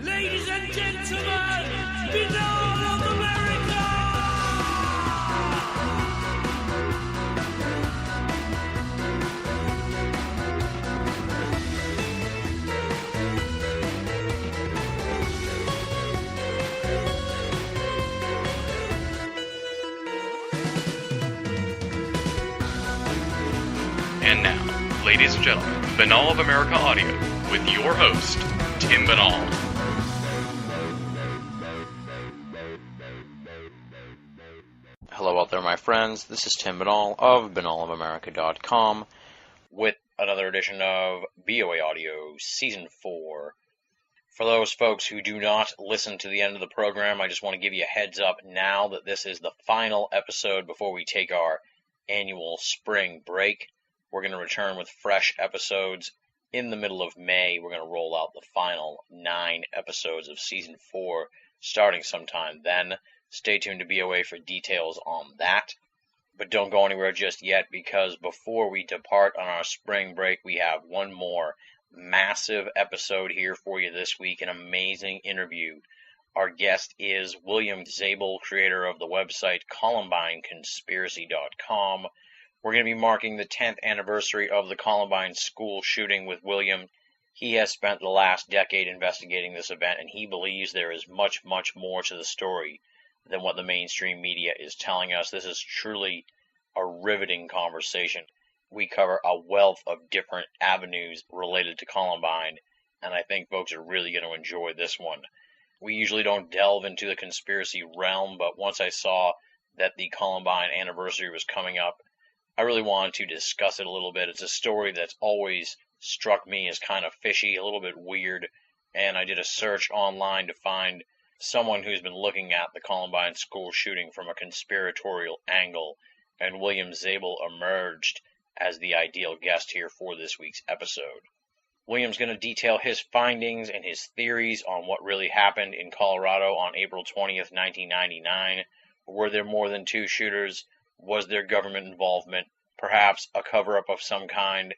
Ladies and gentlemen, Binal of America! And now, ladies and gentlemen, Binal of America Audio with your host, Tim Binal. Hello out there, my friends. This is Tim Binal of BinalofAmerica.com with another edition of BOAA Audio Season 4. For those folks who do not listen to the end of the program, I just want to give you a heads up now that this is the final episode before we take our annual spring break. We're going to return with fresh episodes in the middle of May. We're going to roll out the final 9 episodes of Season 4 starting sometime then. Stay tuned to BOA for details on that. But don't go anywhere just yet, because before we depart on our spring break, we have one more massive episode here for you this week, an amazing interview. Our guest is William Zabel, creator of the website ColumbineConspiracy.com. We're going to be marking the 10th anniversary of the Columbine school shooting with William. He has spent the last decade investigating this event, and he believes there is much, much more to the story than what the mainstream media is telling us. This is truly a riveting conversation. We cover a wealth of different avenues related to Columbine, and I think folks are really going to enjoy this one. We usually don't delve into the conspiracy realm, but once I saw that the Columbine anniversary was coming up, I really wanted to discuss it a little bit. It's a story that's always struck me as kind of fishy, a little bit weird, and I did a search online to find someone who's been looking at the Columbine school shooting from a conspiratorial angle, and William Zabel emerged as the ideal guest here for this week's episode. William's going to detail his findings and his theories on what really happened in Colorado on April 20th, 1999. Were there more than 2 shooters? Was there government involvement? Perhaps a cover-up of some kind?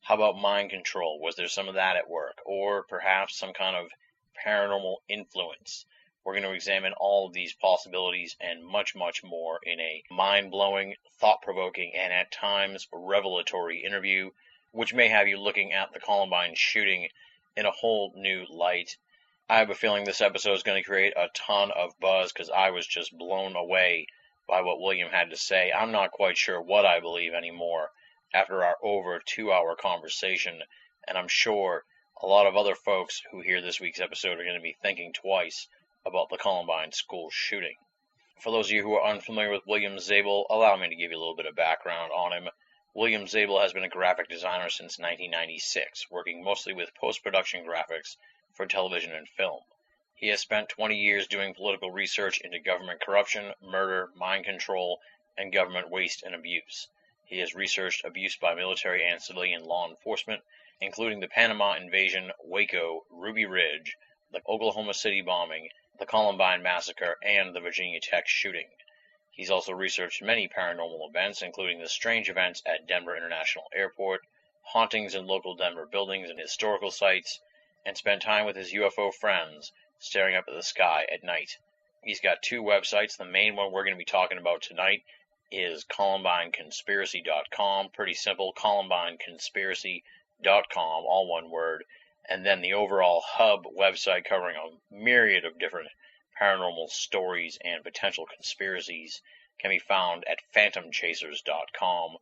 How about mind control? Was there some of that at work? Or perhaps some kind of paranormal influence? We're going to examine all of these possibilities and much, much more in a mind-blowing, thought-provoking, and at times revelatory interview, which may have you looking at the Columbine shooting in a whole new light. I have a feeling this episode is going to create a ton of buzz because I was just blown away by what William had to say. I'm not quite sure what I believe anymore after our over 2-hour conversation, and I'm sure a lot of other folks who hear this week's episode are going to be thinking twice about the Columbine school shooting. For those of you who are unfamiliar with William Zabel, allow me to give you a little bit of background on him. William Zabel has been a graphic designer since 1996, working mostly with post-production graphics for television and film. He has spent 20 years doing political research into government corruption, murder, mind control, and government waste and abuse. He has researched abuse by military and civilian law enforcement, including the Panama invasion, Waco, Ruby Ridge, the Oklahoma City bombing, the Columbine massacre, and the Virginia Tech shooting. He's also researched many paranormal events, including the strange events at Denver International Airport, hauntings in local Denver buildings and historical sites, and spent time with his UFO friends, staring up at the sky at night. He's got 2 websites. The main one we're going to be talking about tonight is ColumbineConspiracy.com. Pretty simple, ColumbineConspiracy.com, all one word. And then the overall hub website covering a myriad of different paranormal stories and potential conspiracies can be found at PhantomChasers.com.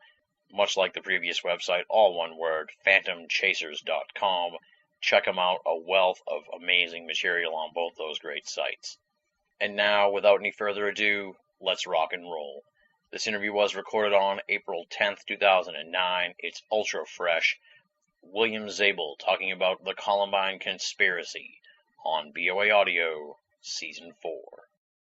Much like the previous website, all one word, PhantomChasers.com. Check them out, a wealth of amazing material on both those great sites. And now, without any further ado, let's rock and roll. This interview was recorded on April 10th, 2009. It's ultra fresh. William Zabel talking about the Columbine conspiracy on BOA Audio Season 4.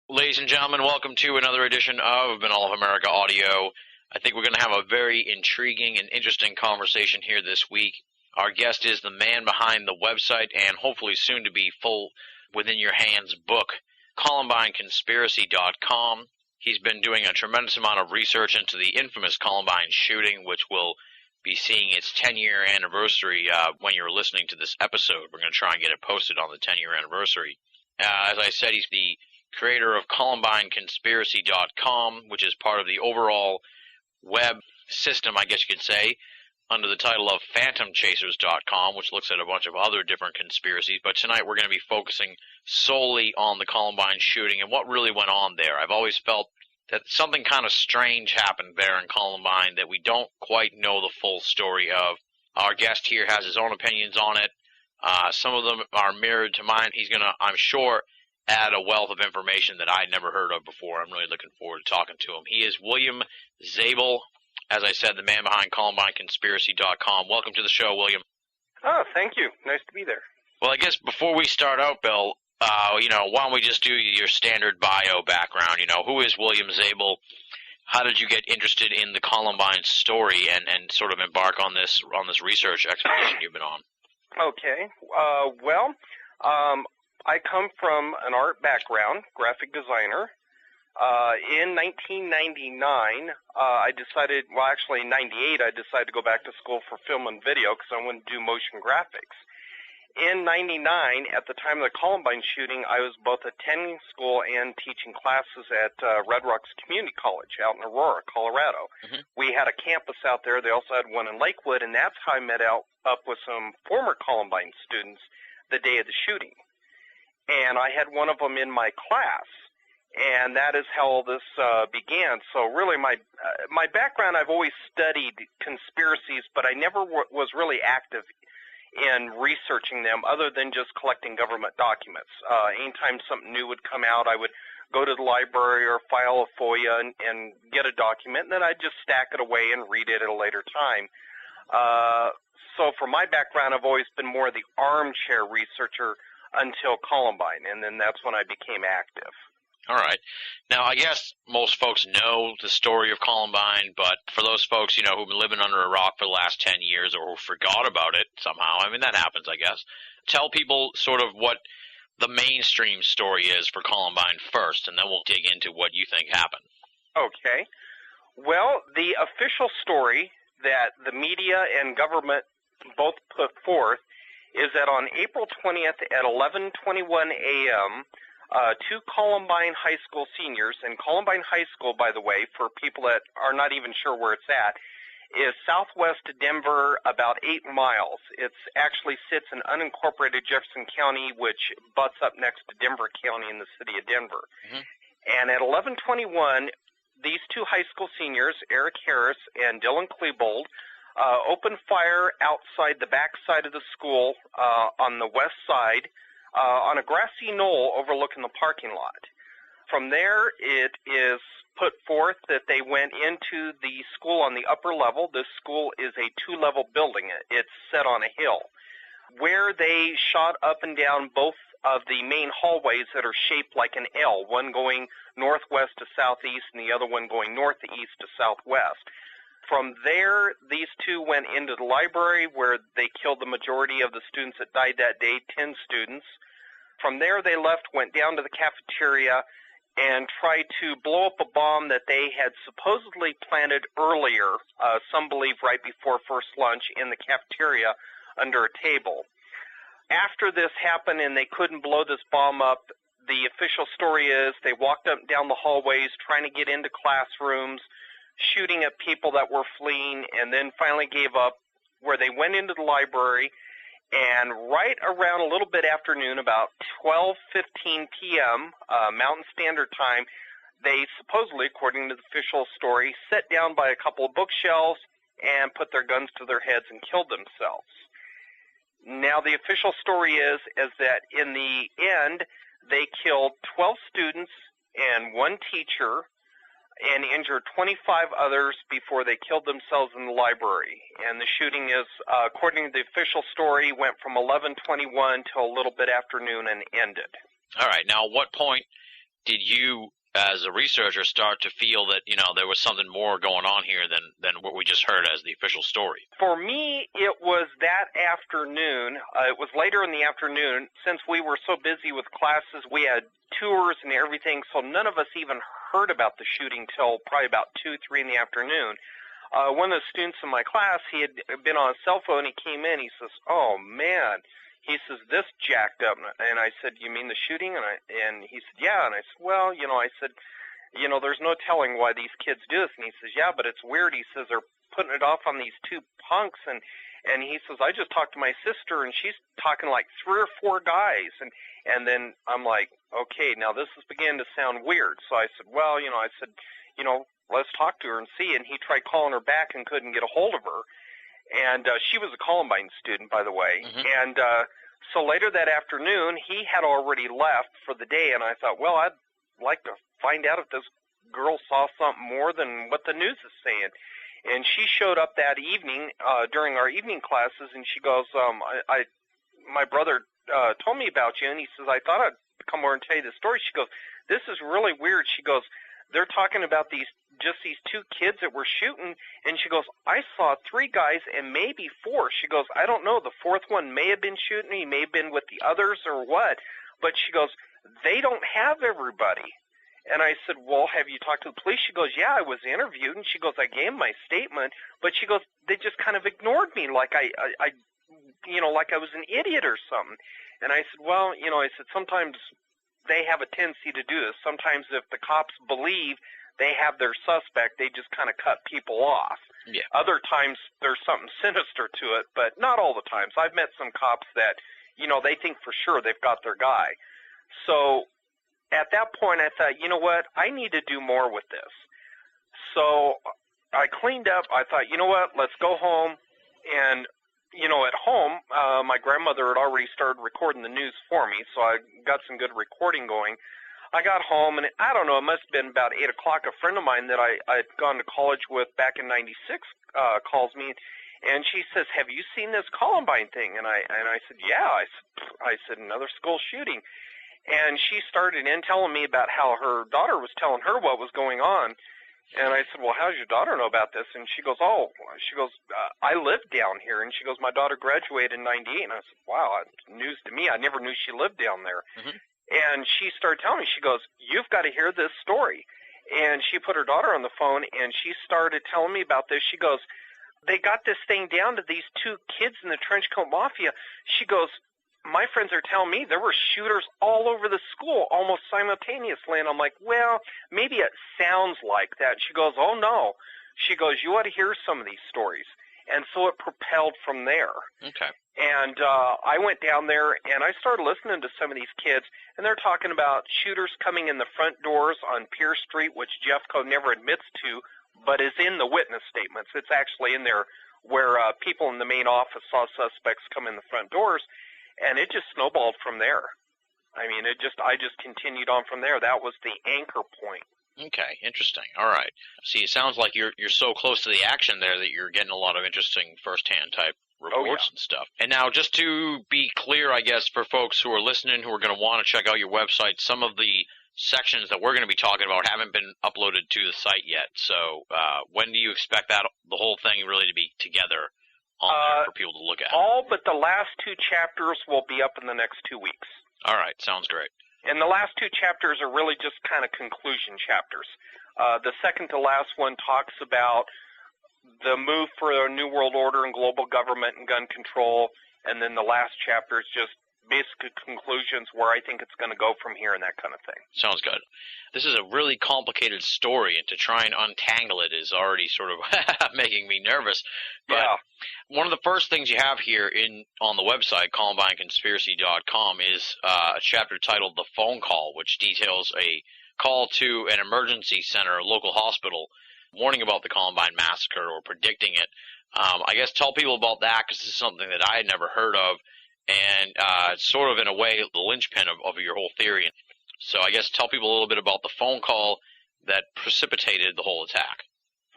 Ladies and gentlemen, welcome to another edition of Binal of America Audio. I think we're going to have a very intriguing and interesting conversation here this week. Our guest is the man behind the website and hopefully soon to be full within your hands book, ColumbineConspiracy.com. He's been doing a tremendous amount of research into the infamous Columbine shooting, which will be seeing its 10-year anniversary when you're listening to this episode. We're going to try and get it posted on the 10-year anniversary. As I said, he's the creator of ColumbineConspiracy.com, which is part of the overall web system, I guess you could say, under the title of PhantomChasers.com, which looks at a bunch of other different conspiracies. But tonight we're going to be focusing solely on the Columbine shooting and what really went on there. I've always felt that something kind of strange happened there in Columbine that we don't quite know the full story of. Our guest here has his own opinions on it. Some of them are mirrored to mine. He's going to, I'm sure, add a wealth of information that I'd never heard of before. I'm really looking forward to talking to him. He is William Zabel, as I said, the man behind ColumbineConspiracy.com. Welcome to the show, William. Oh, thank you. Nice to be there. Well, I guess before we start out, Bill, why don't we just do your standard bio background? Who is William Zabel? How did you get interested in the Columbine story and sort of embark on this research expedition you've been on? Okay. I come from an art background, graphic designer. In 1999, in 98, I decided to go back to school for film and video because I wanted to do motion graphics. In 99, at the time of the Columbine shooting, I was both attending school and teaching classes at Red Rocks Community College out in Aurora, Colorado. Mm-hmm. We had a campus out there. They also had one in Lakewood, and that's how I met up with some former Columbine students the day of the shooting. And I had one of them in my class, and that is how this began. So really my background, I've always studied conspiracies, but I never was really active in researching them other than just collecting government documents. Anytime something new would come out, I would go to the library or file a FOIA and get a document, and then I'd just stack it away and read it at a later time. So for my background, I've always been more the armchair researcher until Columbine, and then that's when I became active. All right. Now, I guess most folks know the story of Columbine, but for those folks, who've been living under a rock for the last 10 years or who forgot about it somehow, I mean, that happens, I guess. Tell people sort of what the mainstream story is for Columbine first, and then we'll dig into what you think happened. Okay. Well, the official story that the media and government both put forth is that on April 20th at 11:21 a.m., two Columbine High School seniors, and Columbine High School, by the way, for people that are not even sure where it's at, is southwest Denver, about 8 miles. It actually sits in unincorporated Jefferson County, which butts up next to Denver County in the city of Denver. Mm-hmm. And at 11:21, these two high school seniors, Eric Harris and Dylan Klebold, opened fire outside the back side of the school on the west side, on a grassy knoll overlooking the parking lot. From there, it is put forth that they went into the school on the upper level. This school is a 2-level building. It's set on a hill, where they shot up and down both of the main hallways that are shaped like an L, one going northwest to southeast and the other one going northeast to southwest. From there, these two went into the library where they killed the majority of the students that died that day, 10 students. From there, they left, went down to the cafeteria, and tried to blow up a bomb that they had supposedly planted earlier, some believe right before first lunch, in the cafeteria under a table. After this happened and they couldn't blow this bomb up, the official story is they walked up and down the hallways trying to get into classrooms, shooting at people that were fleeing, and then finally gave up, where they went into the library, and right around a little bit after noon, about 12:15 p.m. Mountain Standard Time, they supposedly, according to the official story, sat down by a couple of bookshelves and put their guns to their heads and killed themselves. Now, the official story is that in the end, they killed 12 students and 1 teacher, and injured 25 others before they killed themselves in the library. And the shooting is, according to the official story, went from 11:21 till a little bit after noon and ended. All right. Now, at what point did you, as a researcher, start to feel that, there was something more going on here than what we just heard as the official story? For me, it was that afternoon. It was later in the afternoon. Since we were so busy with classes, we had tours and everything, so none of us even heard about the shooting till probably about 2, 3 in the afternoon. one of the students in my class, he had been on a cell phone. He came in. He says, "Oh man," he says, "this jacked up." And I said, "You mean the shooting?" And he said, "Yeah." And I said, "Well, I said, there's no telling why these kids do this." And he says, "Yeah, but it's weird." He says, "They're putting it off on these two punks." And he says, "I just talked to my sister, and she's talking like 3 or 4 guys." And then I'm like, okay, now this is beginning to sound weird. So I said, well, let's talk to her and see. And he tried calling her back and couldn't get a hold of her. And she was a Columbine student, by the way. Mm-hmm. And so later that afternoon, he had already left for the day. And I thought, well, I'd like to find out if this girl saw something more than what the news is saying. And she showed up that evening during our evening classes, and she goes, my brother told me about you, and he says, I thought I'd come over and tell you the story. She goes, this is really weird. She goes, they're talking about these 2 kids that were shooting, and she goes, I saw 3 guys and maybe 4. She goes, I don't know, the 4th one may have been shooting, he may have been with the others or what, but she goes, they don't have everybody. And I said, well, have you talked to the police? She goes, yeah, I was interviewed. And she goes, I gave my statement, but she goes, they just kind of ignored me like I like I was an idiot or something. And I said, well, I said, sometimes they have a tendency to do this. Sometimes if the cops believe they have their suspect, they just kind of cut people off. Yeah. Other times there's something sinister to it, but not all the times. I've met some cops that, they think for sure they've got their guy. So at that point, I thought, you know what, I need to do more with this. So I cleaned up. I thought, you know what, let's go home. And, at home, my grandmother had already started recording the news for me, so I got some good recording going. I got home, and I don't know, it must have been about 8 o'clock. A friend of mine that I'd gone to college with back in '96 calls me, and she says, have you seen this Columbine thing? And I said, yeah. I said, another school shooting. And she started in telling me about how her daughter was telling her what was going on. And I said, well, how does your daughter know about this? And she goes, I live down here. And she goes, my daughter graduated in '98. And I said, wow, that's news to me. I never knew she lived down there. Mm-hmm. And she started telling me, she goes, you've got to hear this story. And she put her daughter on the phone, and she started telling me about this. She goes, they got this thing down to these 2 kids in the Trenchcoat Mafia. She goes, my friends are telling me there were shooters all over the school almost simultaneously. And I'm like, well, maybe it sounds like that. She goes, oh, no. She goes, you ought to hear some of these stories. And so it propelled from there. Okay. And I went down there, and I started listening to some of these kids, and they're talking about shooters coming in the front doors on Pierce Street, which Jeffco never admits to, but is in the witness statements. It's actually in there where people in the main office saw suspects come in the front doors. And it just snowballed from there. I mean, I just continued on from there. That was the anchor point. Okay, interesting. All right. See, it sounds like you're so close to the action there that you're getting a lot of interesting firsthand type reports and stuff. And now, just to be clear, I guess, for folks who are listening, who are going to want to check out your website, some of the sections that we're going to be talking about haven't been uploaded to the site yet. So when do you expect the whole thing really to be together on there for people to look at? All but the last 2 chapters will be up in the next 2 weeks. All right, sounds great. And the last 2 chapters are really just kind of conclusion chapters. The second to last one talks about the move for a new world order and global government and gun control, and then the last chapter is just basic conclusions where I think it's going to go from here and that kind of thing. Sounds good. This is a really complicated story, and to try and untangle it is already sort of making me nervous. But yeah. One of the first things you have here on the website, ColumbineConspiracy.com, is a chapter titled The Phone Call, which details a call to an emergency center, a local hospital, warning about the Columbine massacre or predicting it. I guess tell people about that, because this is something that I had never heard of, and sort of in a way the linchpin of your whole theory. So I guess tell people a little bit about the phone call that precipitated the whole attack.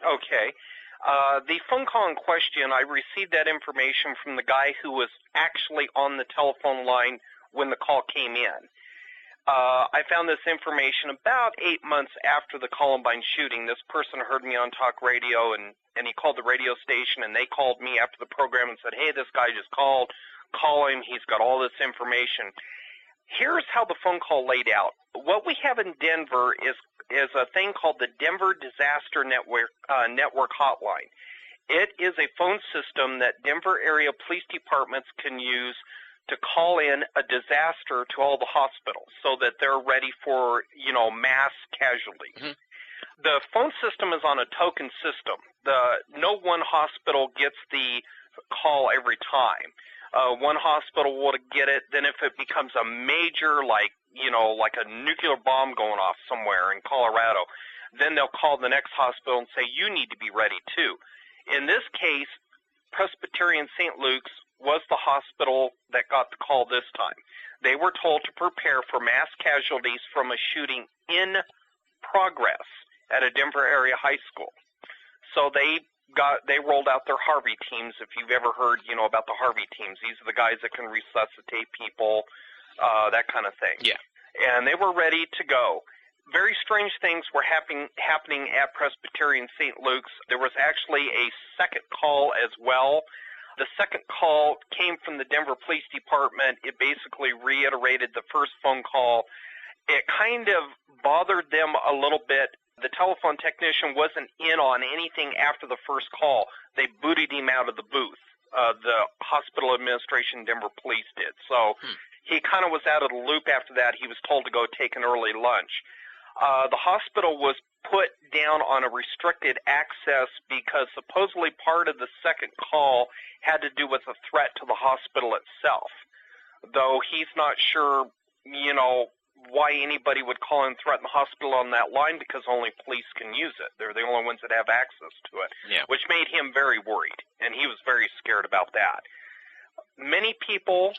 Okay. The phone call in question, I received that information from the guy who was actually on the telephone line when the call came in. I found this information about 8 months after the Columbine shooting. This person heard me on talk radio, and he called the radio station, and they called me after the program and said, hey, this guy just called. Call him. He's got all this information. Here's how the phone call laid out. What we have in Denver is a thing called the Denver Disaster Network Hotline. It is a phone system that Denver area police departments can use to call in a disaster to all the hospitals so that they're ready for, mass casualties. Mm-hmm. The phone system is on a token system. No one hospital gets the call every time. One hospital will get it. Then if it becomes a major, like a nuclear bomb going off somewhere in Colorado, then they'll call the next hospital and say, you need to be ready too. In this case, Presbyterian St. Luke's was the hospital that got the call this time. They were told to prepare for mass casualties from a shooting in progress at a Denver area high school. So they rolled out their Harvey teams. If you've ever heard, about the Harvey teams, these are the guys that can resuscitate people, that kind of thing. Yeah. And they were ready to go. Very strange things were happening at Presbyterian St. Luke's. There was actually a second call as well. The second call came from the Denver Police Department. It basically reiterated the first phone call. It kind of bothered them a little bit. The telephone technician wasn't in on anything after the first call. They booted him out of the booth. The hospital administration, Denver Police did. So he kind of was out of the loop after that. He was told to go take an early lunch. The hospital was put down on a restricted access because supposedly part of the second call had to do with a threat to the hospital itself, though he's not sure, why anybody would call and threaten the hospital on that line because only police can use it. They're the only ones that have access to it, which made him very worried, and he was very scared about that. Many people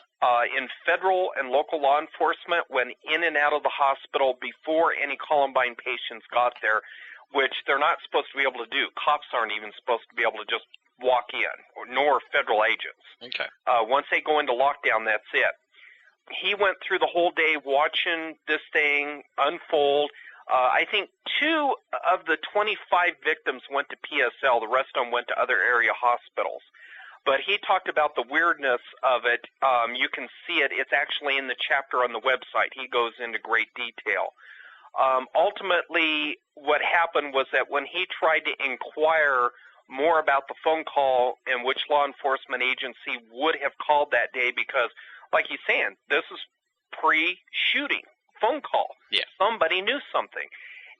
in federal and local law enforcement went in and out of the hospital before any Columbine patients got there, which they're not supposed to be able to do. Cops aren't even supposed to be able to just walk in, nor federal agents. Okay. Once they go into lockdown, that's it. He went through the whole day watching this thing unfold. I think 2 of the 25 victims went to PSL. The rest of them went to other area hospitals. But he talked about the weirdness of it. You can see it. It's actually in the chapter on the website. He goes into great detail. Ultimately, what happened was that when he tried to inquire more about the phone call and which law enforcement agency would have called that day, because, like he's saying, this is pre-shooting phone call. Yeah. Somebody knew something.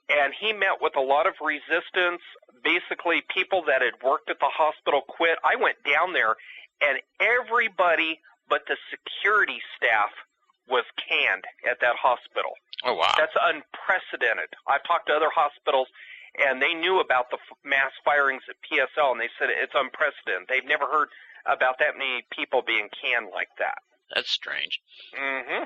And he met with a lot of resistance. Basically, people that had worked at the hospital quit. I went down there, and everybody but the security staff was canned at that hospital. Oh, wow. That's unprecedented. I've talked to other hospitals, and they knew about the mass firings at PSL, and they said it's unprecedented. They've never heard about that many people being canned like that. That's strange. Mm-hmm.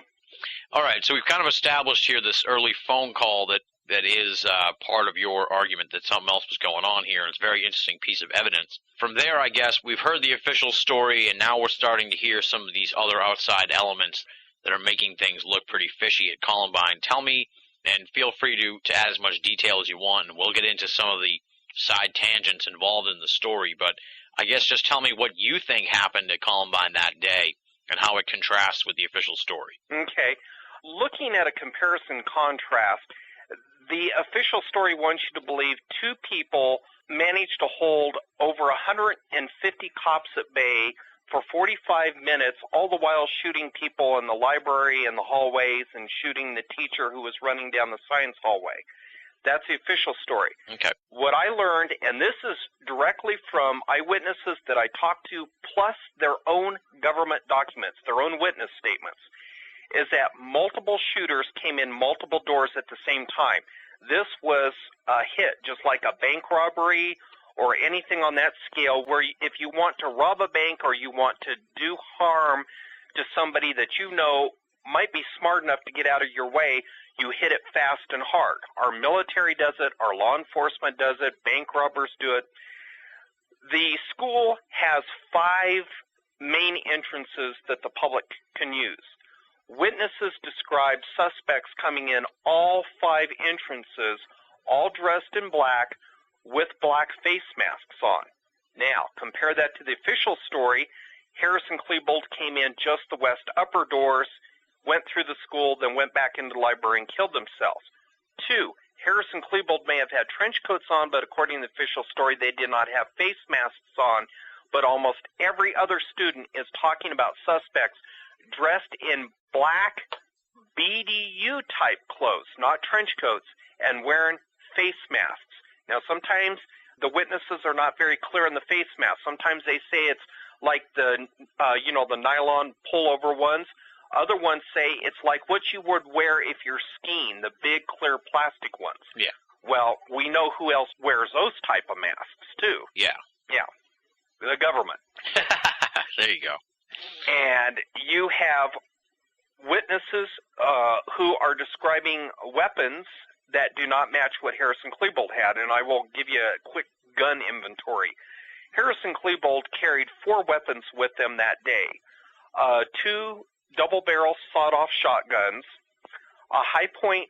All right, so we've kind of established here this early phone call that is part of your argument that something else was going on here, and it's a very interesting piece of evidence. From there, I guess, we've heard the official story, and now we're starting to hear some of these other outside elements that are making things look pretty fishy at Columbine. Tell me, and feel free to add as much detail as you want, and we'll get into some of the side tangents involved in the story, but I guess just tell me what you think happened at Columbine that day and how it contrasts with the official story. Okay. Looking at a comparison contrast, the official story wants you to believe 2 people managed to hold over 150 cops at bay for 45 minutes, all the while shooting people in the library and the hallways and shooting the teacher who was running down the science hallway. That's the official story. Okay. What I learned, and this is directly from eyewitnesses that I talked to, plus their own government documents, their own witness statements, is that multiple shooters came in multiple doors at the same time. This was a hit, just like a bank robbery or anything on that scale, where if you want to rob a bank or you want to do harm to somebody that you know might be smart enough to get out of your way, you hit it fast and hard. Our military does it. Our law enforcement does it. Bank robbers do it. The school has 5 main entrances that the public can use. Witnesses describe suspects coming in all 5 entrances, all dressed in black with black face masks on. Now, compare that to the official story. Harrison Klebold came in just the west upper doors went through the school, then went back into the library and killed themselves. 2, Harris and Klebold may have had trench coats on, but according to the official story, they did not have face masks on. But almost every other student is talking about suspects dressed in black BDU-type clothes, not trench coats, and wearing face masks. Now, sometimes the witnesses are not very clear on the face mask. Sometimes they say it's like the nylon pullover ones. Other ones say it's like what you would wear if you're skiing, the big clear plastic ones. Yeah. Well, we know who else wears those type of masks, too. Yeah. Yeah. The government. There you go. And you have witnesses who are describing weapons that do not match what Harris and Klebold had, and I will give you a quick gun inventory. Harris and Klebold carried 4 weapons with them that day. 2 double-barrel sawed-off shotguns, a high-point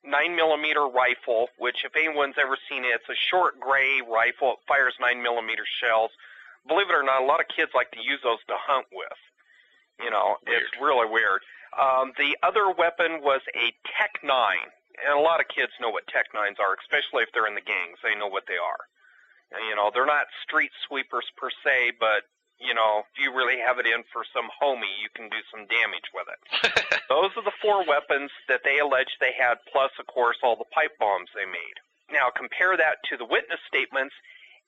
9mm rifle, which if anyone's ever seen it, it's a short gray rifle. It fires 9mm shells. Believe it or not, a lot of kids like to use those to hunt with. It's really weird. The other weapon was a Tech 9, and a lot of kids know what Tech 9s are, especially if they're in the gangs. They know what they are. They're not street sweepers per se, but if you really have it in for some homie, you can do some damage with it. Those are the 4 weapons that they allege they had, plus, of course, all the pipe bombs they made. Now, compare that to the witness statements,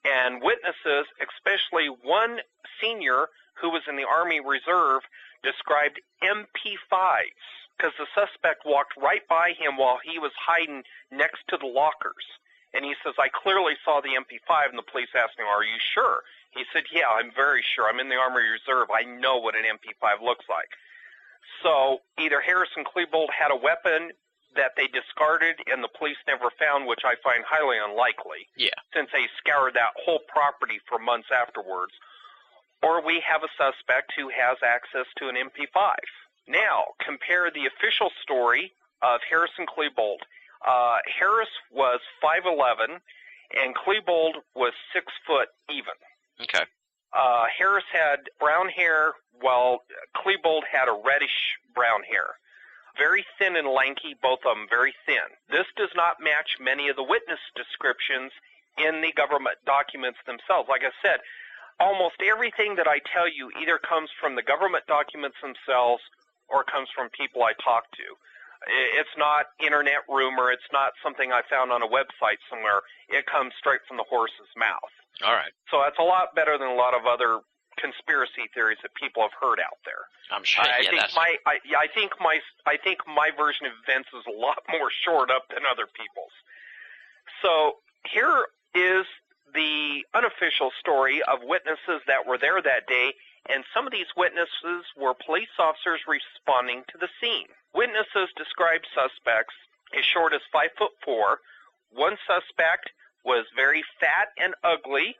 and witnesses, especially one senior who was in the Army Reserve, described MP5s because the suspect walked right by him while he was hiding next to the lockers. And he says, I clearly saw the MP5, and the police asked him, are you sure? He said, yeah, I'm very sure. I'm in the Army Reserve. I know what an MP5 looks like. So either Harris and Klebold had a weapon that they discarded and the police never found, which I find highly unlikely, since they scoured that whole property for months afterwards, or we have a suspect who has access to an MP5. Now, compare the official story of Harris and Klebold. Harris was 5'11", and Klebold was 6 foot even. Okay. Harris had brown hair, while Klebold had a reddish brown hair. Very thin and lanky, both of them very thin. This does not match many of the witness descriptions in the government documents themselves. Like I said, almost everything that I tell you either comes from the government documents themselves or comes from people I talk to. It's not internet rumor. It's not something I found on a website somewhere. It comes straight from the horse's mouth. All right. So that's a lot better than a lot of other conspiracy theories that people have heard out there. I'm sure. I think my version of events is a lot more shored up than other people's. So here is the unofficial story of witnesses that were there that day, and some of these witnesses were police officers responding to the scene. Witnesses described suspects as short as 5'4". One suspect was very fat and ugly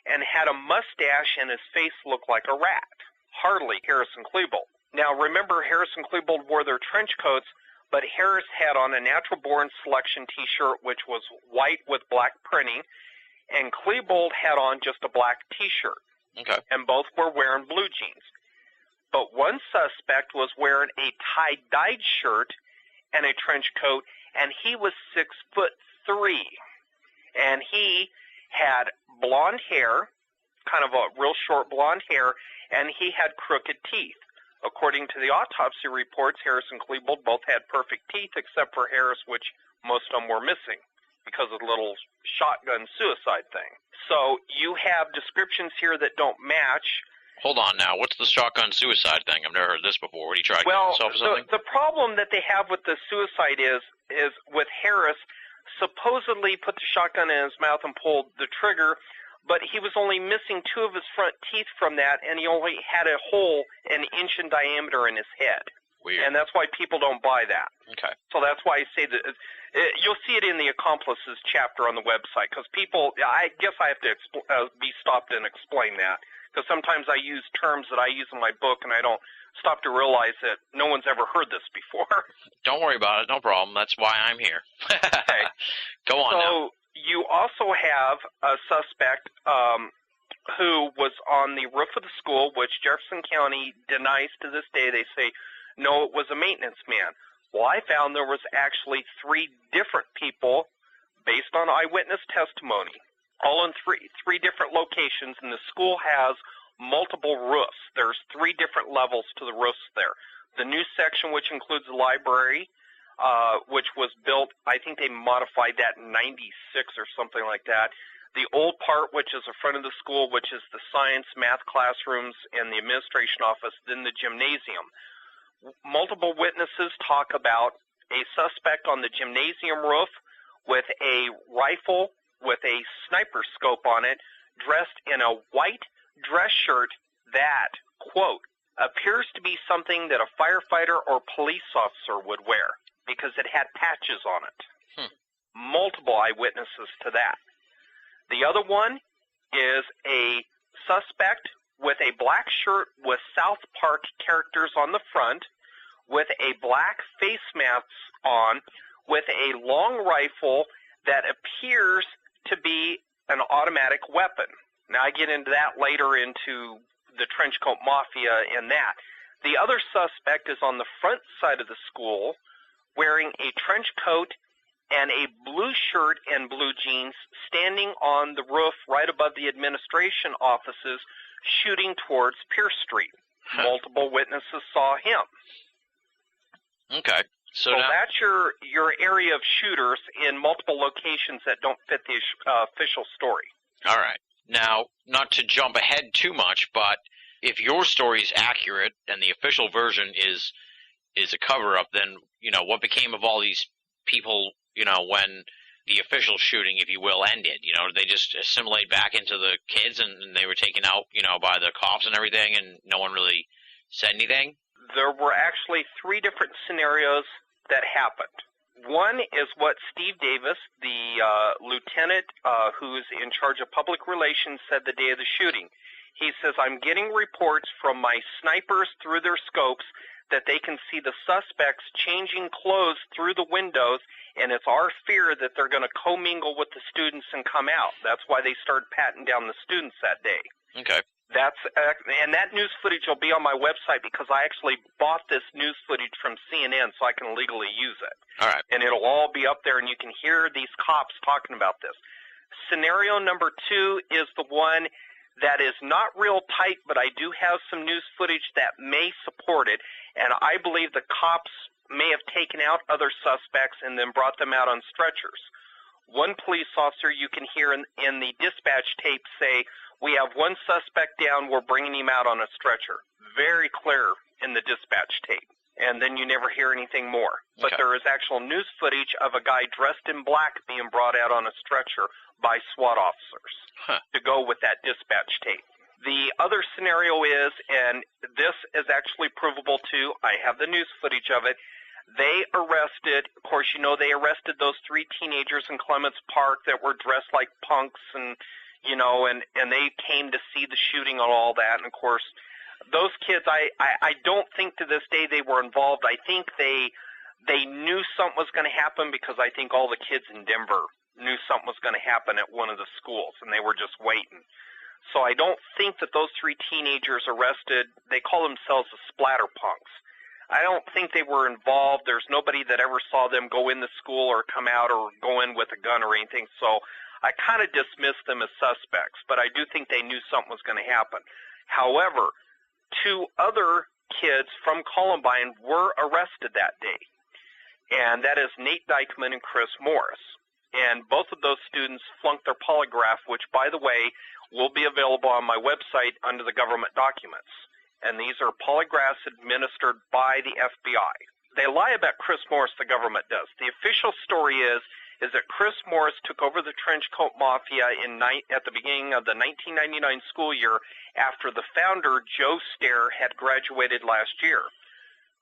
and had a mustache, and his face looked like a rat. Hardly Harris and Klebold. Now, remember, Harris and Klebold wore their trench coats, but Harris had on a Natural Born Selection T-shirt, which was white with black printing, and Klebold had on just a black T-shirt. Okay. And both were wearing blue jeans. But one suspect was wearing a tie-dyed shirt and a trench coat, and he was 6'3", and he had blonde hair, kind of a real short blonde hair, and he had crooked teeth. According to the autopsy reports, Harris and Klebold both had perfect teeth, except for Harris, which most of them were missing because of the little shotgun suicide thing. So you have descriptions here that don't match. Hold on now. What's the shotgun suicide thing? I've never heard this before. Would he try to kill himself or something? The problem that they have with the suicide is with Harris, supposedly put the shotgun in his mouth and pulled the trigger, but he was only missing 2 of his front teeth from that, and he only had a hole an inch in diameter in his head. Weird. And that's why people don't buy that. Okay. So that's why I say that you'll see it in the accomplices chapter on the website, because people, I guess I have to be stopped and explain that, because sometimes I use terms that I use in my book, and I don't stop to realize that no one's ever heard this before. Don't worry about it. No problem. That's why I'm here. Okay. Go on now. So you also have a suspect who was on the roof of the school, which Jefferson County denies to this day. They say, No, it was a maintenance man. Well, I found there was actually 3 different people based on eyewitness testimony, all in three different locations, and the school has multiple roofs. There's 3 different levels to the roofs there. The new section, which includes the library, which was built, I think they modified that in 96 or something like that. The old part, which is the front of the school, which is the science, math classrooms, and the administration office, then the gymnasium. Multiple witnesses talk about a suspect on the gymnasium roof with a rifle with a sniper scope on it, dressed in a white dress shirt that, quote, appears to be something that a firefighter or police officer would wear because it had patches on it. Multiple eyewitnesses to that. The other one is a suspect with a black shirt with South Park characters on the front, with a black face mask on, with a long rifle that appears to be an automatic weapon. Now, I get into that later into the Trenchcoat Mafia and that. The other suspect is on the front side of the school wearing a trench coat and a blue shirt and blue jeans, standing on the roof right above the administration offices, shooting towards Pierce Street. Multiple witnesses saw him. Okay. So now, that's your area of shooters in multiple locations that don't fit the official story. all right. Now, not to jump ahead too much, but if your story is accurate and the official version is a cover-up, then, what became of all these people, when the official shooting, if you will, ended? Did they just assimilate back into the kids and they were taken out, by the cops and everything, and no one really said anything? There were actually 3 different scenarios that happened. One is what Steve Davis, the lieutenant who's in charge of public relations, said the day of the shooting. He says, I'm getting reports from my snipers through their scopes that they can see the suspects changing clothes through the windows, and it's our fear that they're going to commingle with the students and come out. That's why they started patting down the students that day. Okay. And that news footage will be on my website because I actually bought this news footage from CNN so I can legally use it. All right. And it'll all be up there, and you can hear these cops talking about this. Scenario number 2 is the one that is not real tight, but I do have some news footage that may support it, and I believe the cops may have taken out other suspects and then brought them out on stretchers. One police officer you can hear in the dispatch tape say, we have one suspect down, we're bringing him out on a stretcher. Very clear in the dispatch tape. And then you never hear anything more. But there is actual news footage of a guy dressed in black being brought out on a stretcher by SWAT officers to go with that dispatch tape. The other scenario is, and this is actually provable too, I have the news footage of it, they arrested, of course, they arrested those 3 teenagers in Clements Park that were dressed like punks and they came to see the shooting and all that. And, of course, those kids, I don't think to this day they were involved. I think they knew something was going to happen because I think all the kids in Denver knew something was going to happen at one of the schools, and they were just waiting. So I don't think that those 3 teenagers arrested, they call themselves the splatter punks. I don't think they were involved. There's nobody that ever saw them go in the school or come out or go in with a gun or anything. So I kind of dismissed them as suspects, but I do think they knew something was going to happen. However, 2 other kids from Columbine were arrested that day, and that is Nate Dykeman and Chris Morris. And both of those students flunked their polygraph, which, by the way, will be available on my website under the government documents. And these are polygraphs administered by the FBI. They lie about Chris Morris, the government does. The official story is that Chris Morris took over the Trenchcoat Mafia at the beginning of the 1999 school year after the founder, Joe Stair, had graduated last year.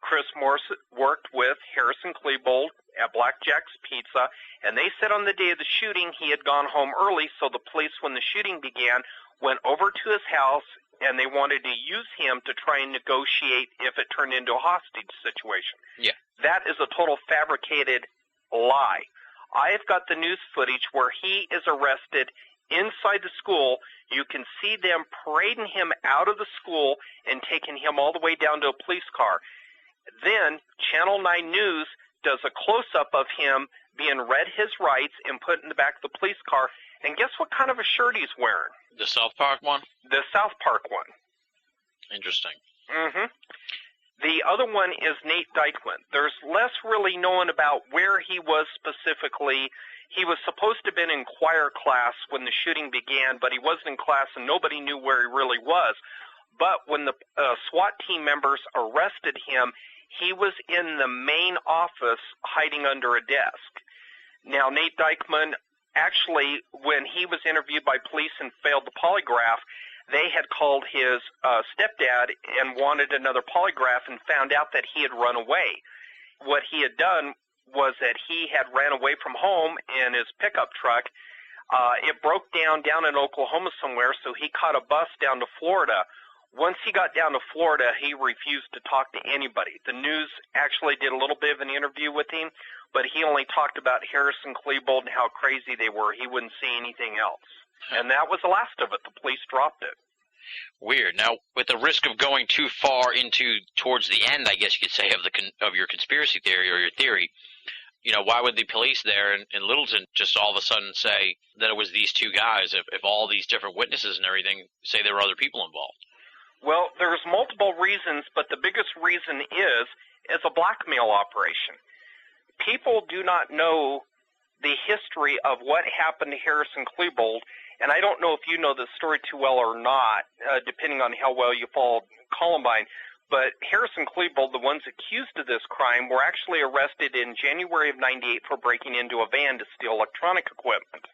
Chris Morris worked with Harrison Klebold at Black Jack's Pizza, and they said on the day of the shooting he had gone home early, so the police, when the shooting began, went over to his house, and they wanted to use him to try and negotiate if it turned into a hostage situation. Yeah. That is a total fabricated lie. I've got the news footage where he is arrested inside the school. You can see them parading him out of the school and taking him all the way down to a police car. Then Channel 9 News does a close-up of him being read his rights and put in the back of the police car. And guess what kind of a shirt he's wearing? The South Park one? The South Park one. Interesting. Mm-hmm. The other one is Nate Dykman. There's less really known about where he was specifically. He was supposed to have been in choir class when the shooting began, but he wasn't in class and nobody knew where he really was. But when the SWAT team members arrested him, he was in the main office hiding under a desk. Now, Nate Dykman, actually, when he was interviewed by police and failed the polygraph, they had called his stepdad and wanted another polygraph and found out that he had run away. What he had done was that he had ran away from home in his pickup truck. It broke down in Oklahoma somewhere, so he caught a bus down to Florida. Once he got down to Florida, he refused to talk to anybody. The news actually did a little bit of an interview with him, but he only talked about Harrison Klebold and how crazy they were. He wouldn't say anything else. And that was the last of it. The police dropped it. Weird. Now, with the risk of going too far towards the end, I guess you could say, of your conspiracy theory or your theory, why would the police there in Littleton just all of a sudden say that it was these two guys if all these different witnesses and everything say there were other people involved? Well, there's multiple reasons, but the biggest reason is a blackmail operation. People do not know the history of what happened to Harrison Klebold, and I don't know if you know the story too well or not, depending on how well you followed Columbine, but Harrison Klebold, the ones accused of this crime, were actually arrested in January of '98 for breaking into a van to steal electronic equipment.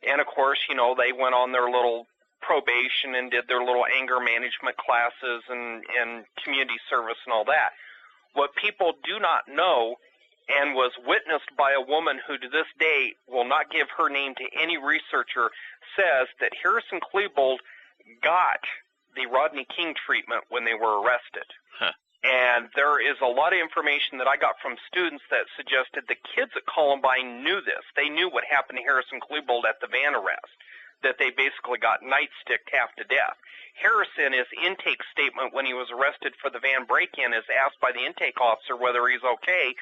And, of course, they went on their little probation and did their little anger management classes and community service and all that. What people do not know, and was witnessed by a woman who to this day will not give her name to any researcher, says that Harrison Klebold got the Rodney King treatment when they were arrested. Huh. And there is a lot of information that I got from students that suggested the kids at Columbine knew this. They knew what happened to Harrison Klebold at the van arrest, that they basically got nightsticked half to death. Harrison, his intake statement when he was arrested for the van break-in, is asked by the intake officer whether he's okay,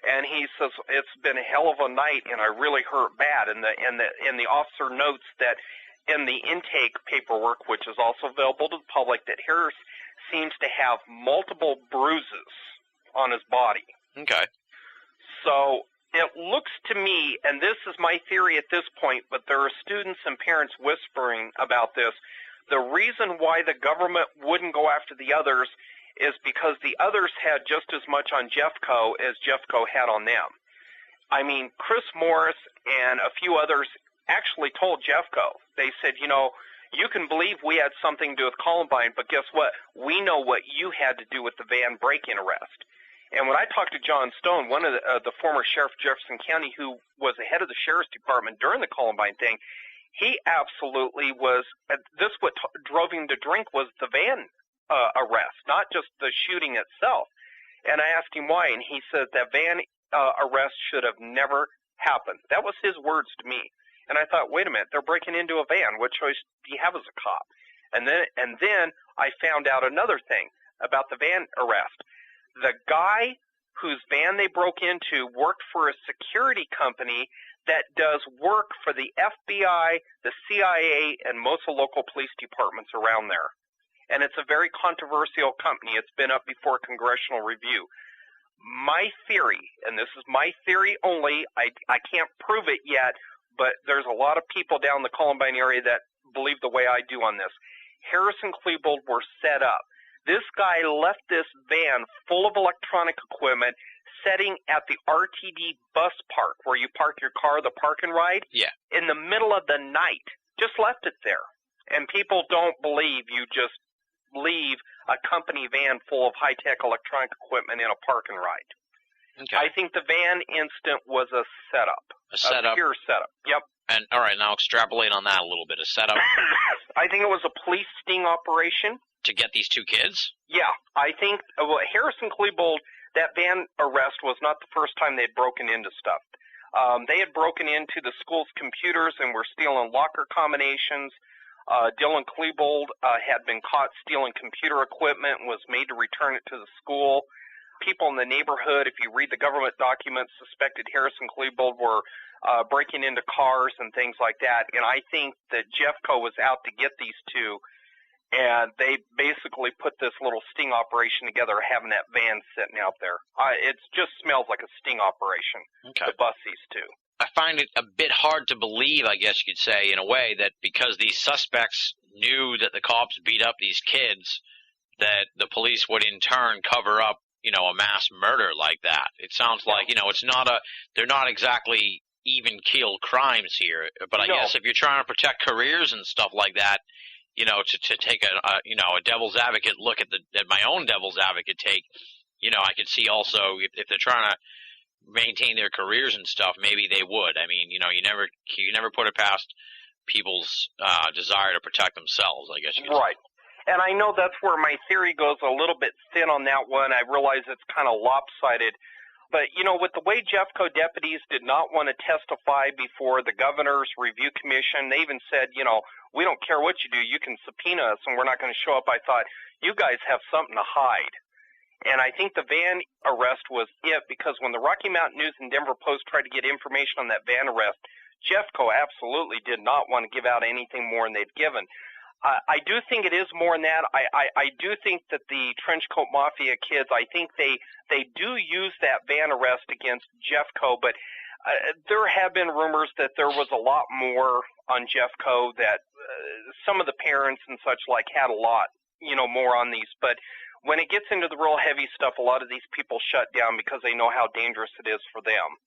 and he says, it's been a hell of a night and I really hurt bad. And the officer notes that in the intake paperwork, which is also available to the public, that Harris seems to have multiple bruises on his body. Okay. So it looks to me, and this is my theory at this point, but there are students and parents whispering about this, the reason why the government wouldn't go after the others is because the others had just as much on Jeffco as Jeffco had on them. I mean, Chris Morris and a few others actually told Jeffco, they said, you can believe we had something to do with Columbine, but guess what? We know what you had to do with the van break-in arrest. And when I talked to John Stone, one of the former sheriff of Jefferson County, who was the head of the sheriff's department during the Columbine thing, he absolutely was, this what drove him to drink was the van arrest, not just the shooting itself. And I asked him why, and he said that van arrest should have never happened. That was his words to me. And I thought, wait a minute, they're breaking into a van. What choice do you have as a cop? And then I found out another thing about the van arrest. The guy whose van they broke into worked for a security company that does work for the FBI, the CIA, and most of the local police departments around there. And it's a very controversial company. It's been up before congressional review. My theory, and this is my theory only, I can't prove it yet, but there's a lot of people down in the Columbine area that believe the way I do on this. Harrison Klebold were set up. This guy left this van full of electronic equipment setting at the RTD bus park where you park your car, the park and ride, in the middle of the night. Just left it there. And people don't believe you just leave a company van full of high-tech electronic equipment in a park and ride. Okay. I think the van incident was a setup. A setup? A pure setup. Yep. And, all right, now extrapolate on that a little bit. A setup? I think it was a police sting operation. To get these two kids? Yeah. I think Harrison Klebold, that van arrest was not the first time they'd broken into stuff. They had broken into the school's computers and were stealing locker combinations. Dylan Klebold had been caught stealing computer equipment and was made to return it to the school. people in the neighborhood, if you read the government documents, suspected Harris and Klebold were breaking into cars and things like that. And I think that Jeffco was out to get these two, and they basically put this little sting operation together, having that van sitting out there. It just smells like a sting operation to bust these two. I find it a bit hard to believe, I guess you could say, in a way, that because these suspects knew that the cops beat up these kids, that the police would in turn cover up, a mass murder like that. It sounds like, they're not exactly even keel crimes here. But I guess if you're trying to protect careers and stuff like that, to take a devil's advocate look at my own devil's advocate take, I could see also if they're trying to maintain their careers and stuff, maybe they would. I mean, you never put it past people's desire to protect themselves, I guess you could say. Right. And I know that's where my theory goes a little bit thin on that one. I realize it's kind of lopsided. But, with the way Jeffco deputies did not want to testify before the governor's review commission, they even said, we don't care what you do, you can subpoena us and we're not going to show up. I thought, you guys have something to hide. And I think the van arrest was it, because when the Rocky Mountain News and Denver Post tried to get information on that van arrest, Jeffco absolutely did not want to give out anything more than they've given. I do think it is more than that. I do think that the Trenchcoat Mafia kids, I think they do use that van arrest against Jeffco, but there have been rumors that there was a lot more on Jeffco, that some of the parents and such like had a lot, more on these. But when it gets into the real heavy stuff, a lot of these people shut down because they know how dangerous it is for them,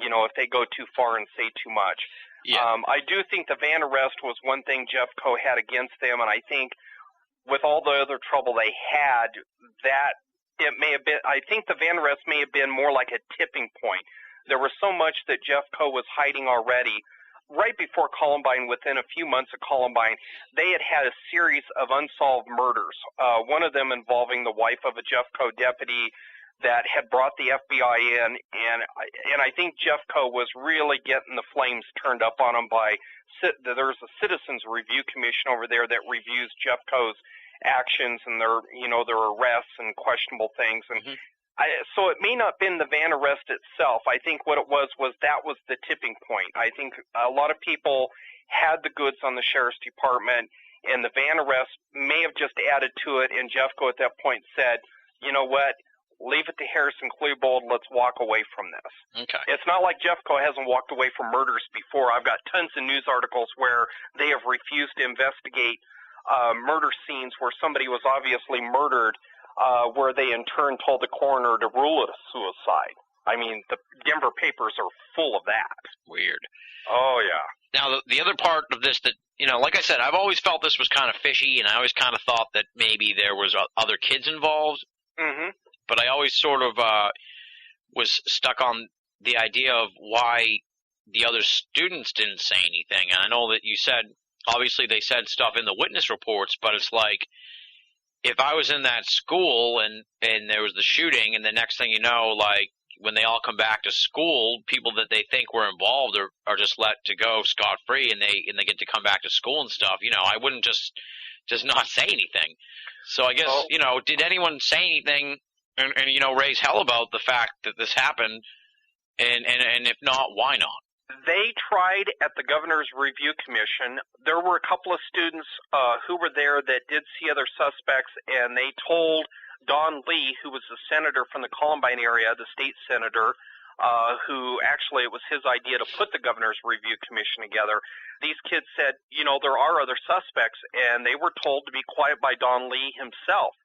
if they go too far and say too much. Yeah. I do think the van arrest was one thing Jeffco had against them, and I think with all the other trouble they had, that it may have been, I think the van arrest may have been more like a tipping point. There was so much that Jeffco was hiding already. Right before Columbine, within a few months of Columbine, they had a series of unsolved murders, one of them involving the wife of a Jeffco deputy that had brought the FBI in, and I think Jeffco was really getting the flames turned up on them by, there's a Citizens Review Commission over there that reviews Jeffco's actions and their arrests and questionable things. And so it may not have been the van arrest itself. I think what it was that was the tipping point. I think a lot of people had the goods on the sheriff's department, and the van arrest may have just added to it, and Jeffco at that point said, you know what, leave it to Harris and Klebold, let's walk away from this. Okay. It's not like Jeffco hasn't walked away from murders before. I've got tons of news articles where they have refused to investigate murder scenes where somebody was obviously murdered, where they in turn told the coroner to rule it a suicide. I mean, the Denver papers are full of that. Weird. Oh, yeah. Now, the other part of this that, like I said, I've always felt this was kind of fishy, and I always kind of thought that maybe there was other kids involved. Mm-hmm. But I always sort of was stuck on the idea of why the other students didn't say anything. And I know that you said, obviously they said stuff in the witness reports, but it's like, if I was in that school and there was the shooting, and the next thing you know, like, when they all come back to school, people that they think were involved are just let to go scot-free, and they get to come back to school and stuff, I wouldn't just not say anything. So I guess, did anyone say anything and raise hell about the fact that this happened, and if not, why not? They tried at the Governor's Review Commission. There were a couple of students who were there that did see other suspects, and they told Don Lee, who was the senator from the Columbine area, the state senator, who actually it was his idea to put the Governor's Review Commission together. These kids said, there are other suspects, and they were told to be quiet by Don Lee himself.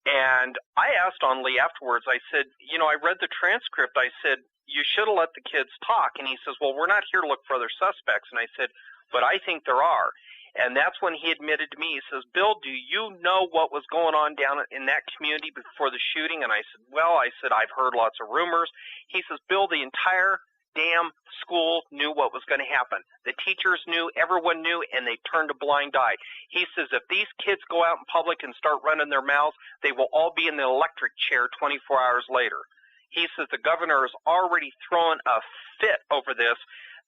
And I asked Don Lee afterwards, I said, I read the transcript. I said, you should have let the kids talk. And he says, well, we're not here to look for other suspects. And I said, but I think there are. And that's when he admitted to me, he says, Bill, do you know what was going on down in that community before the shooting? And I said, well, I've heard lots of rumors. He says, Bill, the entire damn school knew what was going to happen. The teachers knew, everyone knew, and they turned a blind eye. He says if these kids go out in public and start running their mouths, they will all be in the electric chair 24 hours later. He says the governor is already throwing a fit over this,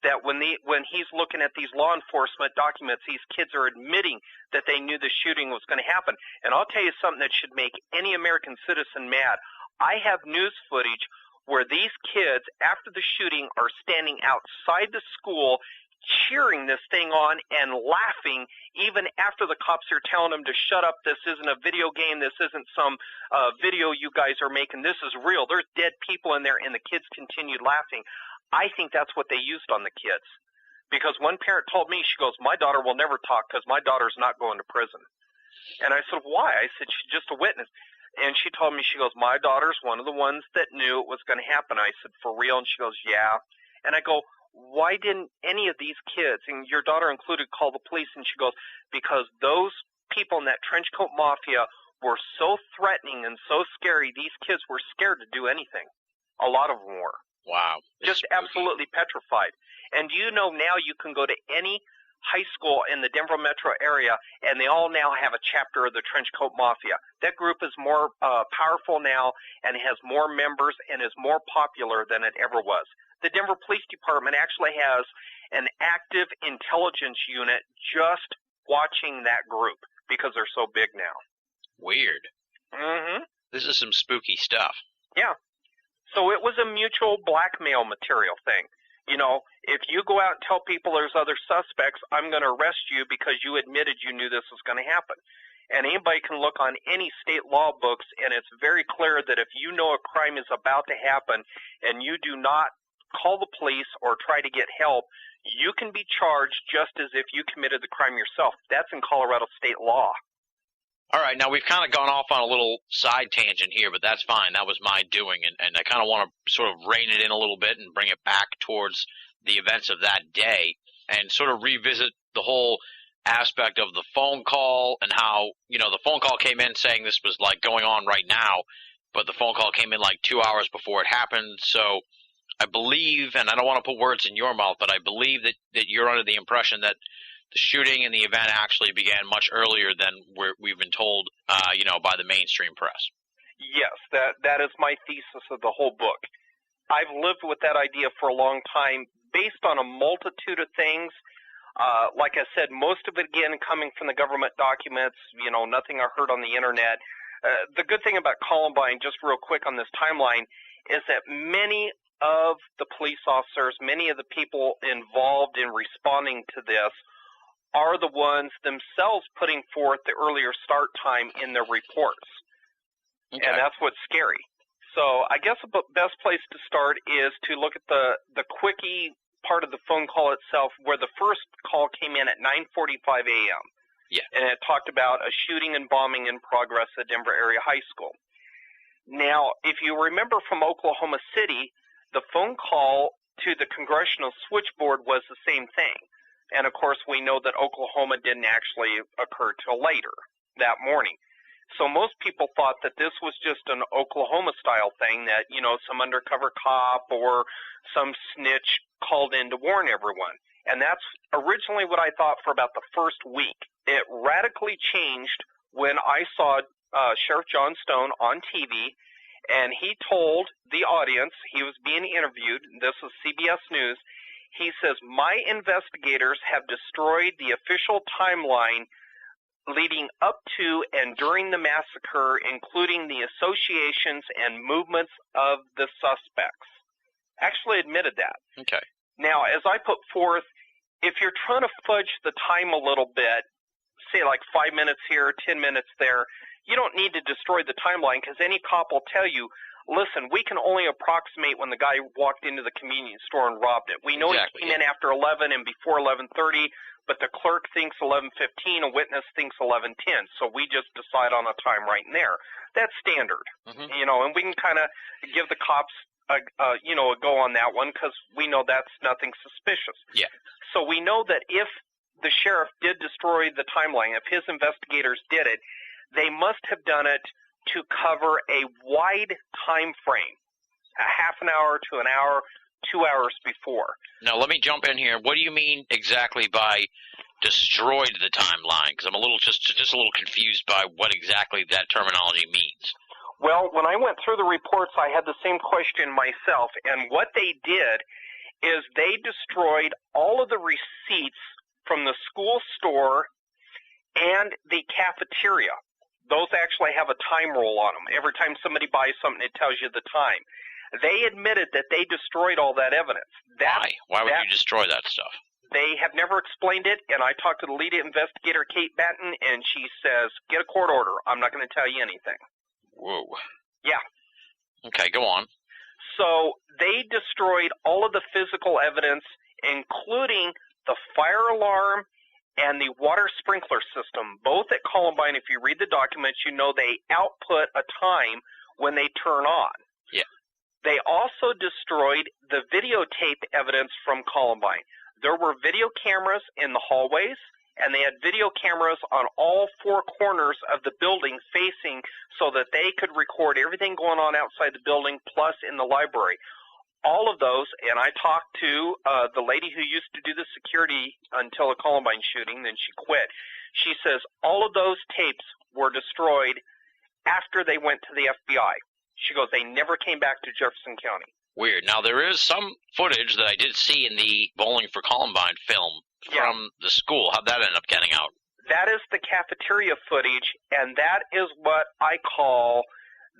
that when he's looking at these law enforcement documents, these kids are admitting that they knew the shooting was going to happen. And I'll tell you something that should make any American citizen mad. I have news footage where these kids, after the shooting, are standing outside the school cheering this thing on and laughing even after the cops are telling them to shut up. This isn't a video game. This isn't some video you guys are making. This is real. There's dead people in there, and the kids continued laughing. I think that's what they used on the kids. Because one parent told me, she goes, my daughter will never talk because my daughter's not going to prison. And I said, why? I said, she's just a witness. And she told me, she goes, my daughter's one of the ones that knew it was going to happen. I said, for real? And she goes, yeah. And I go, why didn't any of these kids, and your daughter included, call the police? And she goes, because those people in that trench coat mafia were so threatening and so scary, these kids were scared to do anything. A lot of them were. Wow. Just absolutely petrified. And do you know now you can go to any high school in the Denver metro area, and they all now have a chapter of the Trench Coat Mafia. That group is more powerful now and has more members and is more popular than it ever was. The Denver Police Department actually has an active intelligence unit just watching that group because they're so big now. Weird. Mm-hmm. This is some spooky stuff. Yeah. So it was a mutual blackmail material thing. You know, if you go out and tell people there's other suspects, I'm going to arrest you because you admitted you knew this was going to happen. And anybody can look on any state law books, and it's very clear that if you know a crime is about to happen and you do not call the police or try to get help, you can be charged just as if you committed the crime yourself. That's in Colorado state law. All right, now we've kind of gone off on a little side tangent here, but that's fine. That was my doing, and I kind of want to sort of rein it in a little bit and bring it back towards the events of that day and sort of revisit the whole aspect of the phone call and how, you know, the phone call came in saying this was, like, going on right now, but the phone call came in, like, 2 hours before it happened. So I believe, and I don't want to put words in your mouth, but I believe that you're under the impression that the shooting and the event actually began much earlier than we've been told, you know, by the mainstream press. Yes, that is my thesis of the whole book. I've lived with that idea for a long time based on a multitude of things. Like I said, most of it, again, coming from the government documents, you know, nothing I heard on the Internet. The good thing about Columbine, just real quick on this timeline, is that many of the police officers, many of the people involved in responding to this are the ones themselves putting forth the earlier start time in their reports. Okay. And that's what's scary. So I guess the best place to start is to look at the quickie part of the phone call itself, where the first call came in at 9:45 a.m. Yeah. And it talked about a shooting and bombing in progress at Denver Area High School. Now, if you remember from Oklahoma City, the phone call to the congressional switchboard was the same thing. And, of course, we know that Oklahoma didn't actually occur till later that morning. So most people thought that this was just an Oklahoma-style thing, that, you know, some undercover cop or some snitch called in to warn everyone. And that's originally what I thought for about the first week. It radically changed when I saw Sheriff John Stone on TV, and he told the audience, he was being interviewed, this was CBS News, he says, my investigators have destroyed the official timeline leading up to and during the massacre, including the associations and movements of the suspects. Actually admitted that. Okay. Now, as I put forth, if you're trying to fudge the time a little bit, say like 5 minutes here, 10 minutes there, you don't need to destroy the timeline, because any cop will tell you, listen, we can only approximate when the guy walked into the convenience store and robbed it. We know exactly, he came in after 11 and before 11:30, but the clerk thinks 11:15, a witness thinks 11:10. So we just decide on a time right in there. That's standard, you know, and we can kind of give the cops a go on that one, because we know that's nothing suspicious. Yeah. So we know that if the sheriff did destroy the timeline, if his investigators did it, they must have done it to cover a wide time frame, a half an hour to an hour, 2 hours before. Now, let me jump in here. What do you mean exactly by destroyed the timeline? Because I'm a little just a little confused by what exactly that terminology means. Well, when I went through the reports, I had the same question myself, and what they did is they destroyed all of the receipts from the school store and the cafeteria. Those actually have a time roll on them. Every time somebody buys something, it tells you the time. They admitted that they destroyed all that evidence. Why? Why would you destroy that stuff? They have never explained it, and I talked to the lead investigator, Kate Benton, and she says, get a court order. I'm not going to tell you anything. Whoa. Yeah. Okay, go on. So they destroyed all of the physical evidence, including the fire alarm and the water sprinkler system. Both at Columbine, if you read the documents, you know they output a time when they turn on. Yeah. They also destroyed the videotape evidence from Columbine. There were video cameras in the hallways, and they had video cameras on all four corners of the building facing so that they could record everything going on outside the building plus in the library. All of those, and I talked to the lady who used to do the security until the Columbine shooting, then she quit. She says all of those tapes were destroyed after they went to the FBI. She goes, they never came back to Jefferson County. Weird. Now, there is some footage that I did see in the Bowling for Columbine film from the school. How'd that end up getting out? That is the cafeteria footage, and that is what I call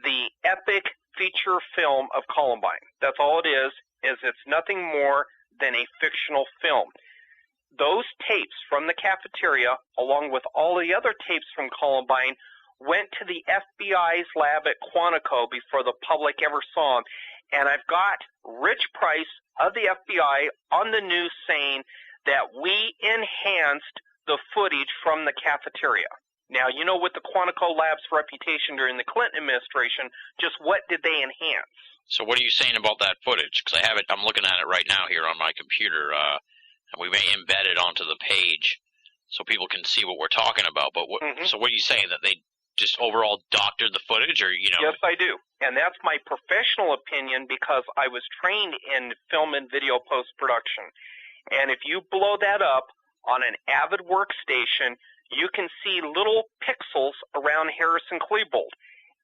the epic feature film of Columbine. That's all it is it's nothing more than a fictional film. Those tapes from the cafeteria, along with all the other tapes from Columbine, went to the FBI's lab at Quantico before the public ever saw them. And I've got Rich Price of the FBI on the news saying that we enhanced the footage from the cafeteria. Now, you know, with the Quantico lab's reputation during the Clinton administration, just what did they enhance? So what are you saying about that footage? Because I have it, I'm looking at it right now here on my computer, and we may embed it onto the page so people can see what we're talking about. But so what are you saying, that they just overall doctored the footage, or, you know? Yes, I do. And that's my professional opinion because I was trained in film and video post-production. And if you blow that up on an Avid workstation, you can see little pixels around Harrison-Klebold.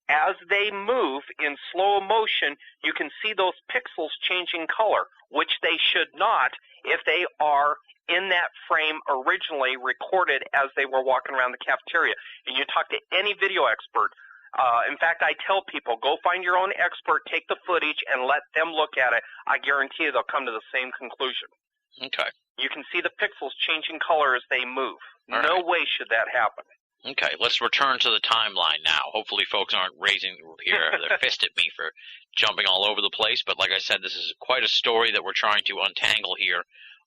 As they move in slow motion, you can see those pixels changing color, which they should not if they are in that frame originally recorded as they were walking around the cafeteria. And you talk to any video expert. In fact, I tell people, go find your own expert, take the footage, and let them look at it. I guarantee you they'll come to the same conclusion. Okay. You can see the pixels changing color as they move. All no right. way should that happen. Okay, let's return to the timeline now. Hopefully folks aren't raising their fist at me for jumping all over the place. But like I said, this is quite a story that we're trying to untangle here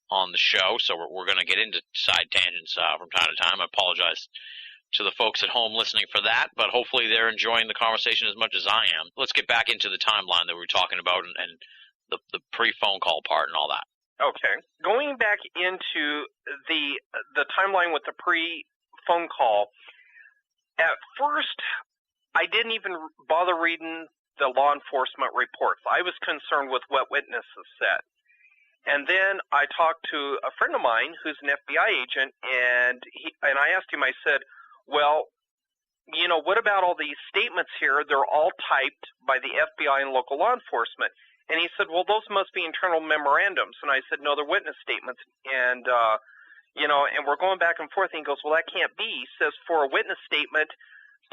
on the show. So we're going to get into side tangents from time to time. I apologize to the folks at home listening for that, but hopefully they're enjoying the conversation as much as I am. Let's get back into the timeline that we were talking about and the pre-phone call part and all that. Okay. Going back into the timeline with the pre-phone call, at first I didn't even bother reading the law enforcement reports. I was concerned with what witnesses said. And then I talked to a friend of mine who's an FBI agent, and I asked him, I said, well, you know, what about all these statements here? They're all typed by the FBI and local law enforcement. And he said, well, those must be internal memorandums. And I said, no, they're witness statements. And, you know, and we're going back and forth. And he goes, well, that can't be. He says, for a witness statement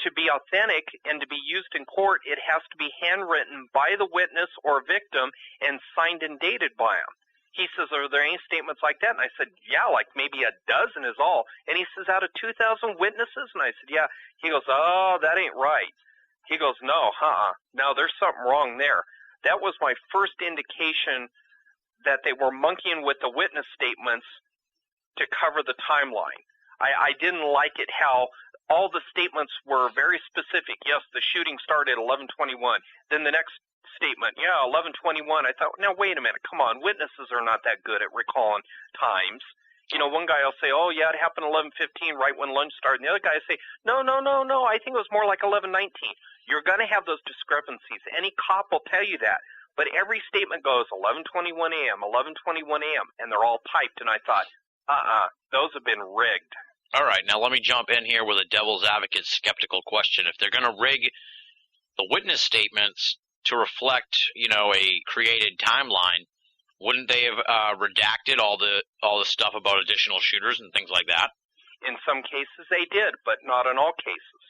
to be authentic and to be used in court, it has to be handwritten by the witness or victim and signed and dated by him. He says, are there any statements like that? And I said, yeah, like maybe a dozen is all. And he says, out of 2,000 witnesses? And I said, yeah. He goes, oh, that ain't right. He goes, no, no, there's something wrong there. That was my first indication that they were monkeying with the witness statements to cover the timeline. I didn't like it how all the statements were very specific. Yes, the shooting started at 11:21. Then the next statement, yeah, 11:21. I thought, now wait a minute, come on, witnesses are not that good at recalling times. You know, one guy will say, oh yeah, it happened 11:15, right when lunch started. And the other guy will say, no, I think it was more like 11:19. You're going to have those discrepancies. Any cop will tell you that. But every statement goes 11:21 a.m., 11:21 a.m., and they're all typed. And I thought, those have been rigged. All right, now let me jump in here with a devil's advocate skeptical question. If they're going to rig the witness statements to reflect, you know, a created timeline, wouldn't they have redacted all the stuff about additional shooters and things like that? In some cases they did, but not in all cases.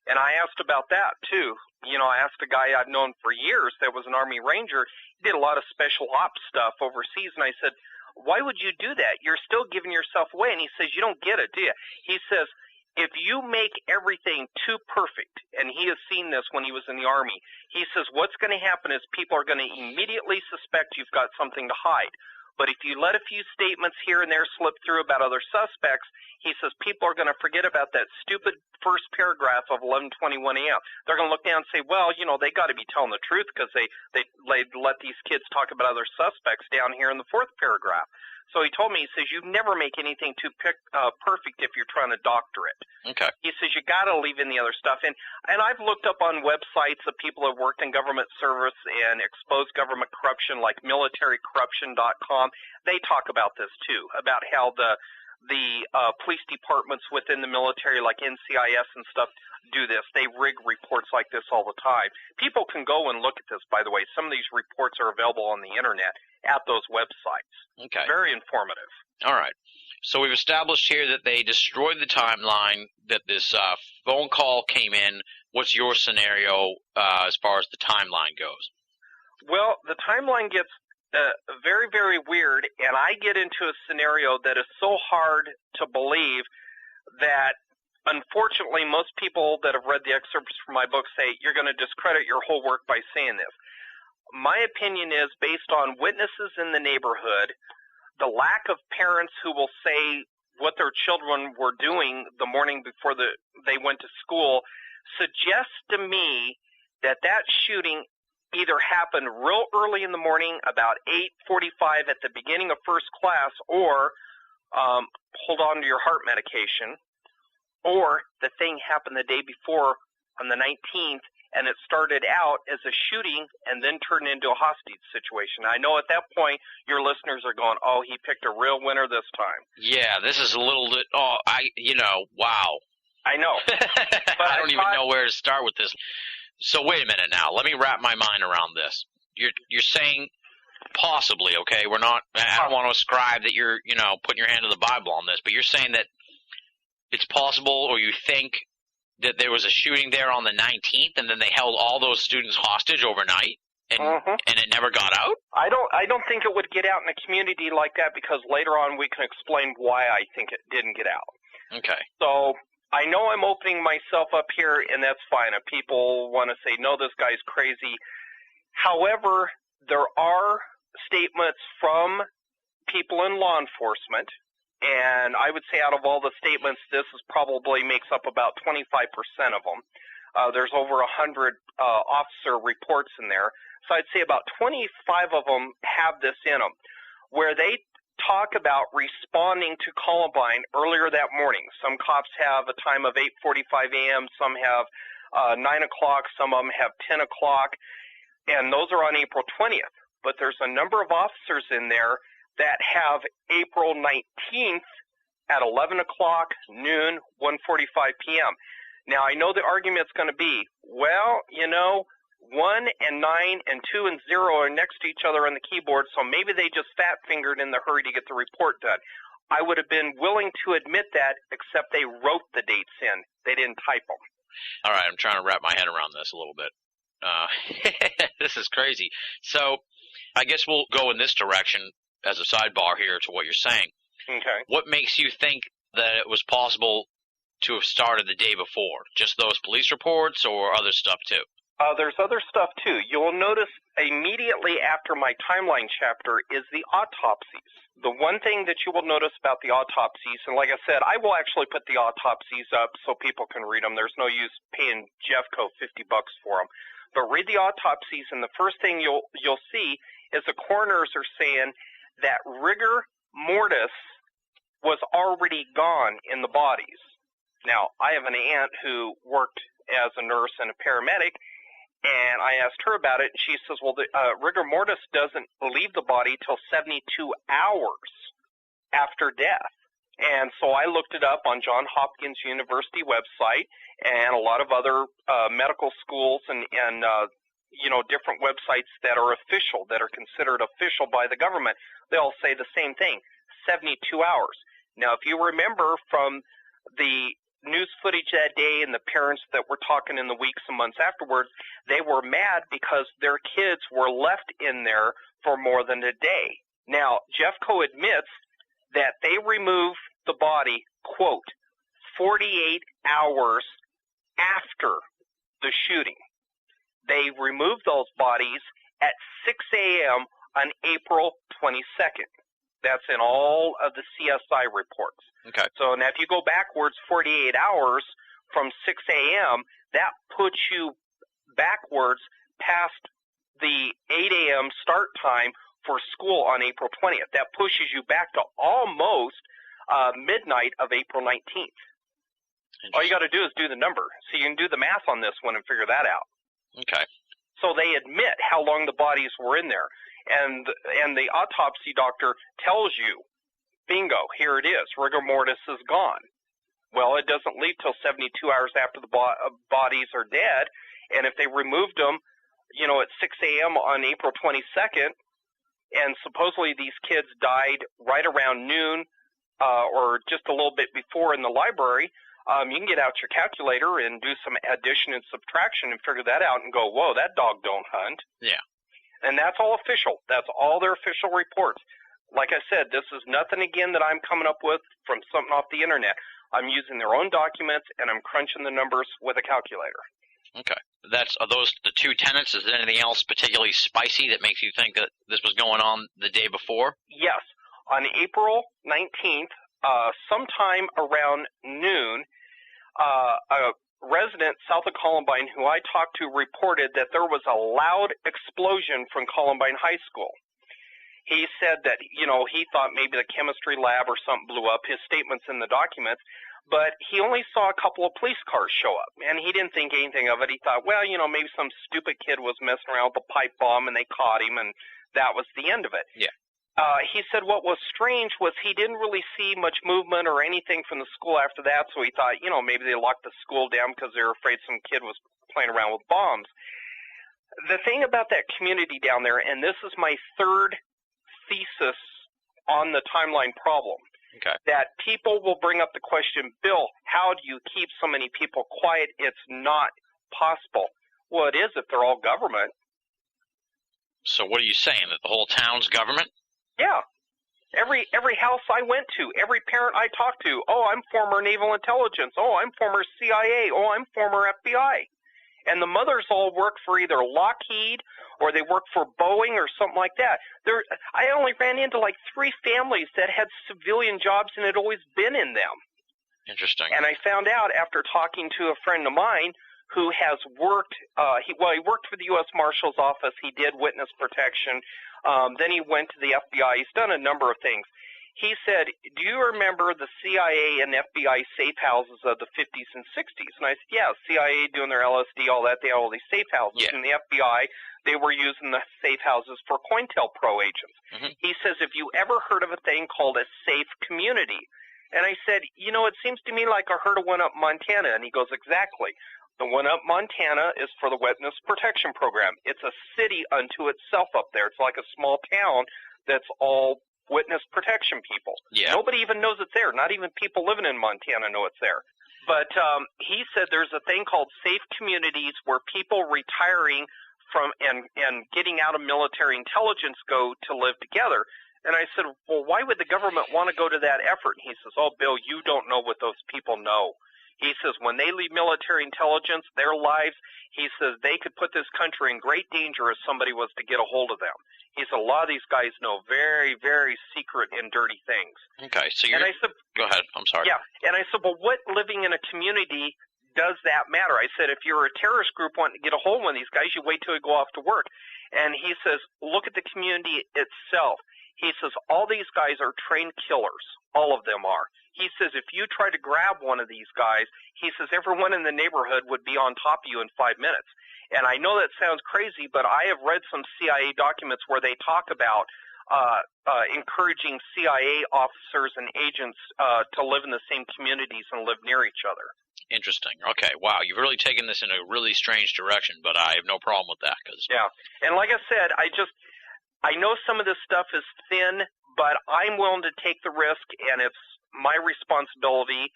And I asked about that, too. You know, I asked a guy I've known for years that was an Army Ranger. He did a lot of special ops stuff overseas, and I said, why would you do that? You're still giving yourself away. And he says, you don't get it, do you? He says, if you make everything too perfect, and he has seen this when he was in the Army, he says what's going to happen is people are going to immediately suspect you've got something to hide. But if you let a few statements here and there slip through about other suspects, he says people are going to forget about that stupid first paragraph of 11:21 a.m. They're going to look down and say, well, you know, they got to be telling the truth because they let these kids talk about other suspects down here in the fourth paragraph. So he told me, he says, you never make anything too perfect if you're trying to doctor it. Okay. He says, you got to leave in the other stuff. And I've looked up on websites of people who have worked in government service and exposed government corruption, like militarycorruption.com. They talk about this, too, about how the police departments within the military, like NCIS and stuff, do this. They rig reports like this all the time. People can go and look at this, by the way. Some of these reports are available on the Internet at those websites. Okay. Very informative. All right. So we've established here that they destroyed the timeline, that this phone call came in. What's your scenario as far as the timeline goes? Well, the timeline gets very, very weird, and I get into a scenario that is so hard to believe that, unfortunately, most people that have read the excerpts from my book say you're going to discredit your whole work by saying this. My opinion is, based on witnesses in the neighborhood, the lack of parents who will say what their children were doing the morning before they went to school, suggests to me that that shooting either happened real early in the morning, about 8:45 at the beginning of first class, or hold on to your heart medication, or the thing happened the day before on the 19th, and it started out as a shooting and then turned into a hostage situation. I know at that point your listeners are going, oh, he picked a real winner this time. Yeah, this is a little bit, wow. I know. But I don't even know where to start with this. So wait a minute now. Let me wrap my mind around this. You're saying possibly, okay? I don't want to ascribe that you're, putting your hand to the Bible on this, but you're saying that it's possible, or you think that there was a shooting there on the 19th, and then they held all those students hostage overnight, and it never got out? I don't think it would get out in a community like that, because later on we can explain why I think it didn't get out. Okay. So I know I'm opening myself up here, and that's fine. If people want to say, no, this guy's crazy. However, there are statements from people in law enforcement, and I would say out of all the statements, this probably makes up about 25% of them. There's over 100 officer reports in there. So I'd say about 25 of them have this in them, where they talk about responding to Columbine earlier that morning. Some cops have a time of 8:45 a.m., some have 9 o'clock, some of them have 10 o'clock, and those are on April 20th. But there's a number of officers in there that have April 19th at 11 o'clock, noon, 1:45 p.m. Now, I know the argument's going to be, well, 1 and 9 and 2 and 0 are next to each other on the keyboard, so maybe they just fat-fingered in the hurry to get the report done. I would have been willing to admit that, except they wrote the dates in. They didn't type them. All right, I'm trying to wrap my head around this a little bit. This is crazy. So I guess we'll go in this direction as a sidebar here to what you're saying. Okay. What makes you think that it was possible to have started the day before? Just those police reports, or other stuff too? There's other stuff too. You'll notice immediately after my timeline chapter is the autopsies. The one thing that you will notice about the autopsies, and like I said, I will actually put the autopsies up so people can read them. There's no use paying Jeffco $50 for them. But read the autopsies, and the first thing you'll see is the coroners are saying that rigor mortis was already gone in the bodies. Now, I have an aunt who worked as a nurse and a paramedic, and I asked her about it, and she says, well, the rigor mortis doesn't leave the body till 72 hours after death. And so I looked it up on Johns Hopkins University website and a lot of other medical schools and different websites that are official, that are considered official by the government. They all say the same thing, 72 hours. Now, if you remember from the news footage that day and the parents that were talking in the weeks and months afterwards, they were mad because their kids were left in there for more than a day. Now, Jeffco admits that they removed the body, quote, 48 hours after the shooting. They removed those bodies at 6 a.m. on April 22nd. That's in all of the CSI reports. Okay. So now if you go backwards 48 hours from 6 a.m., that puts you backwards past the 8 a.m. start time for school on April 20th. That pushes you back to almost midnight of April 19th. All you got to do is do the number. So you can do the math on this one and figure that out. Okay. So they admit how long the bodies were in there. And the autopsy doctor tells you, bingo, here it is, rigor mortis is gone. Well, it doesn't leave till 72 hours after the bodies are dead. And if they removed them, at 6 a.m. on April 22nd, and supposedly these kids died right around noon or just a little bit before in the library, you can get out your calculator and do some addition and subtraction and figure that out and go, whoa, that dog don't hunt. Yeah. And that's all official. That's all their official reports. Like I said, this is nothing, again, that I'm coming up with from something off the Internet. I'm using their own documents, and I'm crunching the numbers with a calculator. Okay. Are those the two tenets? Is there anything else particularly spicy that makes you think that this was going on the day before? Yes. On April 19th, sometime around noon, a resident south of Columbine who I talked to reported that there was a loud explosion from Columbine High School. He said that, he thought maybe the chemistry lab or something blew up, his statements in the documents, but he only saw a couple of police cars show up, and he didn't think anything of it. He thought, well, maybe some stupid kid was messing around with a pipe bomb and they caught him, and that was the end of it. Yeah. He said what was strange was he didn't really see much movement or anything from the school after that, so he thought, maybe they locked the school down because they were afraid some kid was playing around with bombs. The thing about that community down there, and this is my third thesis on the timeline problem, okay, that people will bring up the question, Bill, how do you keep so many people quiet? It's not possible. Well, it is if they're all government. So what are you saying, that the whole town's government? Yeah. Every house I went to, every parent I talked to, oh, I'm former Naval Intelligence, oh, I'm former CIA, oh, I'm former FBI. And the mothers all work for either Lockheed or they work for Boeing or something like that. I only ran into like 3 families that had civilian jobs and had always been in them. Interesting. And I found out after talking to a friend of mine who has worked, he worked for the U.S. Marshal's Office. He did witness protection. Then he went to the FBI. He's done a number of things. He said, do you remember the CIA and FBI safe houses of the 50s and 60s? And I said, yeah, CIA doing their LSD, all that. They had all these safe houses. Yeah. And the FBI, they were using the safe houses for COINTELPRO agents. Mm-hmm. He says, have you ever heard of a thing called a safe community? And I said, it seems to me like I heard of one up in Montana. And he goes, exactly. The one up Montana is for the Witness Protection Program. It's a city unto itself up there. It's like a small town that's all witness protection people. Yeah. Nobody even knows it's there. Not even people living in Montana know it's there. But he said there's a thing called safe communities where people retiring from and getting out of military intelligence go to live together. And I said, well, why would the government want to go to that effort? And he says, oh, Bill, you don't know what those people know. He says when they leave military intelligence, their lives, he says they could put this country in great danger if somebody was to get a hold of them. He said a lot of these guys know very, very secret and dirty things. Okay, so and I said, go ahead. I'm sorry. Yeah, and I said, well, what living in a community does that matter? I said, if you're a terrorist group wanting to get a hold of one of these guys, you wait till they go off to work. And he says, look at the community itself. He says, all these guys are trained killers. All of them are. He says, if you try to grab one of these guys, he says, everyone in the neighborhood would be on top of you in 5 minutes. And I know that sounds crazy, but I have read some CIA documents where they talk about encouraging CIA officers and agents to live in the same communities and live near each other. Interesting. Okay. Wow. You've really taken this in a really strange direction, but I have no problem with that. Yeah. And like I said, I know some of this stuff is thin, but I'm willing to take the risk, and it's my responsibility.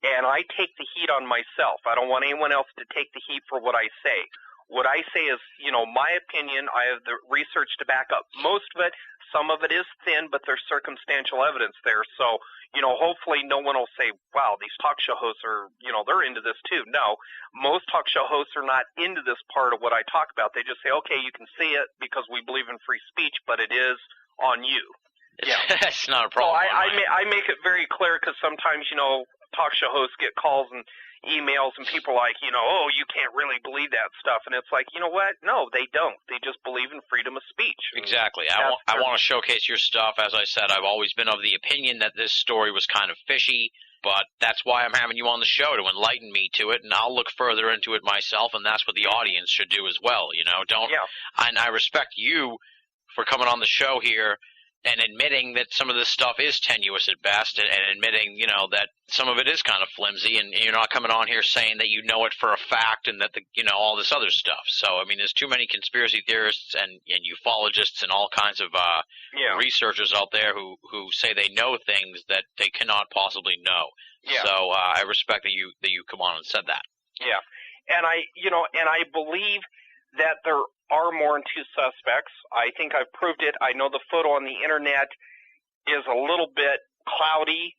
and I take the heat on myself. I don't want anyone else to take the heat for what I say. What I say is, my opinion. I have the research to back up most of it. Some of it is thin, but there's circumstantial evidence there. So, hopefully no one will say, wow, these talk show hosts are, they're into this too. No, most talk show hosts are not into this part of what I talk about. They just say, okay, you can see it because we believe in free speech, but it is on you. Yeah. That's not a problem. So I make it very clear because sometimes, talk show hosts get calls and emails and people are like, oh, you can't really believe that stuff. And it's like, you know what? No, they don't. They just believe in freedom of speech. Exactly. I want to showcase your stuff. As I said, I've always been of the opinion that this story was kind of fishy, but that's why I'm having you on the show, to enlighten me to it, and I'll look further into it myself, and that's what the audience should do as well. And I respect you for coming on the show here and admitting that some of this stuff is tenuous at best, and admitting, that some of it is kind of flimsy, and you're not coming on here saying that you know it for a fact and that all this other stuff. So, I mean, there's too many conspiracy theorists and ufologists and all kinds of researchers out there who say they know things that they cannot possibly know. Yeah. So I respect that you come on and said that. Yeah, and I believe that there are more than two suspects. I think I've proved it. I know the photo on the internet is a little bit cloudy,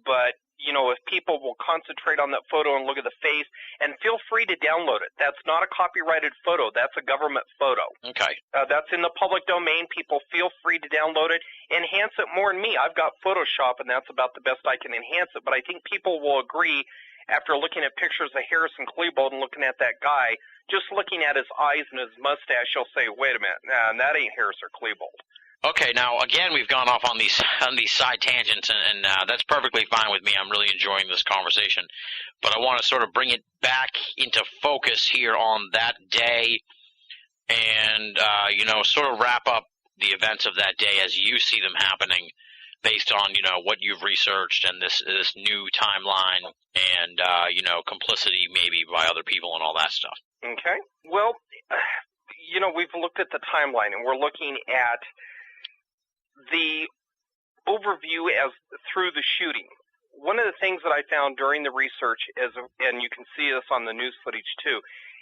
but if people will concentrate on that photo and look at the face, and feel free to download it. That's not a copyrighted photo. That's a government photo. Okay. That's in the public domain. People feel free to download it. Enhance it more than me. I've got Photoshop, and that's about the best I can enhance it. But I think people will agree, after looking at pictures of Harrison Klebold and looking at that guy, just looking at his eyes and his mustache, you'll say, wait a minute, that ain't Harrison Klebold. Okay, now, again, we've gone off on these side tangents, and that's perfectly fine with me. I'm really enjoying this conversation. But I want to sort of bring it back into focus here on that day and, sort of wrap up the events of that day as you see them happening, based on, what you've researched and this new timeline and, complicity maybe by other people and all that stuff. Okay. Well, we've looked at the timeline, and we're looking at the overview as through the shooting. One of the things that I found during the research is, and you can see this on the news footage too,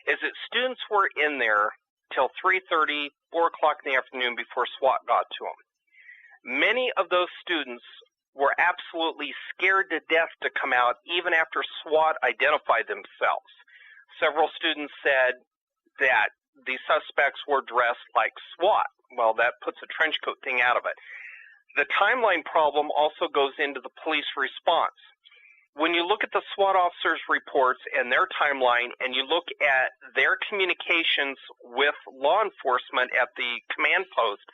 is that students were in there till 3:30, 4 o'clock in the afternoon before SWAT got to them. Many of those students were absolutely scared to death to come out even after SWAT identified themselves. Several students said that the suspects were dressed like SWAT. Well, that puts a trench coat thing out of it. The timeline problem also goes into the police response. When you look at the SWAT officers' reports and their timeline, and you look at their communications with law enforcement at the command post,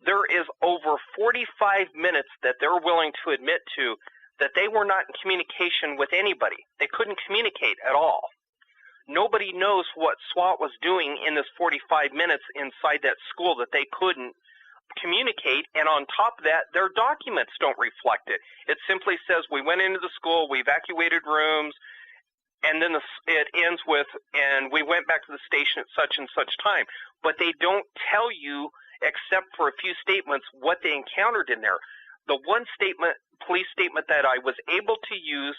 there is over 45 minutes that they're willing to admit to that they were not in communication with anybody. They couldn't communicate at all. Nobody knows what SWAT was doing in this 45 minutes inside that school that they couldn't communicate, and on top of that, their documents don't reflect it. It simply says, we went into the school, we evacuated rooms, and then it ends with, and we went back to the station at such and such time. But they don't tell you, except for a few statements, what they encountered in there. The one police statement that I was able to use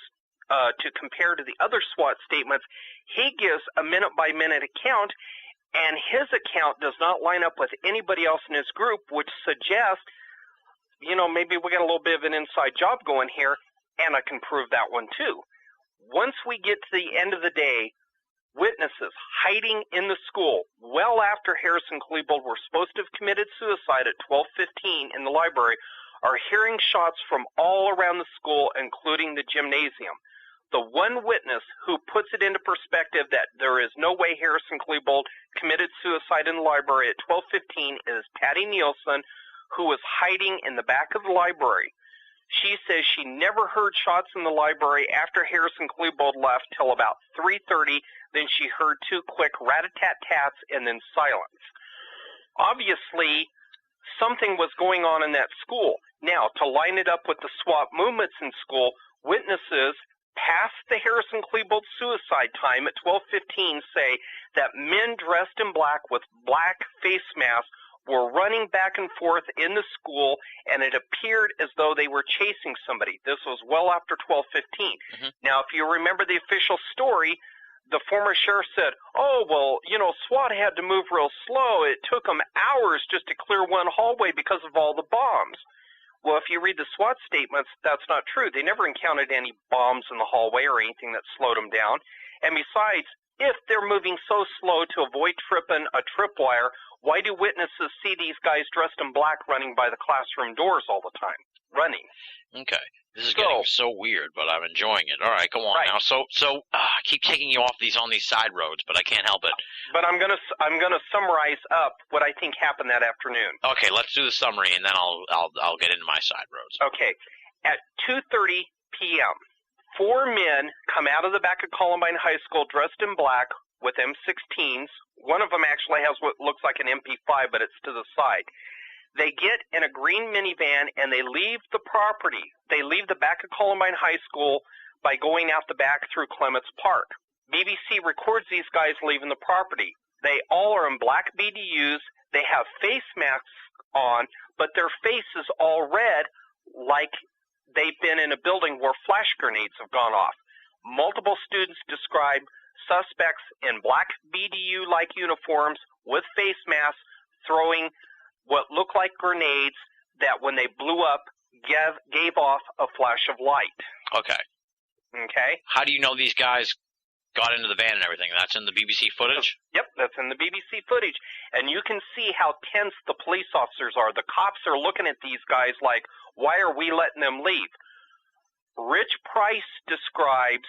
to compare to the other SWAT statements, he gives a minute-by-minute account, and his account does not line up with anybody else in his group, which suggests, maybe we got a little bit of an inside job going here, and I can prove that one too. Once we get to the end of the day, witnesses hiding in the school well after Harrison Klebold were supposed to have committed suicide at 12:15 in the library are hearing shots from all around the school, including the gymnasium. The one witness who puts it into perspective that there is no way Harrison Klebold committed suicide in the library at 12:15 is Patty Nielsen, who was hiding in the back of the library. She says she never heard shots in the library after Harrison Klebold left till about 3:30. Then she heard 2 quick rat-a-tat-tats and then silence. Obviously, something was going on in that school. Now, to line it up with the SWAT movements in school, witnesses past the Harrison Klebold suicide time at 12:15 say that men dressed in black with black face masks were running back and forth in the school, and it appeared as though they were chasing somebody. This was well after 12:15. Now, if you remember the official story, the former sheriff said, oh, well, SWAT had to move real slow. It took them hours just to clear one hallway because of all the bombs. Well, if you read the SWAT statements, that's not true. They never encountered any bombs in the hallway or anything that slowed them down. And besides, if they're moving so slow to avoid tripping a tripwire, why do witnesses see these guys dressed in black running by the classroom doors all the time? Running. Okay. This is getting so weird, but I'm enjoying it. All right, go on now. So I keep taking you off on these side roads, but I can't help it. But I'm gonna summarize up what I think happened that afternoon. Okay, let's do the summary, and then I'll get into my side roads. Okay, at 2:30 p.m., 4 men come out of the back of Columbine High School dressed in black with M16s. One of them actually has what looks like an MP5, but it's to the side. They get in a green minivan and they leave the property. They leave the back of Columbine High School by going out the back through Clements Park. BBC records these guys leaving the property. They all are in black BDUs. They have face masks on, but their face is all red like they've been in a building where flash grenades have gone off. Multiple students describe suspects in black BDU-like uniforms with face masks throwing what looked like grenades that when they blew up gave off a flash of light. Okay. Okay? How do you know these guys got into the van and everything? That's in the BBC footage? Yep, that's in the BBC footage. And you can see how tense the police officers are. The cops are looking at these guys like, why are we letting them leave? Rich Price describes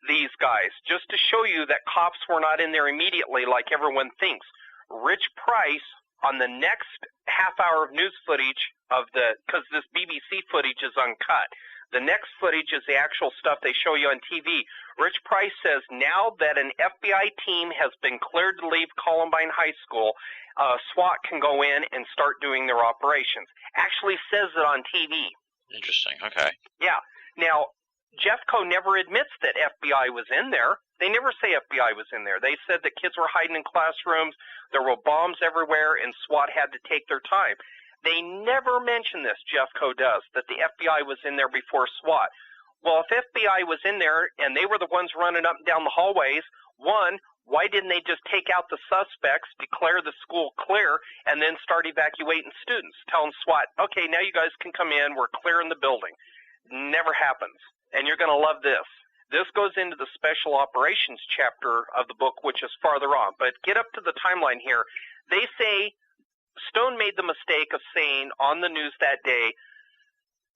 these guys, just to show you that cops were not in there immediately like everyone thinks. Rich Price, on the next half hour of news footage because this BBC footage is uncut. The next footage is the actual stuff they show you on TV. Rich Price says now that an FBI team has been cleared to leave Columbine High School, SWAT can go in and start doing their operations. Actually says it on TV. Interesting. Okay. Yeah. Now, Jeffco never admits that FBI was in there. They never say FBI was in there. They said that kids were hiding in classrooms, there were bombs everywhere, and SWAT had to take their time. They never mention this, Jeffco does, that the FBI was in there before SWAT. Well, if FBI was in there and they were the ones running up and down the hallways, one, why didn't they just take out the suspects, declare the school clear, and then start evacuating students, telling SWAT, okay, now you guys can come in, we're clearing the building. Never happens. And you're going to love this. This goes into the special operations chapter of the book, which is farther on. But get up to the timeline here. They say Stone made the mistake of saying on the news that day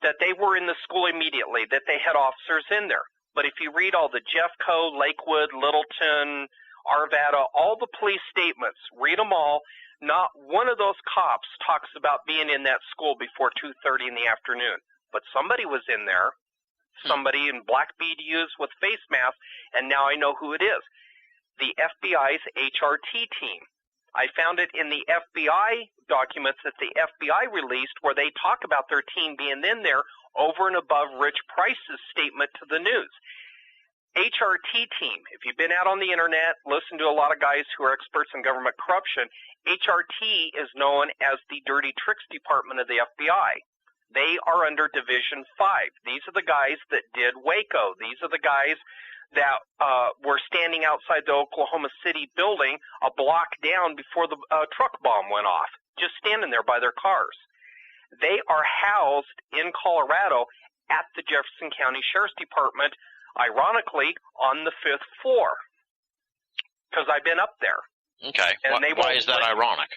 that they were in the school immediately, that they had officers in there. But if you read all the Jeffco, Lakewood, Littleton, Arvada, all the police statements, read them all, not one of those cops talks about being in that school before 2:30 in the afternoon. But somebody was in there. Somebody in black BDUs with face masks, and now I know who it is. The FBI's HRT team. I found it in the FBI documents that the FBI released where they talk about their team being in there over and above Rich Price's statement to the news. HRT team, if you've been out on the internet, listen to a lot of guys who are experts in government corruption, HRT is known as the dirty tricks department of the FBI. They are under Division 5. These are the guys that did Waco. These are the guys that were standing outside the Oklahoma City building a block down before the truck bomb went off, just standing there by their cars. They are housed in Colorado at the Jefferson County Sheriff's Department, ironically, on the 5th floor, because I've been up there. Okay. And why is that ironic?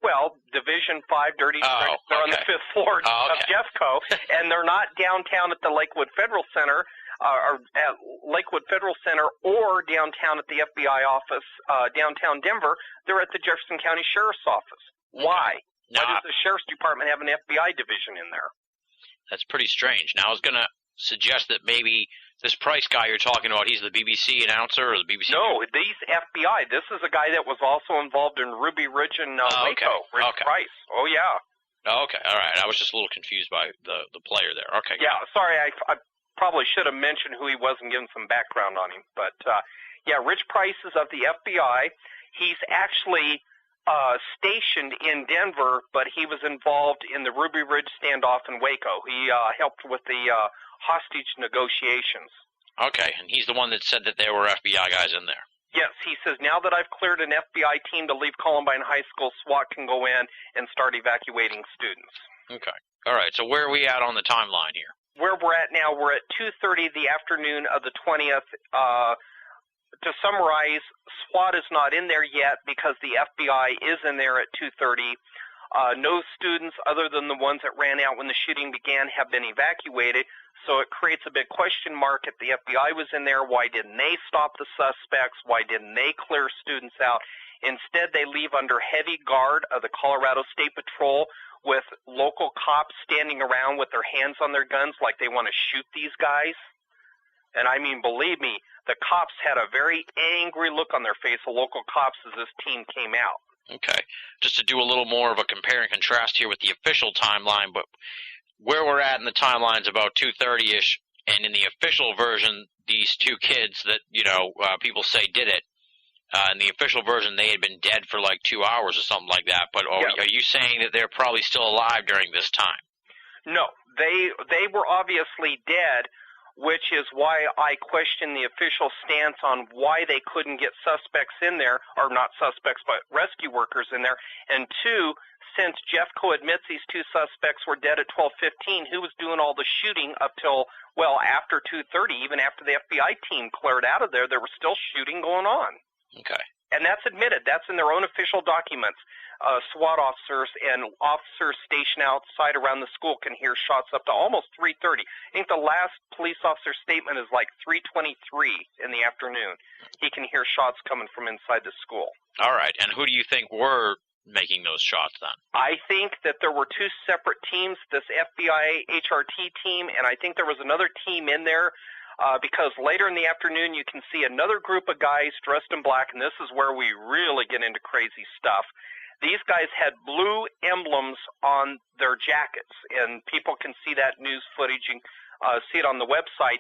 Well, Division 5 dirty tricks, they're on the 5th floor of Jeffco, and they're not downtown at the Lakewood Federal Center, or at Lakewood Federal Center, or downtown at the FBI office, downtown Denver. They're at the Jefferson County Sheriff's Office. Why? Why does the Sheriff's Department have an FBI division in there? That's pretty strange. Now, I was going to suggest that maybe this Price guy you're talking about, he's the BBC announcer or the BBC? No, he's FBI. This is a guy that was also involved in Ruby Ridge and Waco. Rich Price. Oh, yeah. Okay, all right. I was just a little confused by the player there. Okay. Yeah, sorry, I probably should have mentioned who he was and given some background on him. But, yeah, Rich Price is of the FBI. He's actually stationed in Denver, but he was involved in the Ruby Ridge standoff in Waco. He helped with the hostage negotiations. Okay, and he's the one that said that there were FBI guys in there. Yes, he says, now that I've cleared an FBI team to leave Columbine High School, SWAT can go in and start evacuating students. Okay. All right, so where are we at on the timeline here? Where we're at now, we're at 2:30 the afternoon of the 20th. To summarize, SWAT is not in there yet because the FBI is in there at 2:30. No students other than the ones that ran out when the shooting began have been evacuated, so it creates a big question mark if the FBI was in there. Why didn't they stop the suspects? Why didn't they clear students out? Instead, they leave under heavy guard of the Colorado State Patrol with local cops standing around with their hands on their guns like they want to shoot these guys. And I mean, believe me, the cops had a very angry look on their face, the local cops, as this team came out. Okay. Just to do a little more of a compare and contrast here with the official timeline, but where we're at in the timeline is about 2:30-ish, and in the official version, these two kids that, people say did it, in the official version, they had been dead for like 2 hours or something like that, but are you saying that they're probably still alive during this time? No, they were obviously dead, which is why I question the official stance on why they couldn't get suspects in there, or not suspects, but rescue workers in there. And two, since Jeffco admits these two suspects were dead at 12:15, who was doing all the shooting up till, after 2:30, even after the FBI team cleared out of there, there was still shooting going on. Okay. And that's admitted. That's in their own official documents. SWAT officers and officers stationed outside around the school can hear shots up to almost 3:30. I think the last police officer statement is like 3:23 in the afternoon. He can hear shots coming from inside the school. All right. And who do you think were making those shots then? I think that there were two separate teams, this FBI HRT team, and I think there was another team in there. Because later in the afternoon you can see another group of guys dressed in black, and this is where we really get into crazy stuff. These guys had blue emblems on their jackets, and people can see that news footage and see it on the website.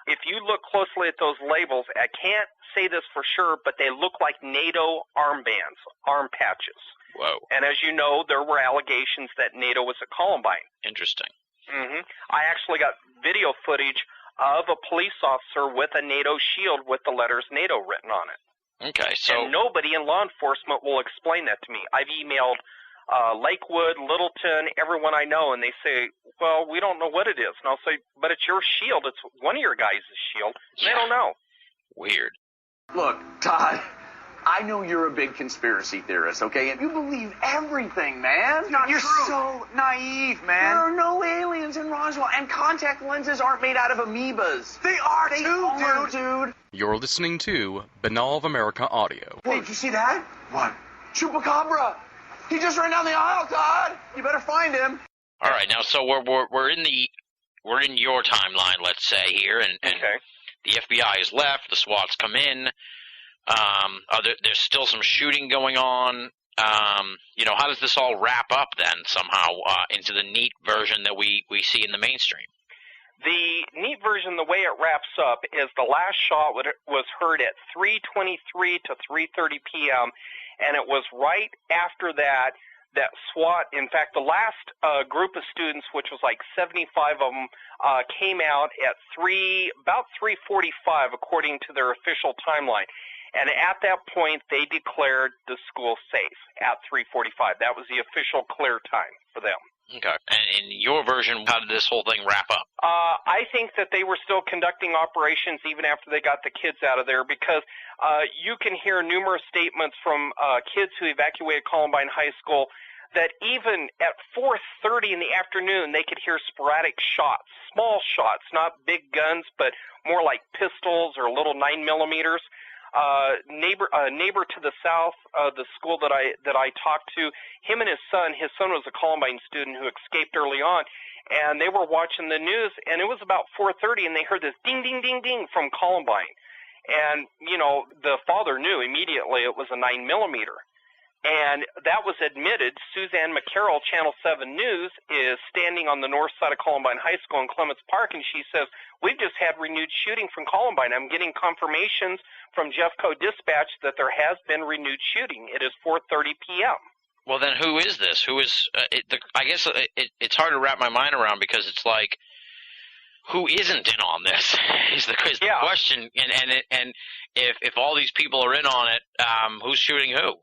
If you look closely at those labels, I can't say this for sure, but they look like NATO armbands, arm patches. Whoa. And as you know, there were allegations that NATO was at Columbine. Interesting. Mm-hmm. I actually got video footage of a police officer with a NATO shield with the letters NATO written on it. Okay, so... And nobody in law enforcement will explain that to me. I've emailed Lakewood, Littleton, everyone I know, and they say, well, we don't know what it is. And I'll say, but it's your shield. It's one of your guys' shield. And they don't know. Weird. Look, Todd, I know you're a big conspiracy theorist, okay? And you believe everything, man. It's not You're true. so naive, man. There are no aliens in Roswell, and contact lenses aren't made out of amoebas. They are They too, are, dude. dude. You're listening to Banal of America Audio. Hey, did you see that? What? Chupacabra. He just ran down the aisle, Todd. You better find him. All right, now, so we're in your timeline, let's say, here, and Okay. the FBI has left, the SWAT's come in. There's still some shooting going on. How does this all wrap up then somehow into the neat version that we see in the mainstream? The neat version, the way it wraps up, is the last shot was heard at 3:23 to 3:30 p.m., and it was right after that SWAT, in fact, the last group of students, which was like 75 of them, came out at about 3:45, according to their official timeline. And at that point, they declared the school safe at 3:45. That was the official clear time for them. Okay. And in your version, how did this whole thing wrap up? I think that they were still conducting operations even after they got the kids out of there, because you can hear numerous statements from kids who evacuated Columbine High School that even at 4:30 in the afternoon, they could hear sporadic shots, small shots, not big guns, but more like pistols or little 9mm. Neighbor to the south of the school that I talked to, him and his son was a Columbine student who escaped early on, and they were watching the news, and it was about 4:30, and they heard this ding, ding, ding, ding from Columbine. And, the father knew immediately it was a 9mm. And that was admitted. Suzanne McCarroll, Channel 7 News, is standing on the north side of Columbine High School in Clements Park, and she says, we've just had renewed shooting from Columbine. I'm getting confirmations from Jeffco Dispatch that there has been renewed shooting. It is 4:30 p.m. Well, then who is this? Who is I guess it's hard to wrap my mind around, because it's like, who isn't in on this is the question. And if all these people are in on it, who's shooting who?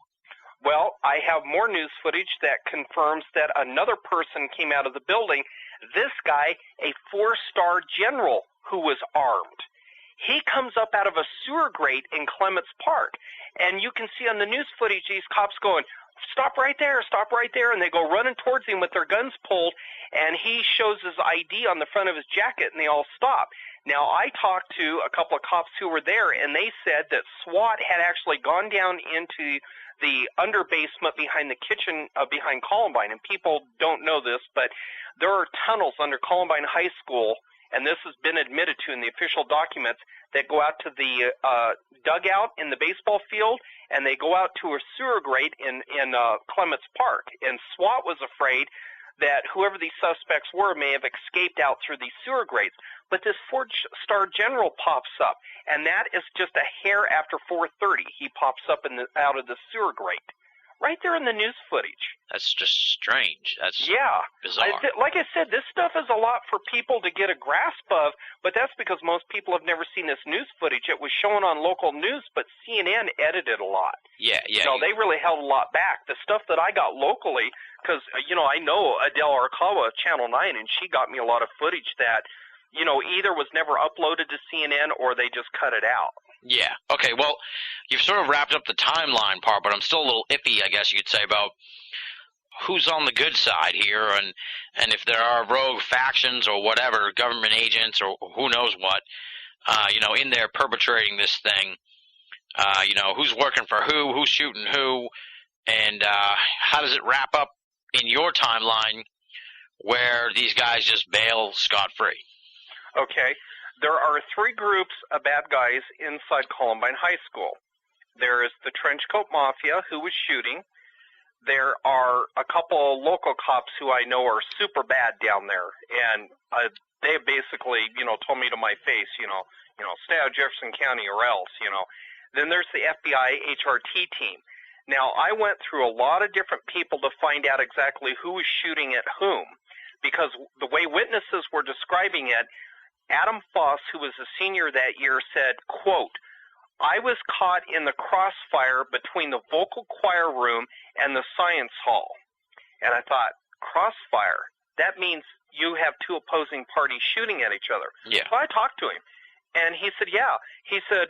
Well, I have more news footage that confirms that another person came out of the building. This guy, a 4-star general who was armed. He comes up out of a sewer grate in Clements Park. And you can see on the news footage these cops going, stop right there, and they go running towards him with their guns pulled, and he shows his ID on the front of his jacket, and they all stop. Now, I talked to a couple of cops who were there, and they said that SWAT had actually gone down into the underbasement behind the kitchen behind Columbine, and people don't know this, but there are tunnels under Columbine High School, and this has been admitted to in the official documents, that go out to the dugout in the baseball field, and they go out to a sewer grate in Clements Park. And SWAT was afraid that whoever these suspects were may have escaped out through these sewer grates. But this 4-star general pops up, and that is just a hair after 4:30. He pops up out of the sewer grate, right there in the news footage. That's just strange. That's bizarre. Like I said, this stuff is a lot for people to get a grasp of, but that's because most people have never seen this news footage. It was shown on local news, but CNN edited a lot. Yeah. They really held a lot back. The stuff that I got locally, because, I know Adele Arakawa of Channel 9, and she got me a lot of footage that, either was never uploaded to CNN or they just cut it out. Yeah. Okay, well, you've sort of wrapped up the timeline part, but I'm still a little iffy, I guess you could say, about who's on the good side here, and if there are rogue factions or whatever, government agents or who knows what, in there perpetrating this thing, who's working for who's shooting who, and how does it wrap up in your timeline where these guys just bail scot-free? Okay. There are 3 groups of bad guys inside Columbine High School. There is the Trenchcoat Mafia, who was shooting. There are a couple of local cops who I know are super bad down there, and they basically, told me to my face, stay out of Jefferson County or else, Then there's the FBI HRT team. Now, I went through a lot of different people to find out exactly who was shooting at whom, because the way witnesses were describing it, Adam Foss, who was a senior that year, said, quote, I was caught in the crossfire between the vocal choir room and the science hall. And I thought, crossfire? That means you have 2 opposing parties shooting at each other. Yeah. So I talked to him, and he said, yeah. He said,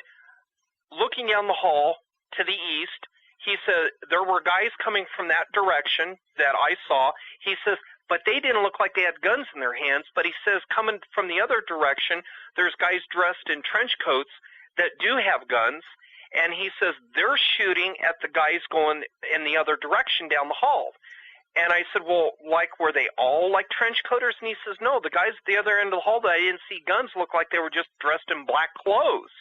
looking down the hall to the east, he said, there were guys coming from that direction that I saw. He says, but they didn't look like they had guns in their hands. But he says, coming from the other direction, there's guys dressed in trench coats that do have guns. And he says, they're shooting at the guys going in the other direction down the hall. And I said, well, were they all like trench coaters? And he says, no, the guys at the other end of the hall that I didn't see guns looked like they were just dressed in black clothes.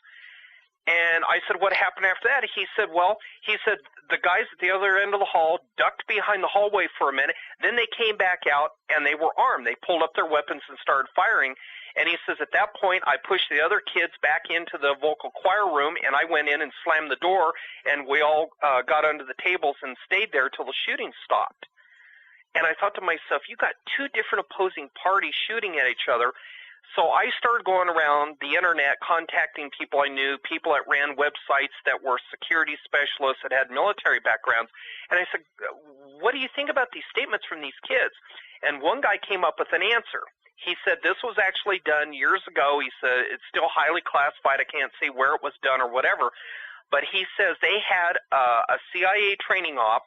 And I said, what happened after that? He said, the guys at the other end of the hall ducked behind the hallway for a minute. Then they came back out, and they were armed. They pulled up their weapons and started firing. And he says, at that point, I pushed the other kids back into the vocal choir room, and I went in and slammed the door, and we all got under the tables and stayed there till the shooting stopped. And I thought to myself, you got 2 different opposing parties shooting at each other. So I started going around the internet, contacting people I knew, people that ran websites that were security specialists that had military backgrounds. And I said, what do you think about these statements from these kids? And one guy came up with an answer. He said this was actually done years ago. He said it's still highly classified. I can't say where it was done or whatever. But he says they had a CIA training op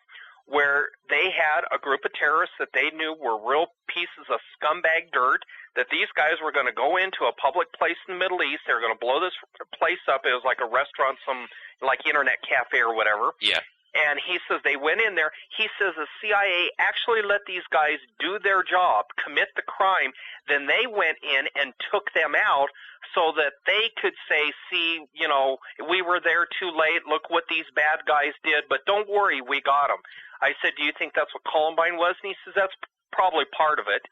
where they had a group of terrorists that they knew were real pieces of scumbag dirt, that these guys were going to go into a public place in the Middle East. They were going to blow this place up. It was like a restaurant, some like internet cafe or whatever. Yeah. And he says they went in there. He says the CIA actually let these guys do their job, commit the crime. Then they went in and took them out so that they could say, see, we were there too late. Look what these bad guys did. But don't worry, we got them. I said, do you think that's what Columbine was? And he says, that's probably part of it.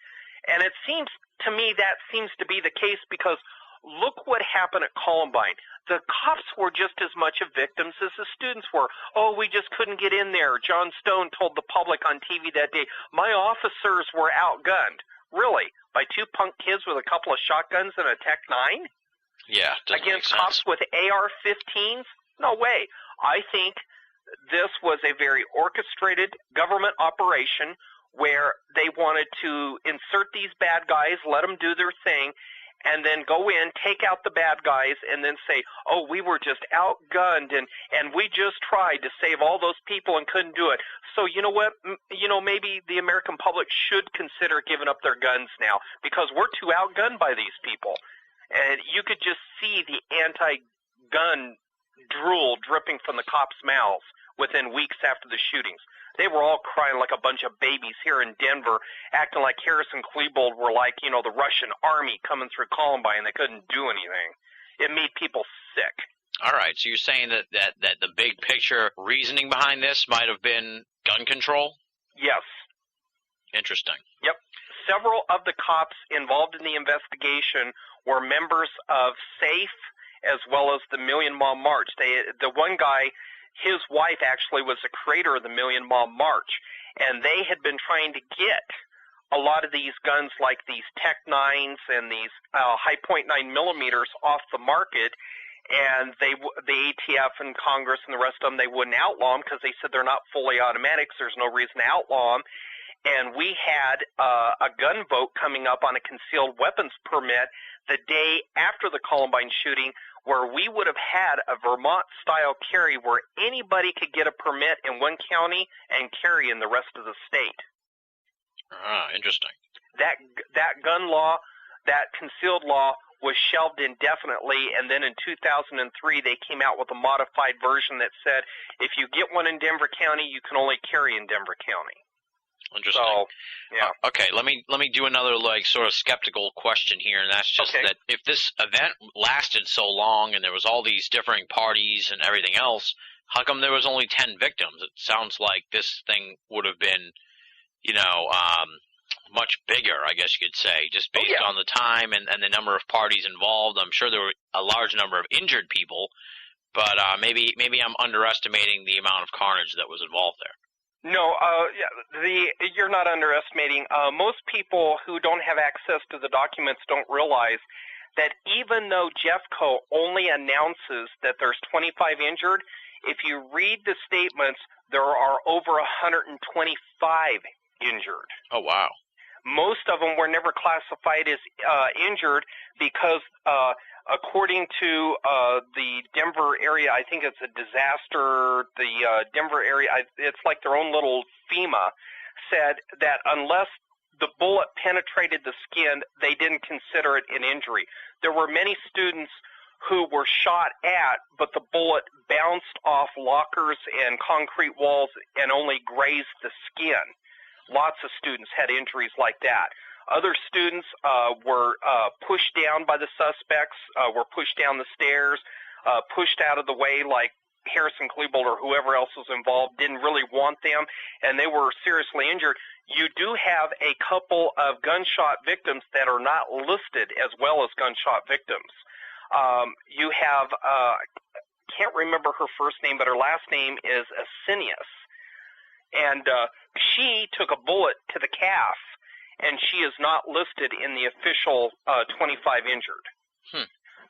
And it seems to me that seems to be the case because look what happened at Columbine. The cops were just as much of victims as the students were. Oh, we just couldn't get in there. John Stone told the public on TV that day, my officers were outgunned. Really? By two punk kids with a couple of shotguns and a Tech-9? Yeah. Against cops with AR-15s? No way. I think this was a very orchestrated government operation where they wanted to insert these bad guys, let them do their thing, and then go in, take out the bad guys, and then say, oh, we were just outgunned, and we just tried to save all those people and couldn't do it. So you know what? Maybe the American public should consider giving up their guns now because we're too outgunned by these people. And you could just see the anti-gun drool dripping from the cops' mouths within weeks after the shootings. They were all crying like a bunch of babies here in Denver, acting like Harris and Klebold were like, the Russian army coming through Columbine. They couldn't do anything. It made people sick. All right, so you're saying that the big picture reasoning behind this might have been gun control? Yes. Interesting. Yep. Several of the cops involved in the investigation were members of SAFE as well as the Million Mile March. The one guy, his wife actually was the creator of the Million Mile March, and they had been trying to get a lot of these guns like these Tech-9s and these high .9 millimeters off the market, and the ATF and Congress and the rest of them, they wouldn't outlaw them because they said they're not fully automatics. There's no reason to outlaw them. And we had a gun vote coming up on a concealed weapons permit the day after the Columbine shooting, where we would have had a Vermont-style carry where anybody could get a permit in one county and carry in the rest of the state. Interesting. That gun law, that concealed law, was shelved indefinitely, and then in 2003 they came out with a modified version that said if you get one in Denver County, you can only carry in Denver County. Interesting. So, yeah. Okay, let me do another sort of skeptical question here, and that's just that if this event lasted so long and there was all these differing parties and everything else, how come there was only 10 victims? It sounds like this thing would have been, much bigger, I guess you could say, just based on the time and the number of parties involved. I'm sure there were a large number of injured people, but maybe I'm underestimating the amount of carnage that was involved there. No, you're not underestimating. Most people who don't have access to the documents don't realize that even though Jeffco only announces that there's 25 injured, if you read the statements, there are over 125 injured. Oh, wow. Most of them were never classified as injured because according to the Denver area, I think it's a disaster, the Denver area, it's like their own little FEMA, said that unless the bullet penetrated the skin, they didn't consider it an injury. There were many students who were shot at, but the bullet bounced off lockers and concrete walls and only grazed the skin. Lots of students had injuries like that. Other students were pushed down by the suspects, were pushed down the stairs, pushed out of the way like Harrison Klebold or whoever else was involved didn't really want them, and they were seriously injured. You do have a couple of gunshot victims that are not listed as well as gunshot victims. You have, can't remember her first name, but her last name is Asinius. And she took a bullet to the calf, and she is not listed in the official 25 injured.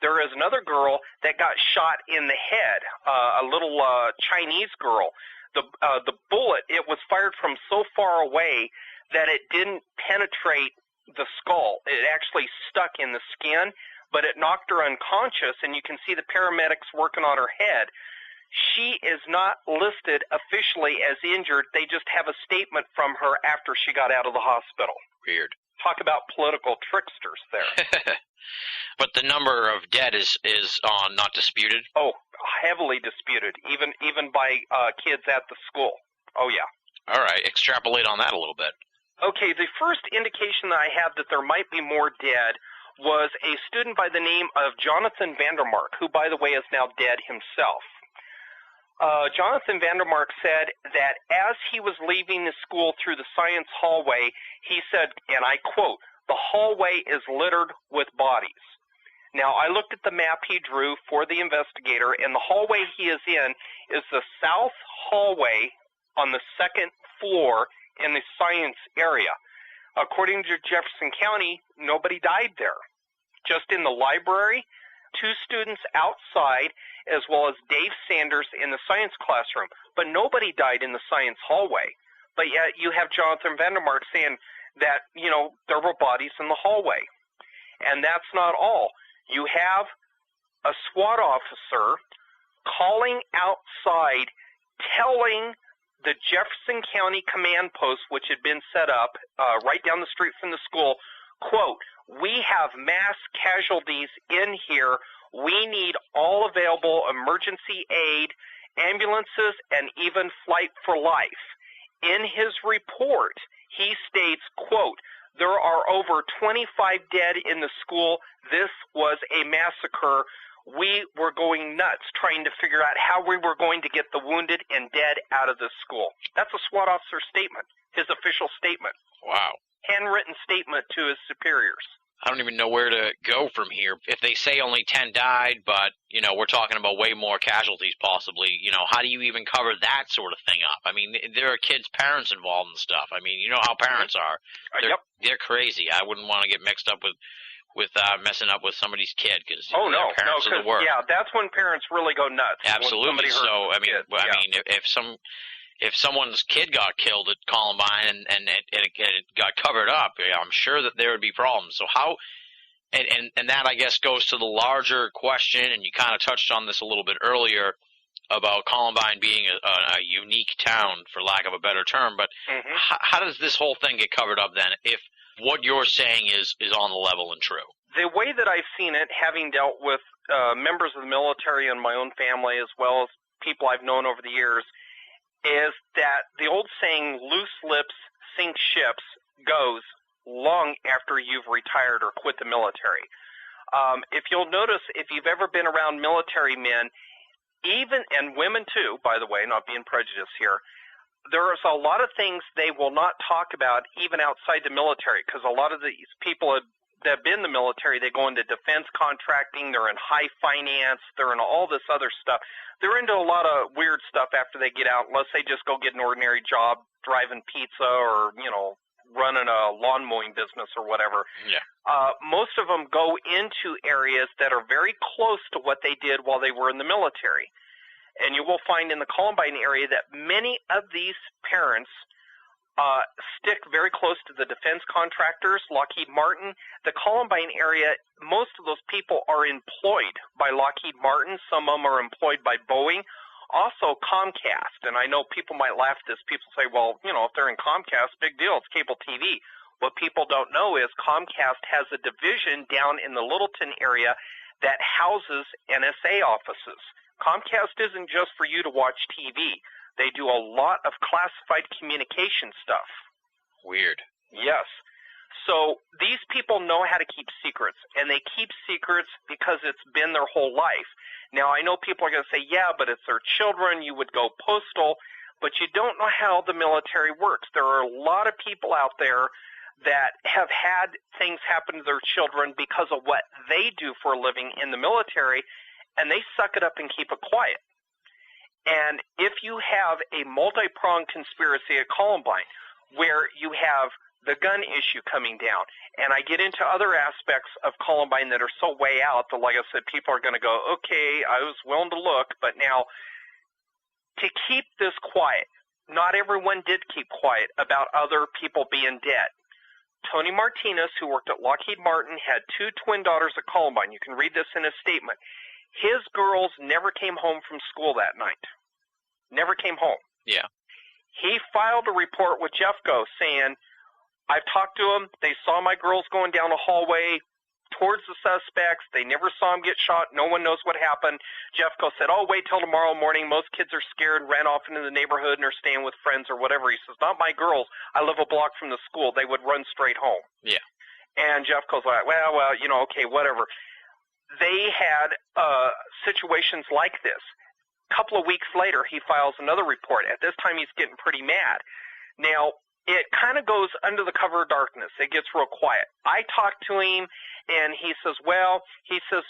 There is another girl that got shot in the head, a little Chinese girl. The bullet, it was fired from so far away that it didn't penetrate the skull. It actually stuck in the skin, but it knocked her unconscious, and you can see the paramedics working on her head. She is not listed officially as injured. They just have a statement from her after she got out of the hospital. Weird. talk about political tricksters there. But the number of dead is not disputed? Oh, heavily disputed, even by kids at the school. Oh, yeah. All right, extrapolate on that a little bit. Okay, the first indication that I have that there might be more dead was a student by the name of Jonathan Vandermark, who, by the way, is now dead himself. Jonathan Vandermark said that as he was leaving the school through the science hallway, he said, and I quote, "The hallway is littered with bodies." Now, I looked at the map he drew for the investigator, and the hallway he is in is the south hallway on the second floor in the science area. According to Jefferson County, nobody died there. Just in the library, 2 students outside, as well as Dave Sanders in the science classroom. But nobody died in the science hallway. But yet you have Jonathan Vandermark saying that, there were bodies in the hallway. And that's not all. You have a SWAT officer calling outside, telling the Jefferson County command post, which had been set up right down the street from the school, quote, "We have mass casualties in here. We need all available emergency aid, ambulances, and even flight for life." In his report, he states, quote, "There are over 25 dead in the school. This was a massacre. We were going nuts trying to figure out how we were going to get the wounded and dead out of this school." That's a SWAT officer's statement, his official statement. Wow. Handwritten statement to his superiors. I don't even know where to go from here. If they say only 10 died, but, we're talking about way more casualties possibly, how do you even cover that sort of thing up? I mean, there are kids' parents involved in stuff. I mean, you know how parents are. They're crazy. I wouldn't want to get mixed up with messing up with somebody's kid because parents are the worst. Yeah, that's when parents really go nuts. Absolutely. So, I mean, if someone's kid got killed at Columbine and it got covered up, I'm sure that there would be problems. So how, and that I guess goes to the larger question, and you kind of touched on this a little bit earlier about Columbine being a unique town, for lack of a better term. But how does this whole thing get covered up then, if what you're saying is on the level and true? The way that I've seen it, having dealt with members of the military in my own family as well as people I've known over the years, is that the old saying, "loose lips sink ships," goes long after you've retired or quit the military. If you'll notice, if you've ever been around military men, and women too, by the way, not being prejudiced here, there's a lot of things they will not talk about even outside the military, because a lot of these people that have been in the military, they go into defense contracting, they're in high finance, they're in all this other stuff. They're into a lot of weird stuff after they get out, unless they just go get an ordinary job driving pizza or, running a lawn mowing business or whatever. Yeah. Most of them go into areas that are very close to what they did while they were in the military. And you will find in the Columbine area that many of these parents stick very close to the defense contractors, Lockheed Martin. The Columbine area, most of those people are employed by Lockheed Martin. Some of them are employed by Boeing. Also Comcast. And I know people might laugh at this. People say, well, if they're in Comcast, big deal. It's cable TV. What people don't know is Comcast has a division down in the Littleton area that houses NSA offices. Comcast isn't just for you to watch TV. They do a lot of classified communication stuff. Weird. Yes. So these people know how to keep secrets, and they keep secrets because it's been their whole life. Now, I know people are going to say, yeah, but it's their children. You would go postal, but you don't know how the military works. There are a lot of people out there that have had things happen to their children because of what they do for a living in the military, and they suck it up and keep it quiet. And if you have a multi-pronged conspiracy at Columbine where you have the gun issue coming down, and I get into other aspects of Columbine that are so way out that, like I said, people are going to go, okay, I was willing to look, but now to keep this quiet, not everyone did keep quiet about other people being dead. Tony Martinez, who worked at Lockheed Martin, had 2 twin daughters at Columbine. You can read this in his statement. His girls never came home from school that night. Never came home. Yeah. He filed a report with Jeffco saying, I've talked to them. They saw my girls going down a hallway towards the suspects. They never saw them get shot. No one knows what happened. Jeffco said, oh, wait till tomorrow morning. Most kids are scared and ran off into the neighborhood and are staying with friends or whatever. He says, not my girls. I live a block from the school. They would run straight home. Yeah. And Jeffco's like, well, you know, okay, whatever. They had situations like this. A couple of weeks later, he files another report. At this time, he's getting pretty mad. Now, it kind of goes under the cover of darkness. It gets real quiet. I talked to him, and he says,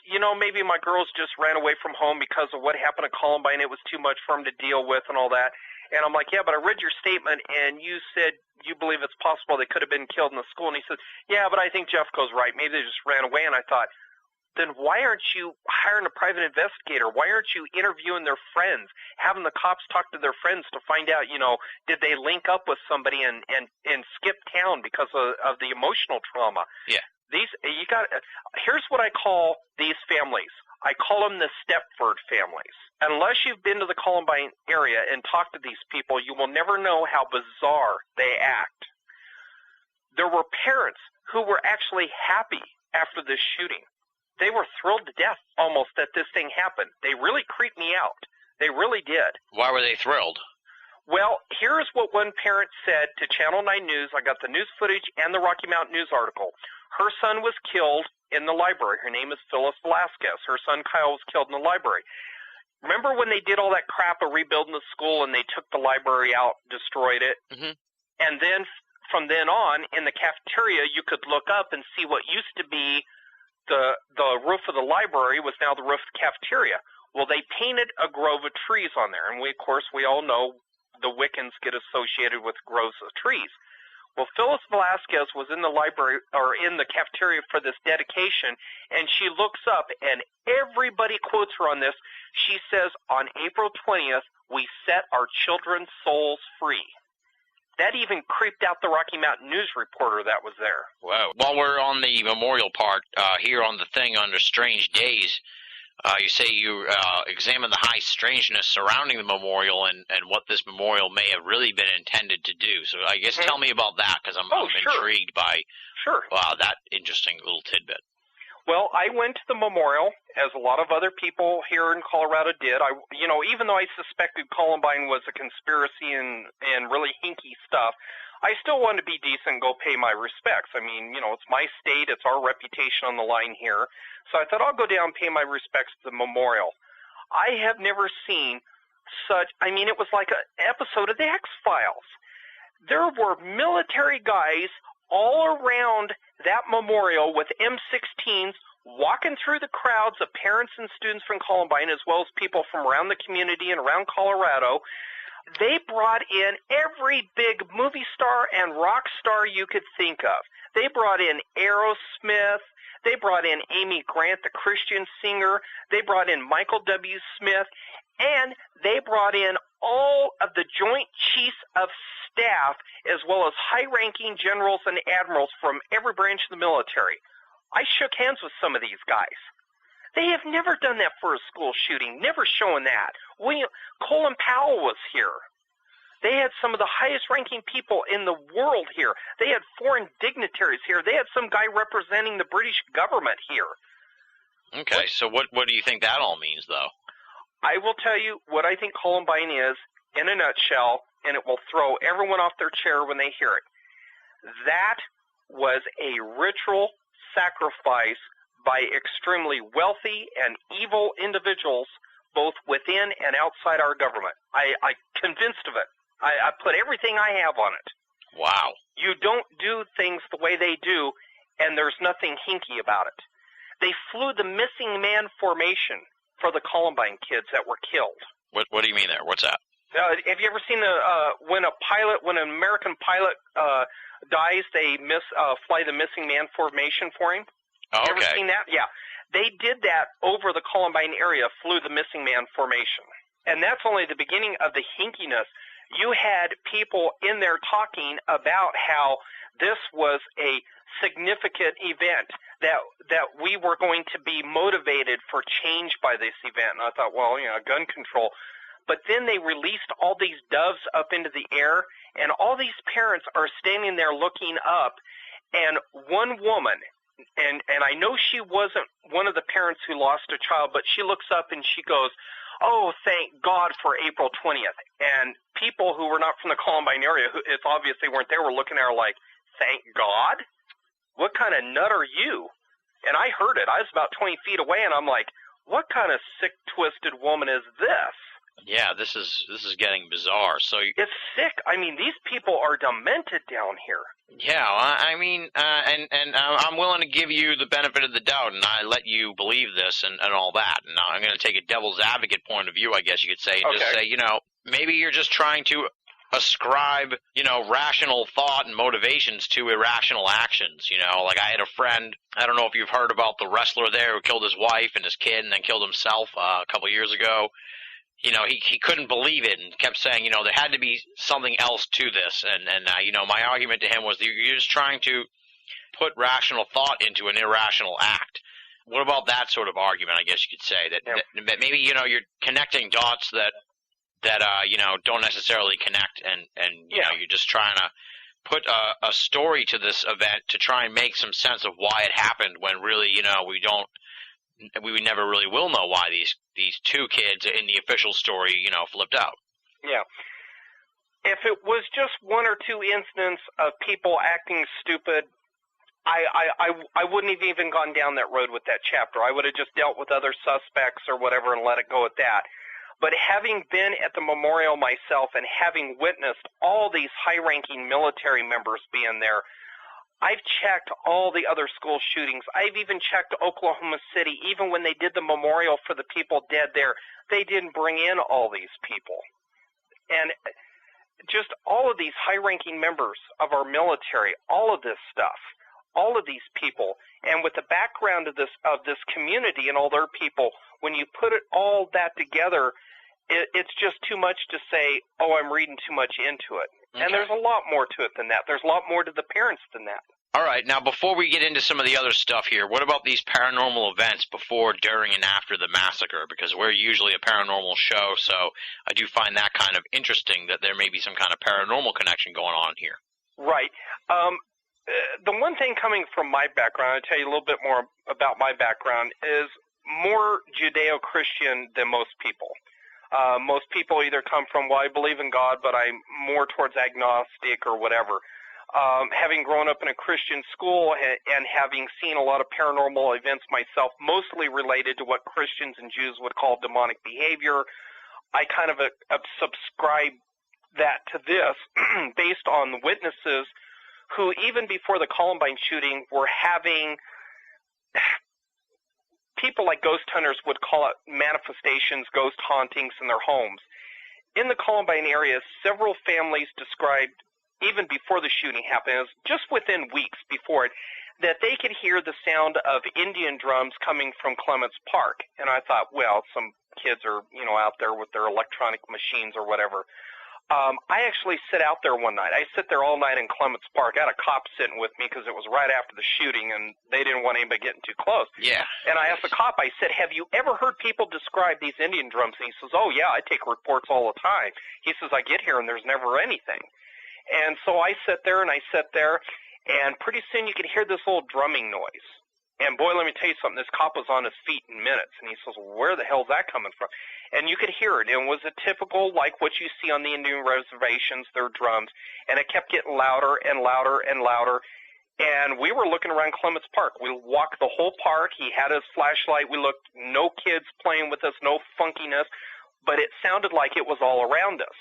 you know, maybe my girls just ran away from home because of what happened at Columbine. It was too much for them to deal with and all that. And I'm like, yeah, but I read your statement, and you said you believe it's possible they could have been killed in the school. And he says, yeah, but I think Jeffco's right. Maybe they just ran away. And I thought, then why aren't you hiring a private investigator? Why aren't you interviewing their friends, having the cops talk to their friends to find out, you know, did they link up with somebody and skip town because of the emotional trauma? Yeah. Here's what I call these families. I call them the Stepford families. Unless you've been to the Columbine area and talked to these people, you will never know how bizarre they act. There were parents who were actually happy after this shooting. They were thrilled to death almost that this thing happened. They really creeped me out. They really did. Why were they thrilled? Well, here's what one parent said to Channel 9 News. I got the news footage and the Rocky Mountain News article. Her son was killed in the library. Her name is Phyllis Velasquez. Her son Kyle was killed in the library. Remember when they did all that crap of rebuilding the school and they took the library out, destroyed it? Mm-hmm. And then from then on, in the cafeteria, you could look up and see what used to be the roof of the library was now the roof of the cafeteria. Well, they painted a grove of trees on there, and we all know the Wiccans get associated with groves of trees. Well, Phyllis Velasquez was in the library or in the cafeteria for this dedication, and she looks up, and everybody quotes her on this. She says, on April 20th, we set our children's souls free. That even creeped out the Rocky Mountain News reporter that was there. Wow. While we're on the memorial part, here on the thing under Strange Days, you say you examine the high strangeness surrounding the memorial and what this memorial may have really been intended to do. So I guess tell me about that, because I'm intrigued by that interesting little tidbit. Well, I went to the memorial, as a lot of other people here in Colorado did. Even though I suspected Columbine was a conspiracy and really hinky stuff, I still wanted to be decent and go pay my respects. I mean, it's my state, it's our reputation on the line here. So I thought I'll go down and pay my respects to the memorial. I have never seen it was like an episode of the X-Files. There were military guys all around that memorial with M16s walking through the crowds of parents and students from Columbine, as well as people from around the community and around Colorado. They brought in every big movie star and rock star you could think of. They brought in Aerosmith. They brought in Amy Grant, the Christian singer. They brought in Michael W. Smith. And they brought in all of the Joint Chiefs of Staff, as well as high-ranking generals and admirals from every branch of the military. I shook hands with some of these guys. They have never done that for a school shooting, never shown that. Colin Powell was here. They had some of the highest-ranking people in the world here. They had foreign dignitaries here. They had some guy representing the British government here. Okay, so what do you think that all means, though? I will tell you what I think Columbine is in a nutshell, and it will throw everyone off their chair when they hear it. That was a ritual sacrifice by extremely wealthy and evil individuals, both within and outside our government. I'm convinced of it. I put everything I have on it. Wow. You don't do things the way they do, and there's nothing hinky about it. They flew the missing man formation for the Columbine kids that were killed. What do you mean there? What's that? Have you ever seen when an American pilot dies, they fly the missing man formation for him? Oh, okay. You ever seen that? Yeah. They did that over the Columbine area, flew the missing man formation. And that's only the beginning of the hinkiness. You had people in there talking about how this was a significant event, that we were going to be motivated for change by this event. And I thought, well, gun control. but then they released all these doves up into the air, and all these parents are standing there looking up, and one woman, and I know she wasn't one of the parents who lost a child, but she looks up and she goes, "Oh, thank God for April 20th. And people who were not from the Columbine area, who it's obvious they weren't there, were looking at her like, "Thank God? What kind of nut are you?" And I heard it. I was about 20 feet away, and I'm like, what kind of sick, twisted woman is this? Yeah, this is getting bizarre. So it's sick. I mean, these people are demented down here. Yeah, I mean, and I'm willing to give you the benefit of the doubt, and I let you believe this and all that. And I'm going to take a devil's advocate point of view, I guess you could say, and just say, maybe you're just trying to ascribe, rational thought and motivations to irrational actions. Like I had a friend, I don't know if you've heard about the wrestler there who killed his wife and his kid and then killed himself a couple years ago. He couldn't believe it and kept saying, there had to be something else to this. And my argument to him was you're just trying to put rational thought into an irrational act. What about that sort of argument, I guess you could say, that maybe, you're connecting dots that don't necessarily connect and you're just trying to put a story to this event to try and make some sense of why it happened when really, we never really will know why these two kids in the official story, flipped out. Yeah. If it was just one or two incidents of people acting stupid, I wouldn't have even gone down that road with that chapter. I would have just dealt with other suspects or whatever and let it go at that. But having been at the memorial myself and having witnessed all these high-ranking military members being there, I've checked all the other school shootings. I've even checked Oklahoma City. Even when they did the memorial for the people dead there, they didn't bring in all these people. And just all of these high-ranking members of our military, all of this stuff, all of these people, and with the background of this community and all their people, when you put it all that together, it's just too much to say, oh, I'm reading too much into it. Okay. And there's a lot more to it than that. There's a lot more to the parents than that. All right. Now, before we get into some of the other stuff here, what about these paranormal events before, during, and after the massacre? Because we're usually a paranormal show, so I do find that kind of interesting that there may be some kind of paranormal connection going on here. Right. The one thing coming from my background, I'll tell you a little bit more about my background, is more Judeo-Christian than most people. Most people either come from, well, I believe in God, but I'm more towards agnostic or whatever. Having grown up in a Christian school and having seen a lot of paranormal events myself, mostly related to what Christians and Jews would call demonic behavior, I kind of subscribe that to this based on the witnesses who, even before the Columbine shooting, were having people like ghost hunters would call it manifestations, ghost hauntings in their homes. In the Columbine area, several families described, even before the shooting happened, just within weeks before it, that they could hear the sound of Indian drums coming from Clements Park. And I thought, well, some kids are, out there with their electronic machines or whatever. I actually sit out there one night. I sit there all night in Clements Park. I had a cop sitting with me because it was right after the shooting, and they didn't want anybody getting too close. Yeah. And I asked the cop, I said, have you ever heard people describe these Indian drums? And he says, oh, yeah, I take reports all the time. He says, I get here, and there's never anything. And so I sit there, and and pretty soon you could hear this little drumming noise. And, boy, let me tell you something. This cop was on his feet in minutes. And he says, well, where the hell's that coming from? And you could hear it. And it was a typical, like what you see on the Indian reservations, their drums. And it kept getting louder and louder and louder. And we were looking around Clements Park. We walked the whole park. He had his flashlight. We looked, no kids playing with us, no funkiness. But it sounded like it was all around us.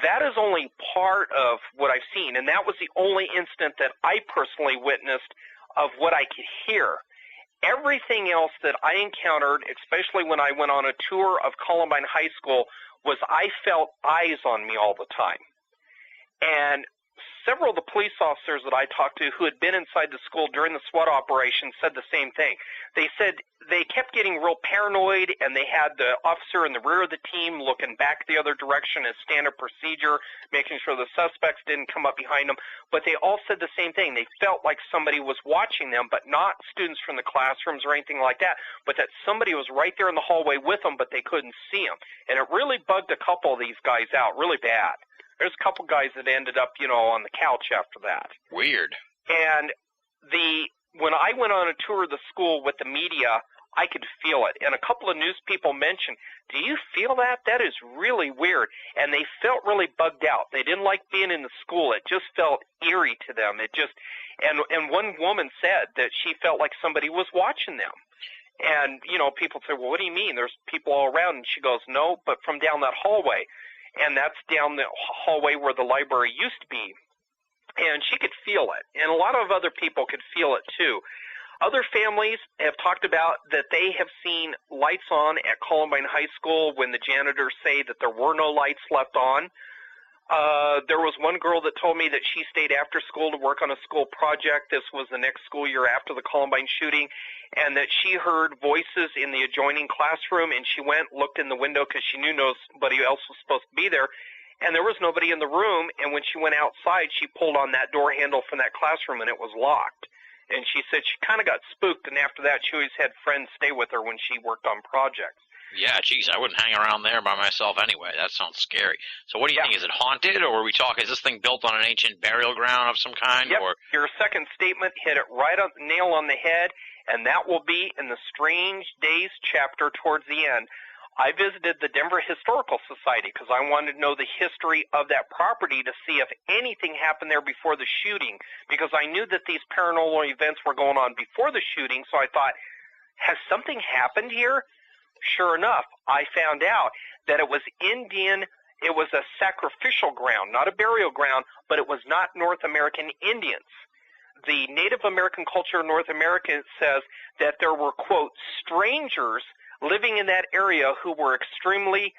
That is only part of what I've seen. And that was the only incident that I personally witnessed of what I could hear. Everything else that I encountered, especially when I went on a tour of Columbine High School, was I felt eyes on me all the time. And several of the police officers that I talked to who had been inside the school during the SWAT operation said the same thing. They said they kept getting real paranoid, and they had the officer in the rear of the team looking back the other direction as standard procedure, making sure the suspects didn't come up behind them. But they all said the same thing. They felt like somebody was watching them, but not students from the classrooms or anything like that, but that somebody was right there in the hallway with them, but they couldn't see them. And it really bugged a couple of these guys out really bad. There's a couple guys that ended up, on the couch after that. Weird. And when I went on a tour of the school with the media, I could feel it. And a couple of news people mentioned, do you feel that? That is really weird. And they felt really bugged out. They didn't like being in the school. It just felt eerie to them. And one woman said that she felt like somebody was watching them. And, people say, well, what do you mean? There's people all around. And she goes, no, but from down that hallway. And that's down the hallway where the library used to be. And she could feel it. And a lot of other people could feel it, too. Other families have talked about that they have seen lights on at Columbine High School when the janitors say that there were no lights left on. There was one girl that told me that she stayed after school to work on a school project. This was the next school year after the Columbine shooting, and that she heard voices in the adjoining classroom, and she went, looked in the window because she knew nobody else was supposed to be there, and there was nobody in the room, and when she went outside, she pulled on that door handle from that classroom, and it was locked. And she said she kind of got spooked, and after that, she always had friends stay with her when she worked on projects. Yeah, geez, I wouldn't hang around there by myself anyway. That sounds scary. So what do you think? Is it haunted, or are we talking, is this thing built on an ancient burial ground of some kind? Yep, or? Your second statement hit it right on, nail on the head, and that will be in the Strange Days chapter towards the end. I visited the Denver Historical Society because I wanted to know the history of that property to see if anything happened there before the shooting, because I knew that these paranormal events were going on before the shooting, so I thought, has something happened here? Sure enough, I found out that it was Indian, it was a sacrificial ground, not a burial ground, but it was not North American Indians. The Native American culture in North America says that there were, quote, strangers living in that area who were extremely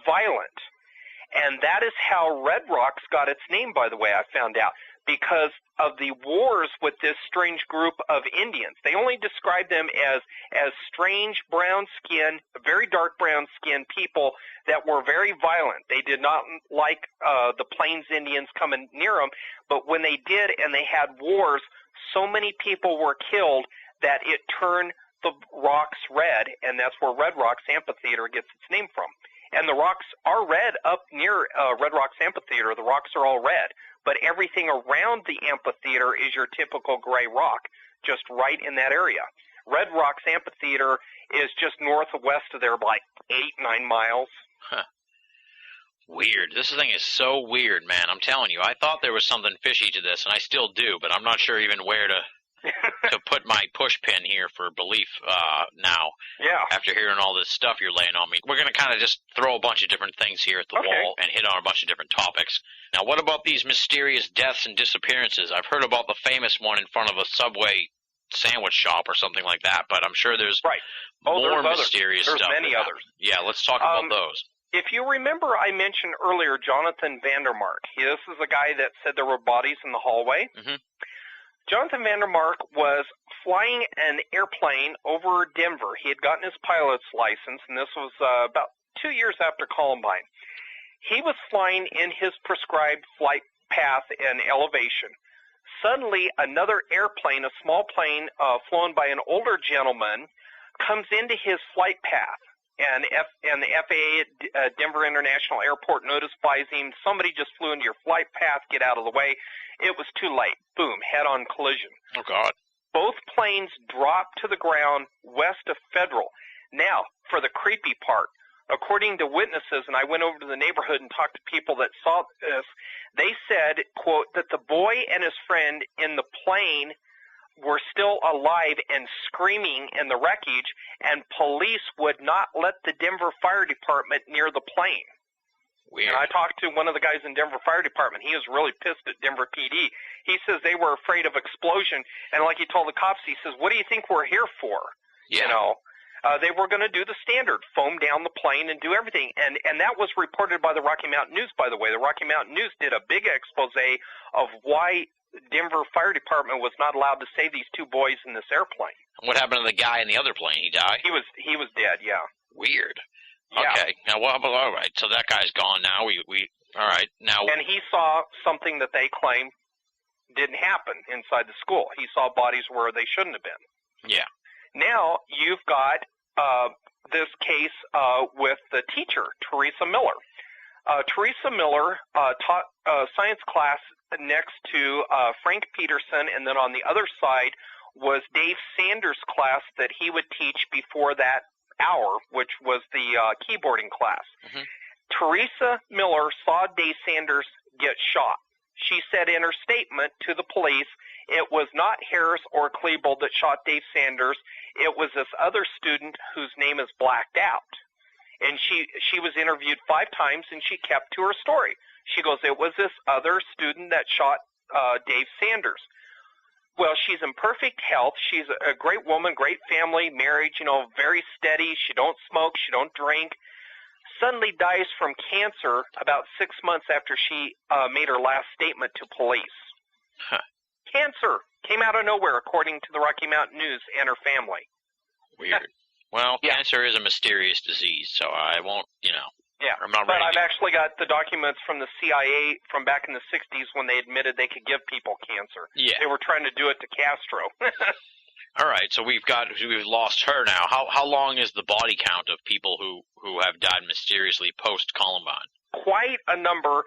violent. And that is how Red Rocks got its name, by the way, I found out, because of the wars with this strange group of Indians. They only described them as strange brown skin, very dark brown skin people that were very violent. They did not like the Plains Indians coming near them, but when they did and they had wars, so many people were killed that it turned the rocks red, and that's where Red Rocks Amphitheater gets its name from. And the rocks are red up near Red Rocks Amphitheater. The rocks are all red, but everything around the amphitheater is your typical gray rock, just right in that area. Red Rocks Amphitheater is just northwest of there by 8-9 miles. Huh. Weird. This thing is so weird, man. I'm telling you, I thought there was something fishy to this, and I still do, but I'm not sure even where to put my push pin here for belief now. Yeah. After hearing all this stuff you're laying on me. We're going to kind of just throw a bunch of different things here at the wall and hit on a bunch of different topics. Now, what about these mysterious deaths and disappearances? I've heard about the famous one in front of a Subway sandwich shop or something like that, but I'm sure there's more mysterious stuff. There's many others. Yeah, let's talk about those. If you remember, I mentioned earlier Jonathan Vandermark. This is a guy that said there were bodies in the hallway. Mm-hmm. Jonathan Vandermark was flying an airplane over Denver. He had gotten his pilot's license, and this was about 2 years after Columbine. He was flying in his prescribed flight path and elevation. Suddenly, another airplane, a small plane flown by an older gentleman, comes into his flight path. And the FAA at Denver International Airport notifies him, somebody just flew into your flight path, get out of the way. It was too late. Boom, head-on collision. Oh, God. Both planes dropped to the ground west of Federal. Now, for the creepy part, according to witnesses, and I went over to the neighborhood and talked to people that saw this, they said, quote, that the boy and his friend in the plane were still alive and screaming in the wreckage, and police would not let the Denver Fire Department near the plane. Weird. And I talked to one of the guys in Denver Fire Department. He was really pissed at Denver PD. He says they were afraid of explosion, and like he told the cops, he says, what do you think we're here for? Yeah. You know, They were going to do the standard, foam down the plane and do everything. And that was reported by the Rocky Mountain News, by the way. The Rocky Mountain News did a big expose of why Denver Fire Department was not allowed to save these two boys in this airplane. What happened to the guy in the other plane? He died? He was dead, yeah. Weird. Yeah. Okay. Now, well, all right. So that guy's gone now. All right. Now. And he saw something that they claim didn't happen inside the school. He saw bodies where they shouldn't have been. Yeah. Now you've got this case with the teacher, Teresa Miller. Teresa Miller taught science class next to Frank Peterson, and then on the other side was Dave Sanders' class that he would teach before that hour, which was the keyboarding class. Mm-hmm. Teresa Miller saw Dave Sanders get shot. She said in her statement to the police, it was not Harris or Klebold that shot Dave Sanders. It was this other student whose name is blacked out. And she was interviewed 5 times, and she kept to her story. She goes, it was this other student that shot Dave Sanders. Well, she's in perfect health. She's a great woman, great family, married, very steady. She don't smoke. She don't drink. Suddenly dies from cancer about 6 months after she made her last statement to police. Huh. Cancer came out of nowhere, according to the Rocky Mountain News and her family. Weird. Well, yeah. Cancer is a mysterious disease, so I won't, Yeah, I'm not but ready. I've actually got the documents from the CIA from back in the 60s when they admitted they could give people cancer. Yeah. They were trying to do it to Castro. All right, so we've lost her now. How long is the body count of people who have died mysteriously post-Columbine? Quite a number.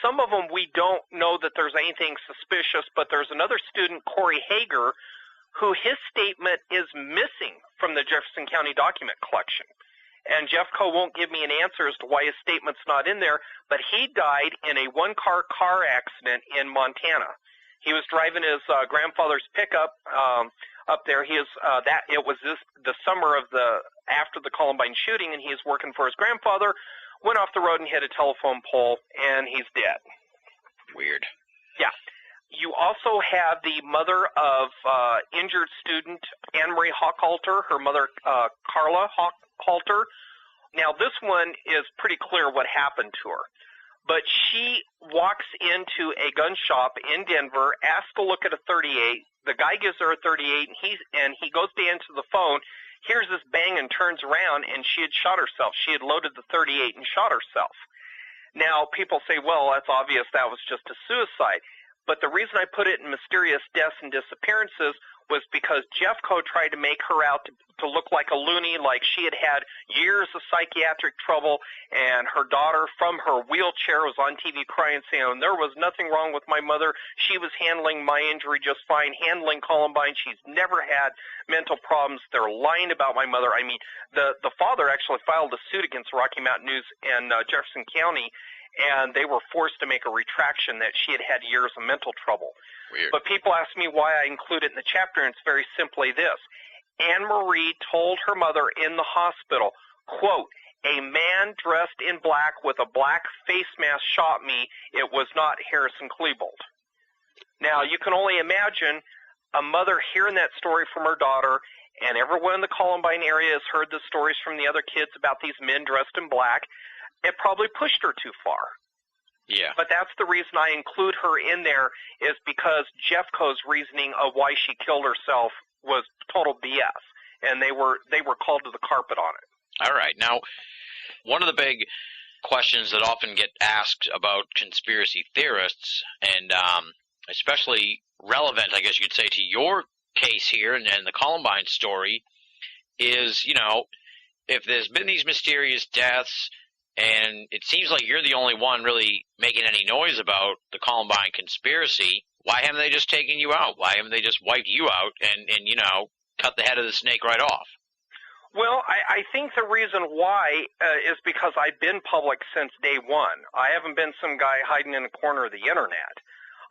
Some of them we don't know that there's anything suspicious, but there's another student, Corey Hager, who his statement is missing from the Jefferson County document collection. And Jeffco won't give me an answer as to why his statement's not in there, but he died in a one-car accident in Montana. He was driving his grandfather's pickup up there. It was the summer of after the Columbine shooting, and he was working for his grandfather, went off the road and hit a telephone pole, and he's dead. Weird. Yeah. You also have the mother of injured student Anne-Marie Hochhalter, her mother Carla Hochhalter. Now, this one is pretty clear what happened to her. But she walks into a gun shop in Denver, asks to look at a .38. The guy gives her a .38, and he goes to answer the phone, hears this bang and turns around, and she had shot herself. She had loaded the .38 and shot herself. Now, people say, well, that's obvious. That was just a suicide. But the reason I put it in mysterious deaths and disappearances was because Jeffco tried to make her out to look like a loony, like she had years of psychiatric trouble, and her daughter from her wheelchair was on TV crying, saying, there was nothing wrong with my mother. She was handling my injury just fine, handling Columbine. She's never had mental problems. They're lying about my mother. I mean, the father actually filed a suit against Rocky Mountain News and Jefferson County, and they were forced to make a retraction that she had years of mental trouble. Weird. But people ask me why I include it in the chapter, and it's very simply this. Anne-Marie told her mother in the hospital, quote, a man dressed in black with a black face mask shot me. It was not Harrison Klebold. Now, you can only imagine a mother hearing that story from her daughter, and everyone in the Columbine area has heard the stories from the other kids about these men dressed in black. It probably pushed her too far. Yeah. But that's the reason I include her in there, is because Jeffco's reasoning of why she killed herself was total BS, and they were called to the carpet on it. All right. Now, one of the big questions that often get asked about conspiracy theorists, and especially relevant, I guess you could say, to your case here and the Columbine story, is, if there's been these mysterious deaths, and it seems like you're the only one really making any noise about the Columbine conspiracy, why haven't they just taken you out? Why haven't they just wiped you out and cut the head of the snake right off? Well, I think the reason why is because I've been public since day one. I haven't been some guy hiding in a corner of the internet.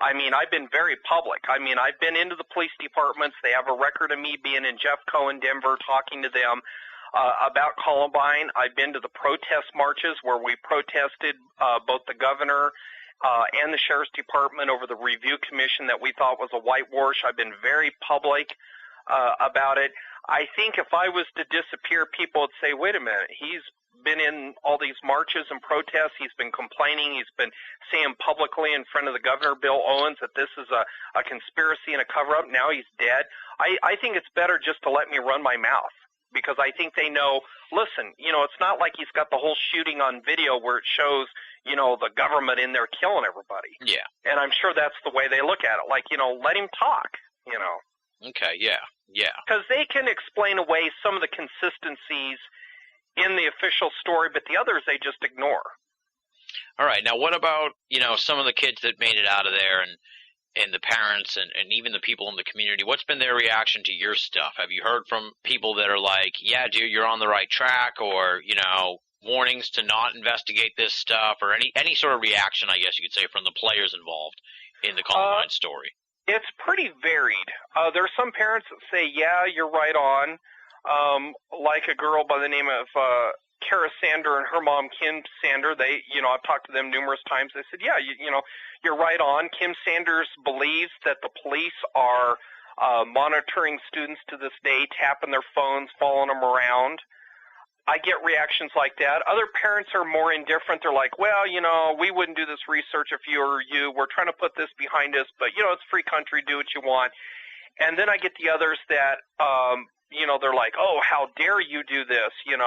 I mean, I've been very public. I mean, I've been into the police departments. They have a record of me being in Jeffco in Denver, talking to them about Columbine. I've been to the protest marches where we protested both the governor and the sheriff's department over the review commission that we thought was a whitewash. I've been very public about it. I think if I was to disappear, people would say, wait a minute, he's been in all these marches and protests. He's been complaining. He's been saying publicly in front of the governor, Bill Owens, that this is a conspiracy and a cover-up. Now he's dead. I think it's better just to let me run my mouth, because I think they know, listen, it's not like he's got the whole shooting on video where it shows, the government in there killing everybody. Yeah. And I'm sure that's the way they look at it. Like, let him talk, Okay, yeah. Because they can explain away some of the consistencies in the official story, but the others they just ignore. All right. Now, what about, some of the kids that made it out of there and the parents and even the people in the community? What's been their reaction to your stuff? Have you heard from people that are like, yeah, dude, you're on the right track, or, warnings to not investigate this stuff, or any sort of reaction, I guess you could say, from the players involved in the Columbine story? It's pretty varied. There are some parents that say, yeah, you're right on. Like a girl by the name of Kara Sander and her mom, Kim Sander. They, I've talked to them numerous times. They said, yeah, you're right on. Kim Sanders believes that the police are monitoring students to this day, tapping their phones, following them around. I get reactions like that. Other parents are more indifferent. They're like, well, we wouldn't do this research if you were you. We're trying to put this behind us, but, it's free country. Do what you want. And then I get the others that, they're like, oh, how dare you do this, and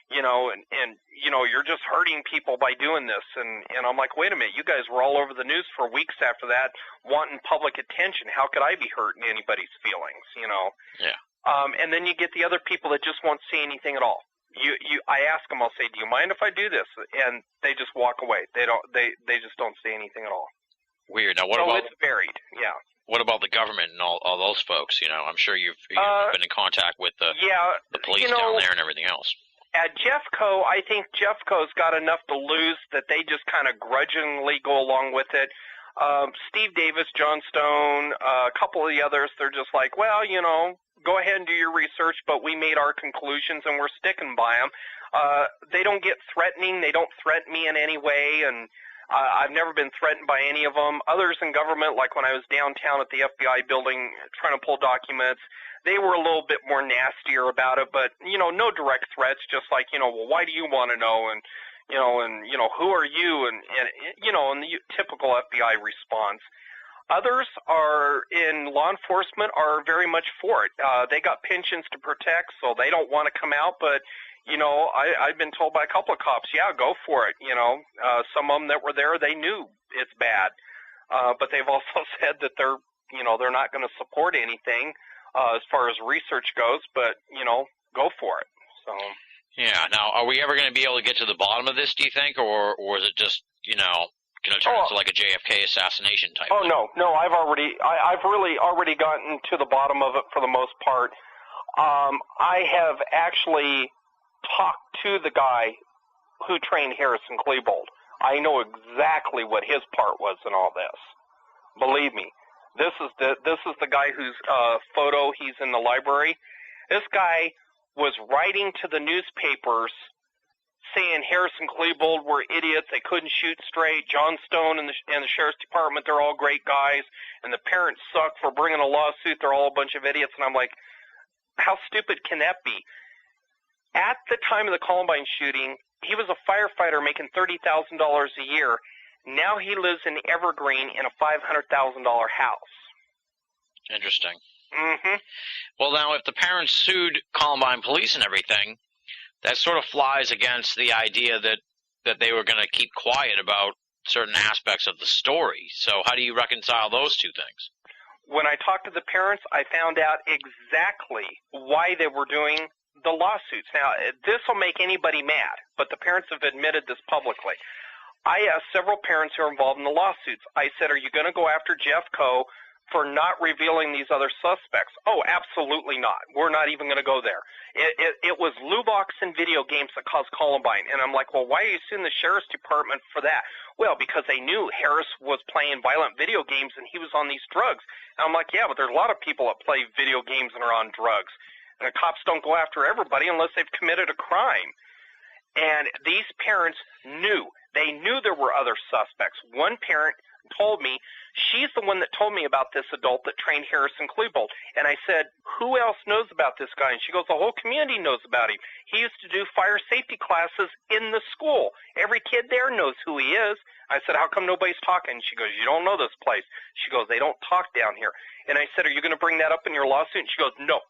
you're just hurting people by doing this. And I'm like, wait a minute, you guys were all over the news for weeks after that wanting public attention. How could I be hurting anybody's feelings, Yeah. And then you get the other people that just won't say anything at all. I ask them, I'll say, do you mind if I do this? And they just walk away. They just don't say anything at all. Weird. Now, what about? It's varied. Yeah. What about the government and all those folks? I'm sure you've been in contact with the police down there and everything else. At Jeffco, I think Jeffco's got enough to lose that they just kind of grudgingly go along with it. Steve Davis, John Stone, a couple of the others, they're just like, well, go ahead and do your research, but we made our conclusions and we're sticking by them. They don't get threatening. They don't threaten me in any way, and I've never been threatened by any of them. Others in government, like when I was downtown at the FBI building trying to pull documents, they were a little bit more nastier about it, but, no direct threats, just like, well, why do you want to know? And, who are you? And the typical FBI response. Others are in law enforcement are very much for it. They got pensions to protect, so they don't want to come out. But, I've been told by a couple of cops, yeah, go for it. Some of them that were there, they knew it's bad. But they've also said that they're not going to support anything as far as research goes, but, go for it. So. Yeah. Now, are we ever going to be able to get to the bottom of this, do you think, or is it just, going to turn into like a JFK assassination type? Oh, no, I've really already gotten to the bottom of it for the most part. I have actually talked to the guy who trained Harrison Klebold. I know exactly what his part was in all this. Believe me, this is the guy whose photo he's in the library. This guy was writing to the newspapers saying Harrison Klebold were idiots, they couldn't shoot straight, John Stone and the Sheriff's Department, they're all great guys, and the parents suck for bringing a lawsuit, they're all a bunch of idiots. And I'm like, how stupid can that be? At the time of the Columbine shooting, he was a firefighter making $30,000 a year. Now he lives in Evergreen in a $500,000 house. Interesting. Mm-hmm. Well, now, if the parents sued Columbine police and everything, that sort of flies against the idea that they were going to keep quiet about certain aspects of the story. So how do you reconcile those two things? When I talked to the parents, I found out exactly why they were doing the lawsuits. Now, this will make anybody mad, but the parents have admitted this publicly. I asked several parents who are involved in the lawsuits. I said, are you going to go after Jeffco for not revealing these other suspects? Oh, absolutely not. We're not even going to go there. It was Lubox and video games that caused Columbine. And I'm like, well, why are you suing the Sheriff's Department for that? Well, because they knew Harris was playing violent video games and he was on these drugs. And I'm like, yeah, but there's a lot of people that play video games and are on drugs. And the cops don't go after everybody unless they've committed a crime. And these parents knew. They knew there were other suspects. One parent told me she's the one that told me about this adult that trained Harrison Klebold. And I said, who else knows about this guy? And she goes, the whole community knows about him. He used to do fire safety classes in the school. Every kid there knows who he is. I said, how come nobody's talking? She goes, you don't know this place. She goes, they don't talk down here. And I said, are you going to bring that up in your lawsuit? And she goes, no,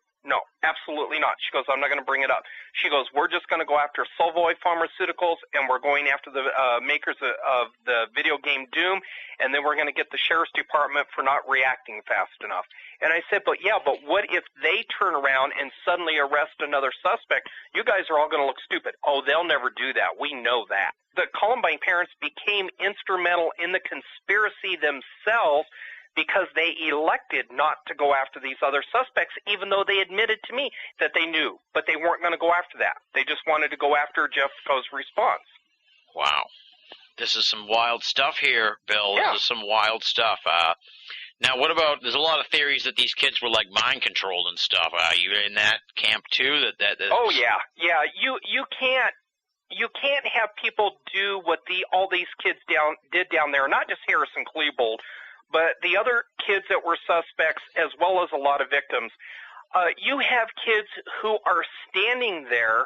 absolutely not. She goes, I'm not going to bring it up. She goes, we're just going to go after Solvoy Pharmaceuticals, and we're going after the makers of the video game Doom, and then we're going to get the sheriff's department for not reacting fast enough. And I said, but what if they turn around and suddenly arrest another suspect? You guys are all going to look stupid. Oh, they'll never do that. We know that. The Columbine parents became instrumental in the conspiracy themselves because they elected not to go after these other suspects, even though they admitted to me that they knew, but they weren't going to go after that. They just wanted to go after Jeffco's response. Wow. This is some wild stuff here, Bill. Yeah. This is some wild stuff. Now, what about, there's a lot of theories that these kids were, like, mind-controlled and stuff. Are you in that camp, too? Oh, yeah. Yeah, you can't have people do what all these kids did down there, not just Harrison Klebold, but the other kids that were suspects, as well as a lot of victims. You have kids who are standing there,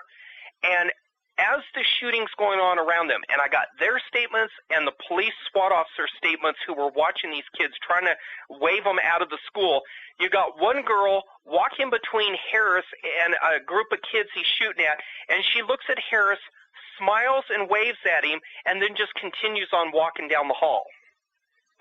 and as the shooting's going on around them, and I got their statements and the police SWAT officer statements who were watching these kids trying to wave them out of the school, you got one girl walking between Harris and a group of kids he's shooting at, and she looks at Harris, smiles and waves at him, and then just continues on walking down the hall.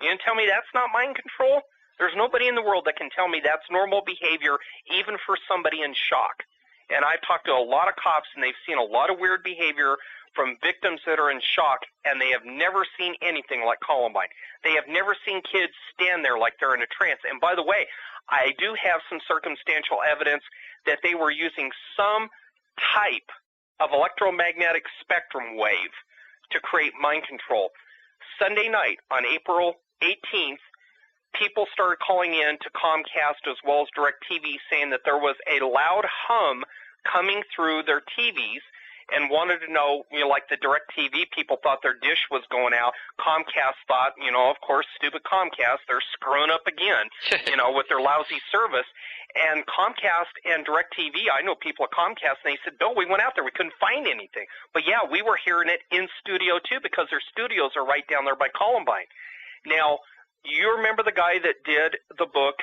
You can tell me that's not mind control? There's nobody in the world that can tell me that's normal behavior, even for somebody in shock. And I've talked to a lot of cops, and they've seen a lot of weird behavior from victims that are in shock, and they have never seen anything like Columbine. They have never seen kids stand there like they're in a trance. And by the way, I do have some circumstantial evidence that they were using some type of electromagnetic spectrum wave to create mind control. Sunday night on April 18th, people started calling in to Comcast as well as DirecTV saying that there was a loud hum coming through their TVs and wanted to know, like the DirecTV people thought their dish was going out. Comcast thought, of course, stupid Comcast, they're screwing up again, with their lousy service. And Comcast and DirecTV, I know people at Comcast, and they said, Bill, we went out there, we couldn't find anything. But yeah, we were hearing it in studio too because their studios are right down there by Columbine. Now, you remember the guy that did the book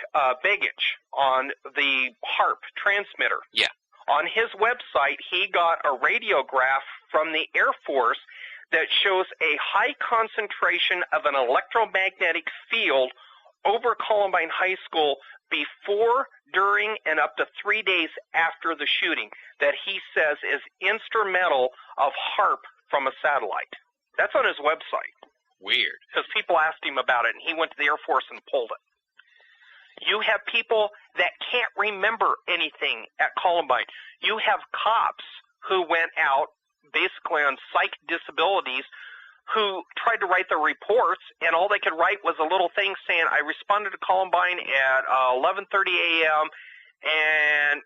Baggage on the HARP transmitter? Yeah. On his website, he got a radiograph from the Air Force that shows a high concentration of an electromagnetic field over Columbine High School before, during, and up to 3 days after the shooting that he says is instrumental of HARP from a satellite. That's on his website. Weird. Because people asked him about it, and he went to the Air Force and pulled it. You have people that can't remember anything at Columbine. You have cops who went out basically on psych disabilities who tried to write their reports, and all they could write was a little thing saying, I responded to Columbine at 11:30 a.m., and,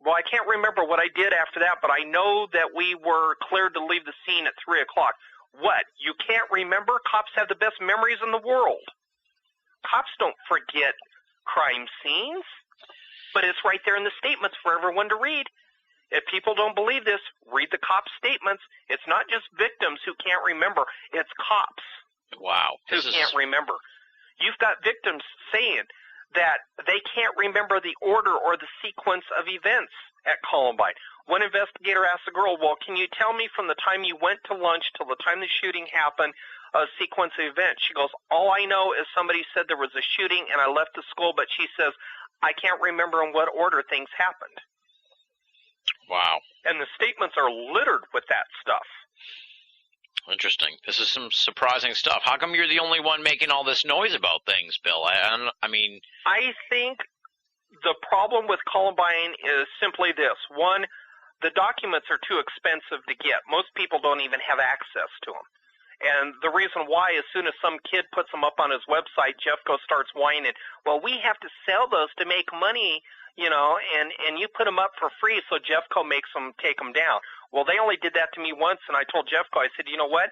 well, I can't remember what I did after that, but I know that we were cleared to leave the scene at 3 o'clock. What? You can't remember? Cops have the best memories in the world. Cops don't forget crime scenes, but it's right there in the statements for everyone to read. If people don't believe this, read the cops' statements. It's not just victims who can't remember. It's cops who can't remember. You've got victims saying that they can't remember the order or the sequence of events at Columbine. One investigator asked the girl, well, can you tell me from the time you went to lunch till the time the shooting happened, a sequence of events? She goes, all I know is somebody said there was a shooting and I left the school, but she says, I can't remember in what order things happened. Wow. And the statements are littered with that stuff. Interesting. This is some surprising stuff. How come you're the only one making all this noise about things, Bill? I mean... I think the problem with Columbine is simply this. One, the documents are too expensive to get. Most people don't even have access to them. And the reason why, as soon as some kid puts them up on his website, Jeffco starts whining, well, we have to sell those to make money, and you put them up for free, so Jeffco makes them take them down. Well, they only did that to me once, and I told Jeffco, I said, you know what?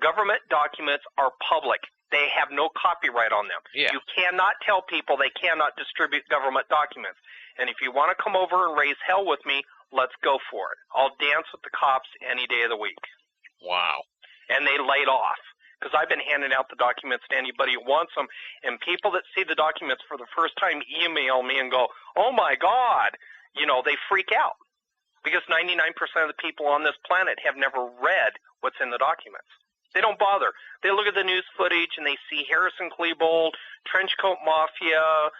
Government documents are public. They have no copyright on them. Yeah. You cannot tell people they cannot distribute government documents. And if you want to come over and raise hell with me, let's go for it. I'll dance with the cops any day of the week. Wow. And they laid off, because I've been handing out the documents to anybody who wants them, and people that see the documents for the first time email me and go, oh my God, they freak out, because 99% of the people on this planet have never read what's in the documents. They don't bother. They look at the news footage and they see Harrison Klebold, Trenchcoat Mafia,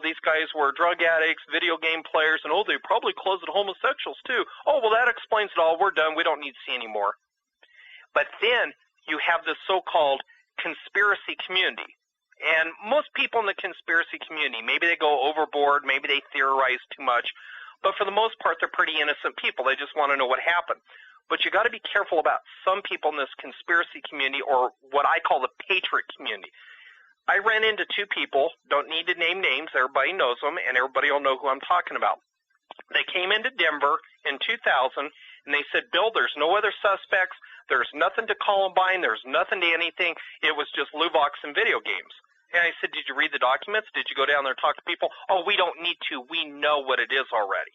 these guys were drug addicts, video game players, and they probably closeted homosexuals too. Well, that explains it all. We're done. We don't need to see any more. But then you have this so-called conspiracy community. And most people in the conspiracy community, maybe they go overboard, maybe they theorize too much, but for the most part, they're pretty innocent people. They just want to know what happened. But you got to be careful about some people in this conspiracy community, or what I call the patriot community. I ran into two people, don't need to name names, everybody knows them, and everybody will know who I'm talking about. They came into Denver in 2000, and they said, Bill, there's no other suspects, there's nothing to Columbine, there's nothing to anything, it was just Luvox and video games. And I said, did you read the documents? Did you go down there and talk to people? We don't need to, we know what it is already.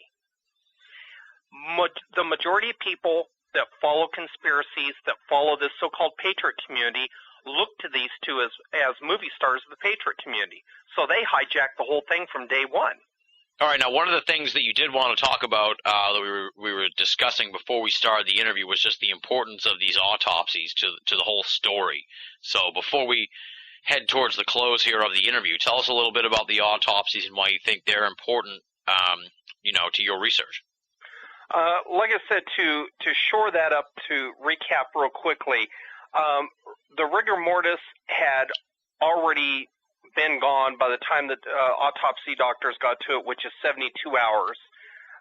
The majority of people that follow conspiracies, that follow this so-called patriot community, look to these two as movie stars of the patriot community. So they hijacked the whole thing from day one. All right, now one of the things that you did want to talk about that we were discussing before we started the interview was just the importance of these autopsies to the whole story. So before we head towards the close here of the interview, tell us a little bit about the autopsies and why you think they're important, to your research. Like I said, to shore that up, to recap real quickly, the rigor mortis had already been gone by the time that autopsy doctors got to it, which is 72 hours.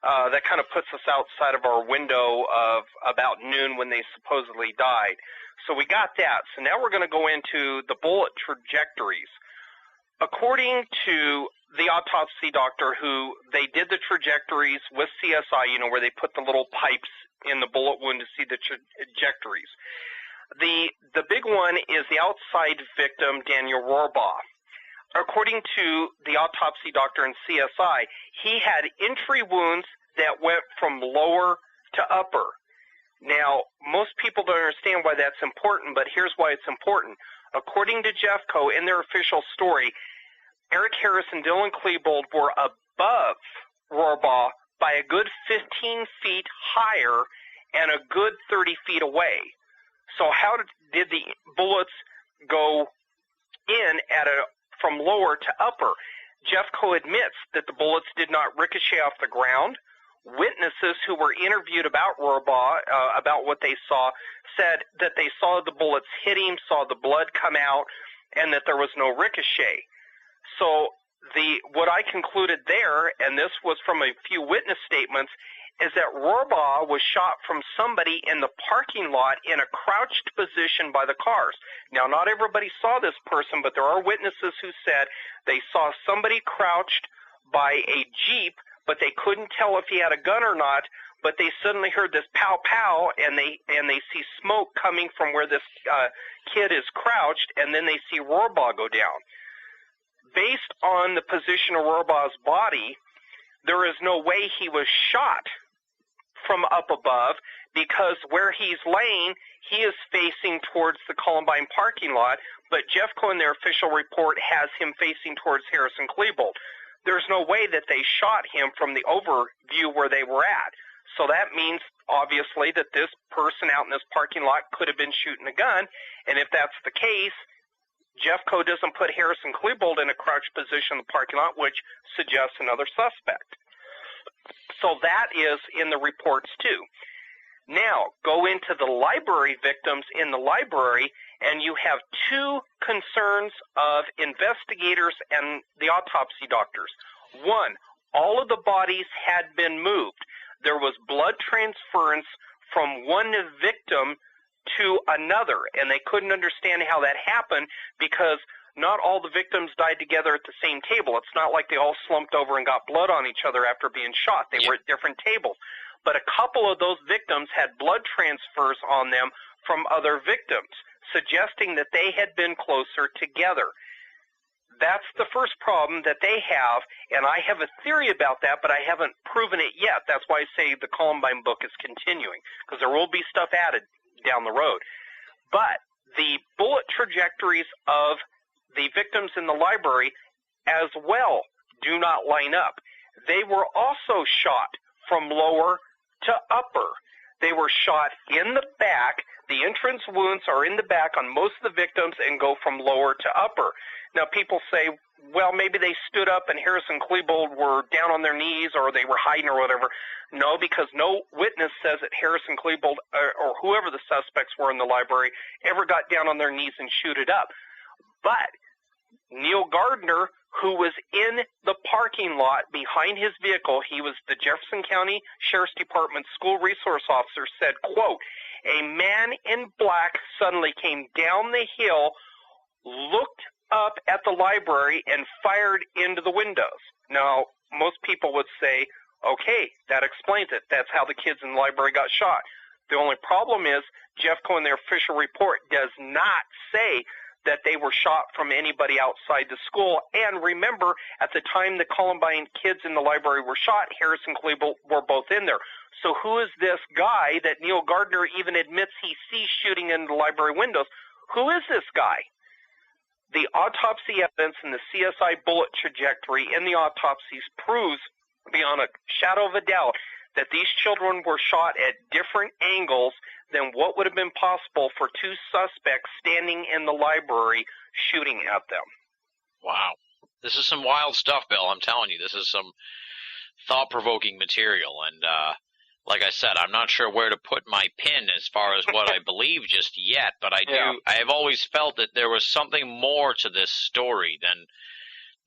That kind of puts us outside of our window of about noon when they supposedly died. So we got that. So now we're going to go into the bullet trajectories. According to the autopsy doctor who they did the trajectories with CSI, where they put the little pipes in the bullet wound to see the trajectories. The big one is the outside victim, Daniel Rohrbaugh. According to the autopsy doctor in CSI, he had entry wounds that went from lower to upper. Now, most people don't understand why that's important, but here's why it's important. According to Jeffco, in their official story, Eric Harris and Dylan Klebold were above Rohrbaugh by a good 15 feet higher and a good 30 feet away. So how did the bullets go in from lower to upper? Jeffco admits that the bullets did not ricochet off the ground. Witnesses who were interviewed about Rohrbaugh, about what they saw, said that they saw the bullets hit him, saw the blood come out, and that there was no ricochet. So what I concluded there, and this was from a few witness statements, is that Rohrbaugh was shot from somebody in the parking lot in a crouched position by the cars. Now, not everybody saw this person, but there are witnesses who said they saw somebody crouched by a Jeep, but they couldn't tell if he had a gun or not, but they suddenly heard this pow pow, and they see smoke coming from where this kid is crouched, and then they see Rohrbaugh go down. Based on the position of Rohrbaugh's body, there is no way he was shot from up above, because where he's laying, he is facing towards the Columbine parking lot, but Jeffco in their official report has him facing towards Harrison Klebold. There's no way that they shot him from the overview where they were at. So that means, obviously, that this person out in this parking lot could have been shooting a gun, and if that's the case, Jeffco doesn't put Harrison Klebold in a crouched position in the parking lot, which suggests another suspect. So that is in the reports too. Now, go into the library victims in the library, and you have two concerns of investigators and the autopsy doctors. One, all of the bodies had been moved. There was blood transference from one victim to another, and they couldn't understand how that happened because not all the victims died together at the same table. It's not like they all slumped over and got blood on each other after being shot. They were at different tables. But a couple of those victims had blood transfers on them from other victims. suggesting that they had been closer together. That's the first problem that they have, and I have a theory about that, but I haven't proven it yet. That's why I say the Columbine book is continuing, because there will be stuff added down the road. But the bullet trajectories of the victims in the library as well do not line up. They were also shot from lower to upper. They were shot in the back. The entrance wounds are in the back on most of the victims and go from lower to upper. Now, people say, well, maybe they stood up and Harris and Klebold were down on their knees or they were hiding or whatever. No, because no witness says that Harris and Klebold or whoever the suspects were in the library ever got down on their knees and shooted up. But Neil Gardner, who was in the parking lot behind his vehicle, he was the Jefferson County Sheriff's Department school resource officer, said, quote, "A man in black suddenly came down the hill, looked up at the library, and fired into the windows." Now, most people would say, okay, that explains it. That's how the kids in the library got shot. The only problem is Jeffco in their official report does not say that they were shot from anybody outside the school. And remember, at the time the Columbine kids in the library were shot, Harris and Klebold were both in there. So who is this guy that Neil Gardner even admits he sees shooting into the library windows? Who is this guy? The autopsy evidence and the CSI bullet trajectory in the autopsies proves beyond a shadow of a doubt that these children were shot at different angles than what would have been possible for two suspects standing in the library shooting at them. Wow. This is some wild stuff, Bill. I'm telling you, this is some thought-provoking material. And like I said, I'm not sure where to put my pin as far as what I believe just yet, but I have always felt that there was something more to this story than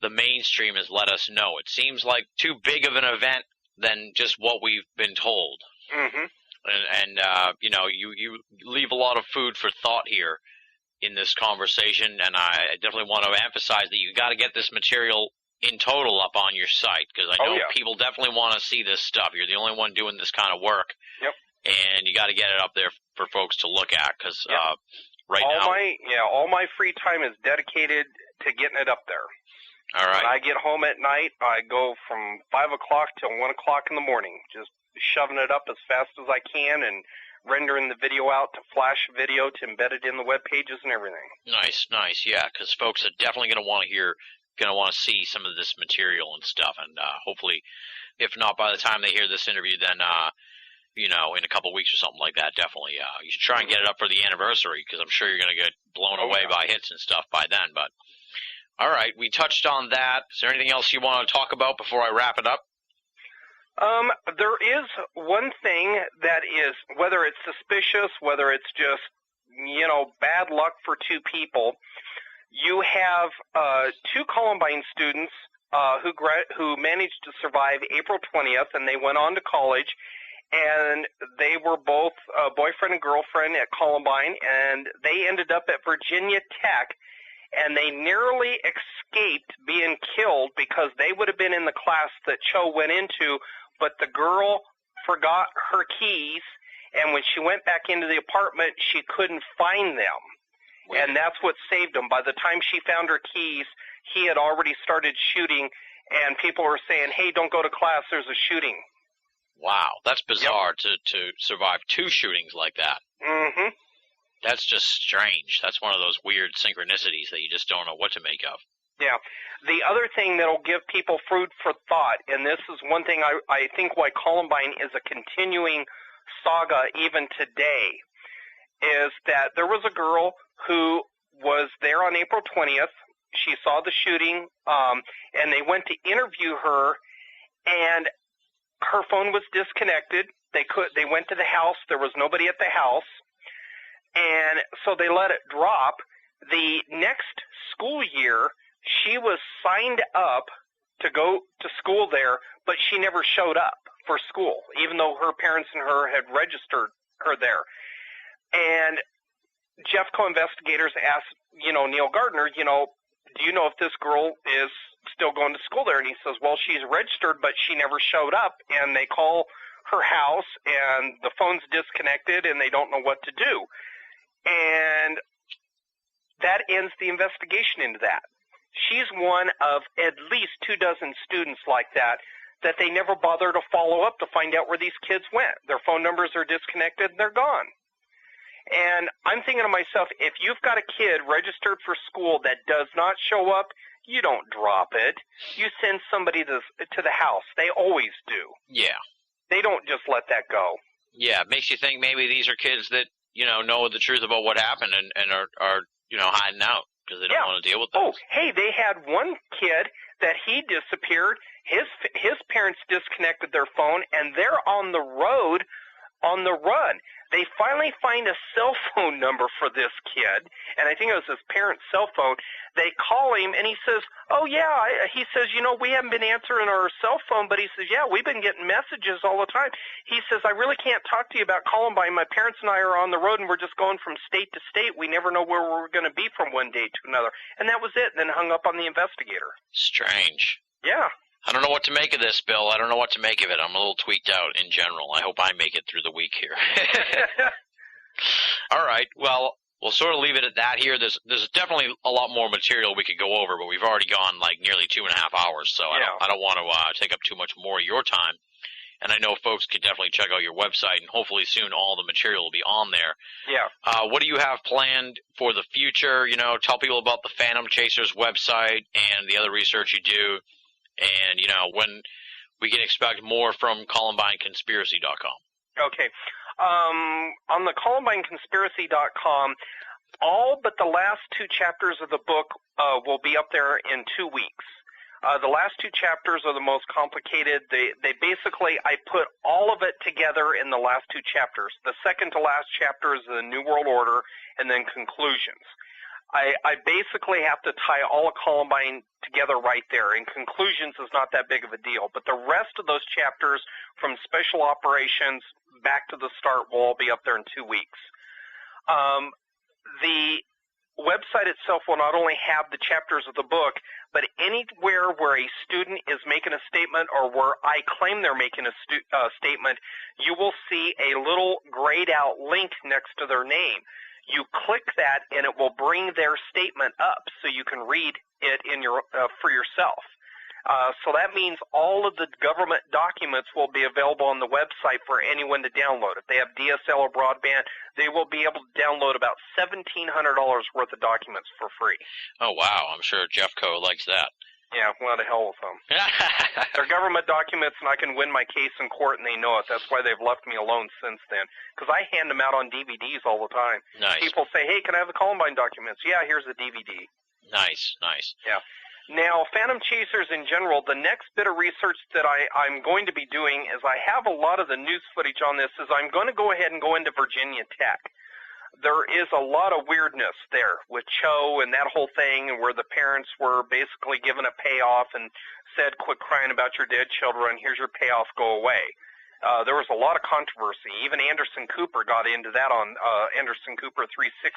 the mainstream has let us know. It seems like too big of an event than just what we've been told. Mm-hmm. And you know, you leave a lot of food for thought here in this conversation, and I definitely want to emphasize that you got to get this material in total up on your site, because I know people definitely want to see this stuff. You're the only one doing this kind of work. Yep. And you got to get it up there for folks to look at, because right now... all my free time is dedicated to getting it up there. All right. When I get home at night, I go from 5 o'clock till 1 o'clock in the morning, just shoving it up as fast as I can and rendering the video out to flash video to embed it in the web pages and everything. Nice, yeah, because folks are definitely going to want to hear, going to want to see some of this material and stuff, and hopefully, if not by the time they hear this interview, then you know, in a couple of weeks or something like that, definitely. You should try and get it up for the anniversary, because I'm sure you're going to get blown away by hits and stuff by then. But all right, we touched on that. Is there anything else you want to talk about before I wrap it up? There is one thing that is, whether it's suspicious, whether it's just, you know, bad luck for two people. You have two Columbine students who managed to survive April 20th, and they went on to college, and they were both boyfriend and girlfriend at Columbine, and they ended up at Virginia Tech, and they narrowly escaped being killed because they would have been in the class that Cho went into, but the girl forgot her keys, and when she went back into the apartment, she couldn't find them. And that's what saved him. By the time she found her keys, he had already started shooting, and people were saying, hey, don't go to class, there's a shooting. Wow, that's bizarre to survive two shootings like that. Mm-hmm. That's just strange. That's one of those weird synchronicities that you just don't know what to make of. Yeah. The other thing that will give people food for thought, and this is one thing I think why Columbine is a continuing saga even today, is that there was a girl who was there on April 20th. She saw the shooting, and they went to interview her, and her phone was disconnected. They went to the house. There was nobody at the house, and so they let it drop. The next school year, she was signed up to go to school there, but she never showed up for school, even though her parents and her had registered her there. And Jeffco investigators asked, Neil Gardner, do you know if this girl is still going to school there? And he says, well, she's registered, but she never showed up. And they call her house, and the phone's disconnected, and they don't know what to do. And that ends the investigation into that. She's one of at least 24 students like that they never bother to follow up to find out where these kids went. Their phone numbers are disconnected and they're gone. And I'm thinking to myself, if you've got a kid registered for school that does not show up, you don't drop it. You send somebody to the house. They always do. Yeah. They don't just let that go. Yeah, it makes you think maybe these are kids that, know the truth about what happened and are hiding out because they don't want to deal with this. Oh, hey, they had one kid that he disappeared. His parents disconnected their phone, and they're on the road on the run. They finally find a cell phone number for this kid, and I think it was his parents' cell phone. They call him, and he says, oh, yeah. He says, we haven't been answering our cell phone, but he says, yeah, we've been getting messages all the time. He says, I really can't talk to you about Columbine. My parents and I are on the road, and we're just going from state to state. We never know where we're going to be from one day to another. And that was it, and then hung up on the investigator. Strange. Yeah. I don't know what to make of this, Bill. I don't know what to make of it. I'm a little tweaked out in general. I hope I make it through the week here. All right. Well, we'll sort of leave it at that here. There's definitely a lot more material we could go over, but we've already gone like nearly 2.5 hours, so I don't want to take up too much more of your time. And I know folks could definitely check out your website, and hopefully soon all the material will be on there. Yeah. What do you have planned for the future? Tell people about the Phantom Chasers website and the other research you do. And, when we can expect more from ColumbineConspiracy.com. Okay. On the ColumbineConspiracy.com, all but the last 2 chapters of the book will be up there in 2 weeks. The last 2 chapters are the most complicated. They basically, I put all of it together in the last 2 chapters. The second to last chapter is the New World Order, and then conclusions. I basically have to tie all of Columbine together right there, and conclusions is not that big of a deal. But the rest of those chapters, from special operations back to the start, will all be up there in 2 weeks. The website itself will not only have the chapters of the book, but anywhere where a student is making a statement or where I claim they're making a statement, you will see a little grayed out link next to their name. You click that, and it will bring their statement up so you can read it in for yourself. So that means all of the government documents will be available on the website for anyone to download. If they have DSL or broadband, they will be able to download about $1,700 worth of documents for free. Oh, wow. I'm sure Jeffco likes that. Yeah, well, to hell with them. They're government documents, and I can win my case in court, and they know it. That's why they've left me alone since then, because I hand them out on DVDs all the time. Nice. People say, hey, can I have the Columbine documents? Yeah, here's the DVD. Nice, nice. Yeah. Now, Phantom Chasers in general, the next bit of research that I'm going to be doing is I have a lot of the news footage on this, is I'm going to go ahead and go into Virginia Tech. There is a lot of weirdness there with Cho and that whole thing, and where the parents were basically given a payoff and said, quit crying about your dead children, here's your payoff, go away. There was a lot of controversy. Even Anderson Cooper got into that on Anderson Cooper 360.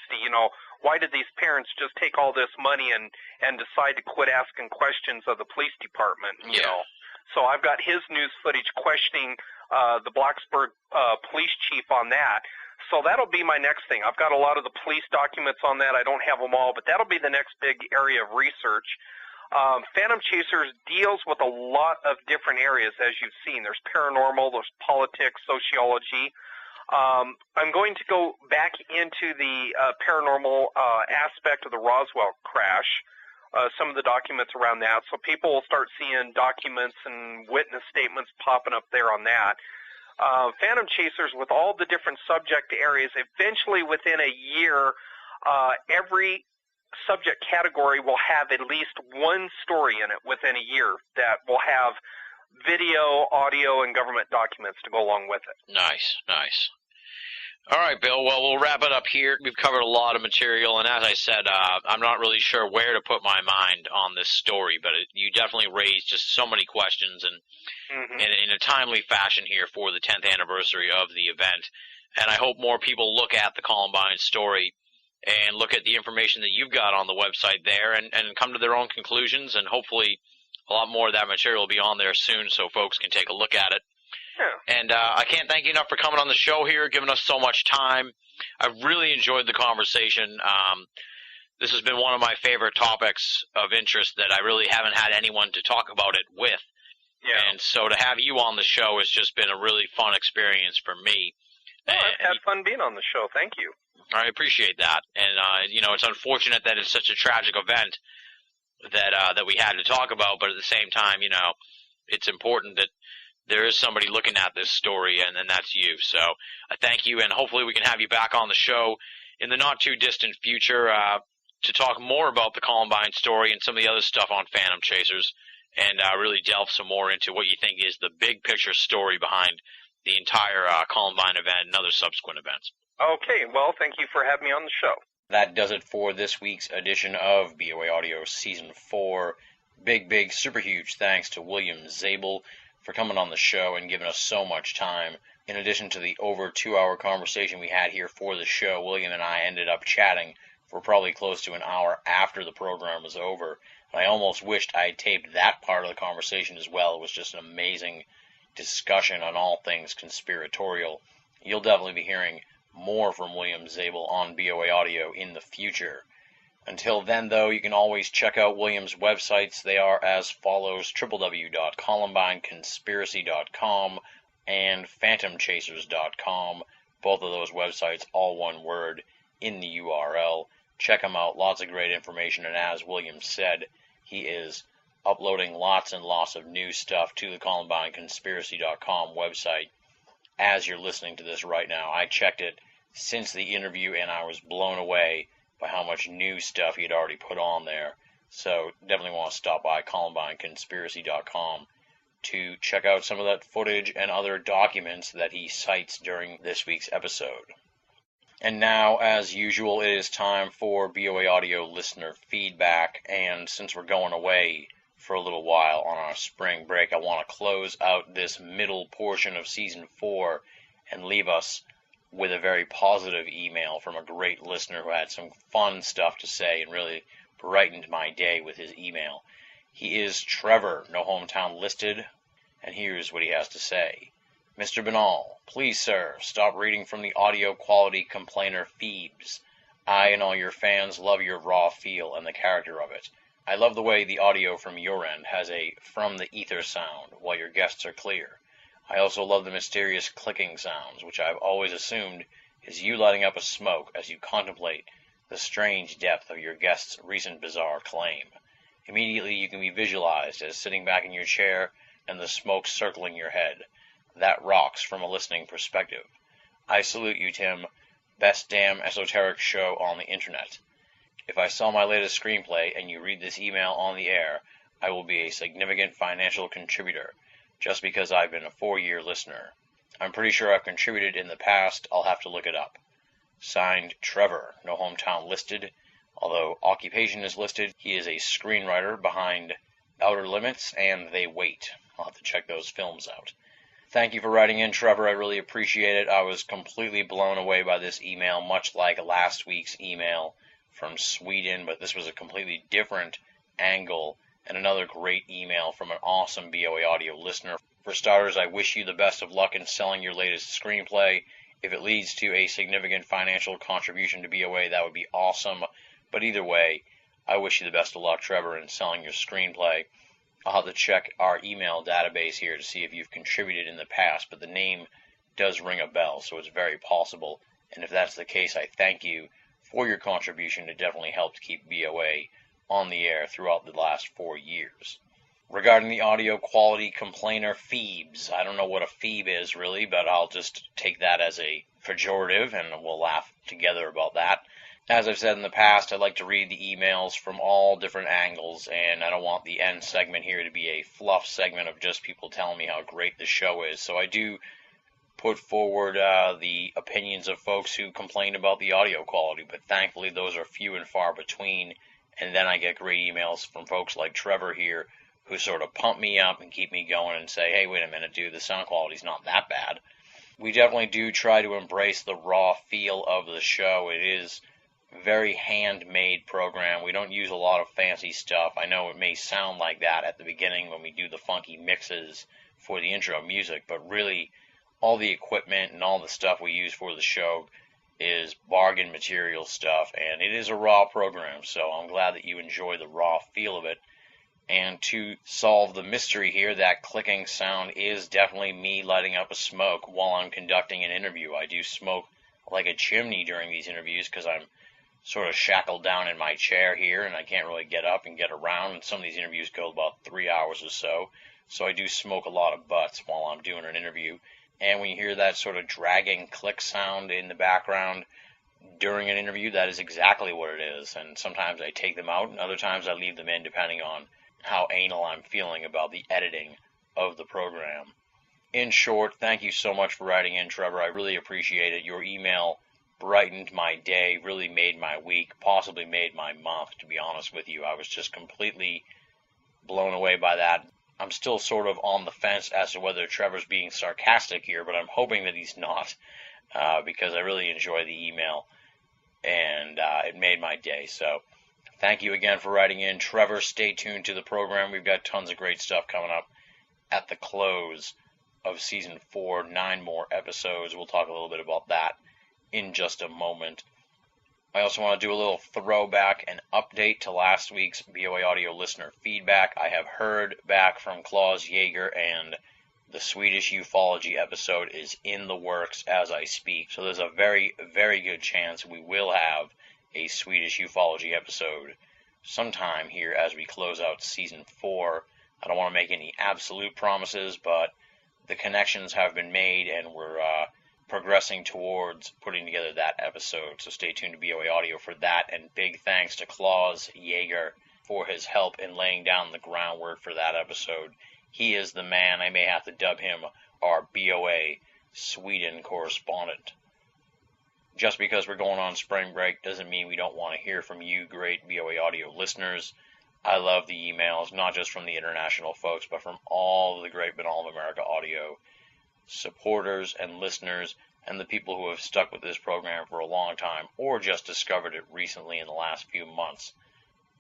Why did these parents just take all this money and decide to quit asking questions of the police department? You know? So I've got his news footage questioning the Blacksburg police chief on that. So that'll be my next thing. I've got a lot of the police documents on that. I don't have them all, but that'll be the next big area of research. Phantom Chasers deals with a lot of different areas, as you've seen. There's paranormal, there's politics, sociology. I'm going to go back into the paranormal aspect of the Roswell crash, some of the documents around that, so people will start seeing documents and witness statements popping up there on that. Phantom Chasers, with all the different subject areas, eventually within a year, every subject category will have at least one story in it within a year that will have video, audio, and government documents to go along with it. Nice, nice. All right, Bill. Well, we'll wrap it up here. We've covered a lot of material, and as I said, I'm not really sure where to put my mind on this story, but you definitely raised just so many questions and in a timely fashion here for the 10th anniversary of the event. And I hope more people look at the Columbine story and look at the information that you've got on the website there and come to their own conclusions, and hopefully a lot more of that material will be on there soon so folks can take a look at it. Yeah. And I can't thank you enough for coming on the show here, giving us so much time. I've really enjoyed the conversation. this has been one of my favorite topics of interest that I really haven't had anyone to talk about it with. Yeah. And so to have you on the show has just been a really fun experience for me. Well, I've had fun being on the show. Thank you. I appreciate that. And, it's unfortunate that it's such a tragic event that we had to talk about, but at the same time, it's important that there is somebody looking at this story, and that's you. So I thank you, and hopefully we can have you back on the show in the not-too-distant future to talk more about the Columbine story and some of the other stuff on Phantom Chasers, and really delve some more into what you think is the big-picture story behind the entire Columbine event and other subsequent events. Okay, well, thank you for having me on the show. That does it for this week's edition of BOA Audio Season 4. Big, super huge thanks to William Zabel for coming on the show and giving us so much time. In addition to the over 2-hour conversation we had here for the show, William and I ended up chatting for probably close to an hour after the program was over. And I almost wished I had taped that part of the conversation as well. It was just an amazing discussion on all things conspiratorial. You'll definitely be hearing more from William Zabel on BOA Audio in the future. Until then, though, you can always check out William's websites. They are as follows: www.columbineconspiracy.com and phantomchasers.com. Both of those websites, all one word, in the URL. Check them out. Lots of great information. And as William said, he is uploading lots and lots of new stuff to the columbineconspiracy.com website as you're listening to this right now. I checked it since the interview, and I was blown away by how much new stuff he had already put on there. So definitely want to stop by ColumbineConspiracy.com to check out some of that footage and other documents that he cites during this week's episode. And now, as usual, it is time for BOA Audio listener feedback, and since we're going away for a little while on our spring break, I want to close out this middle portion of Season 4 and leave us with a very positive email from a great listener who had some fun stuff to say and really brightened my day with his email. He is Trevor, no hometown listed, and here's what he has to say. Mr. Banal, please, sir, stop reading from the audio quality complainer Phoebes. I and all your fans love your raw feel and the character of it. I love the way the audio from your end has a from the ether sound while your guests are clear. I also love the mysterious clicking sounds, which I've always assumed is you lighting up a smoke as you contemplate the strange depth of your guest's recent bizarre claim. Immediately you can be visualized as sitting back in your chair and the smoke circling your head. That rocks from a listening perspective. I salute you, Tim. Best damn esoteric show on the internet. If I sell my latest screenplay and you read this email on the air, I will be a significant financial contributor, just because I've been a 4-year listener. I'm pretty sure I've contributed in the past. I'll have to look it up. Signed, Trevor, no hometown listed. Although occupation is listed, he is a screenwriter behind Outer Limits and They Wait. I'll have to check those films out. Thank you for writing in, Trevor. I really appreciate it. I was completely blown away by this email, much like last week's email from Sweden, but this was a completely different angle and another great email from an awesome BOA Audio listener. For starters, I wish you the best of luck in selling your latest screenplay. If it leads to a significant financial contribution to BOA, that would be awesome. But either way, I wish you the best of luck, Trevor, in selling your screenplay. I'll have to check our email database here to see if you've contributed in the past, but the name does ring a bell, so it's very possible. And if that's the case, I thank you for your contribution. It definitely helped keep BOA on the air throughout the last 4 years. Regarding the audio quality complainer Phoebes, I don't know what a Phoebe is really, but I'll just take that as a pejorative and we'll laugh together about that. As I've said in the past, I like to read the emails from all different angles, and I don't want the end segment here to be a fluff segment of just people telling me how great the show is. So I do put forward the opinions of folks who complain about the audio quality, but thankfully those are few and far between. And then I get great emails from folks like Trevor here who sort of pump me up and keep me going and say, hey, wait a minute, dude, the sound quality's not that bad. We definitely do try to embrace the raw feel of the show. It is a very handmade program. We don't use a lot of fancy stuff. I know it may sound like that at the beginning when we do the funky mixes for the intro music, but really all the equipment and all the stuff we use for the show is bargain material stuff, and it is a raw program, so I'm glad that you enjoy the raw feel of it. And to solve the mystery here, that clicking sound is definitely me lighting up a smoke while I'm conducting an interview. I do smoke like a chimney during these interviews because I'm sort of shackled down in my chair here, and I can't really get up and get around. And some of these interviews go about 3 hours or so, so I do smoke a lot of butts while I'm doing an interview. And when you hear that sort of dragging click sound in the background during an interview, that is exactly what it is. And sometimes I take them out, and other times I leave them in depending on how anal I'm feeling about the editing of the program. In short, thank you so much for writing in, Trevor. I really appreciate it. Your email brightened my day, really made my week, possibly made my month, to be honest with you. I was just completely blown away by that. I'm still sort of on the fence as to whether Trevor's being sarcastic here, but I'm hoping that he's not, because I really enjoy the email, and it made my day. So thank you again for writing in, Trevor. Stay tuned to the program. We've got tons of great stuff coming up at the close of Season 4, 9 more episodes. We'll talk a little bit about that in just a moment. I also want to do a little throwback and update to last week's BOA audio listener feedback. I have heard back from Klaus Jaeger, and the Swedish ufology episode is in the works as I speak. So there's a very, very good chance we will have a Swedish ufology episode sometime here as we close out Season 4. I don't want to make any absolute promises, but the connections have been made, and we're progressing towards putting together that episode, so stay tuned to BOA Audio for that, and big thanks to Klaus Jaeger for his help in laying down the groundwork for that episode. He is the man. I may have to dub him our BOA Sweden correspondent. Just because we're going on spring break doesn't mean we don't want to hear from you great BOA Audio listeners. I love the emails, not just from the international folks, but from all the great Banal of America Audio supporters and listeners, and the people who have stuck with this program for a long time or just discovered it recently in the last few months.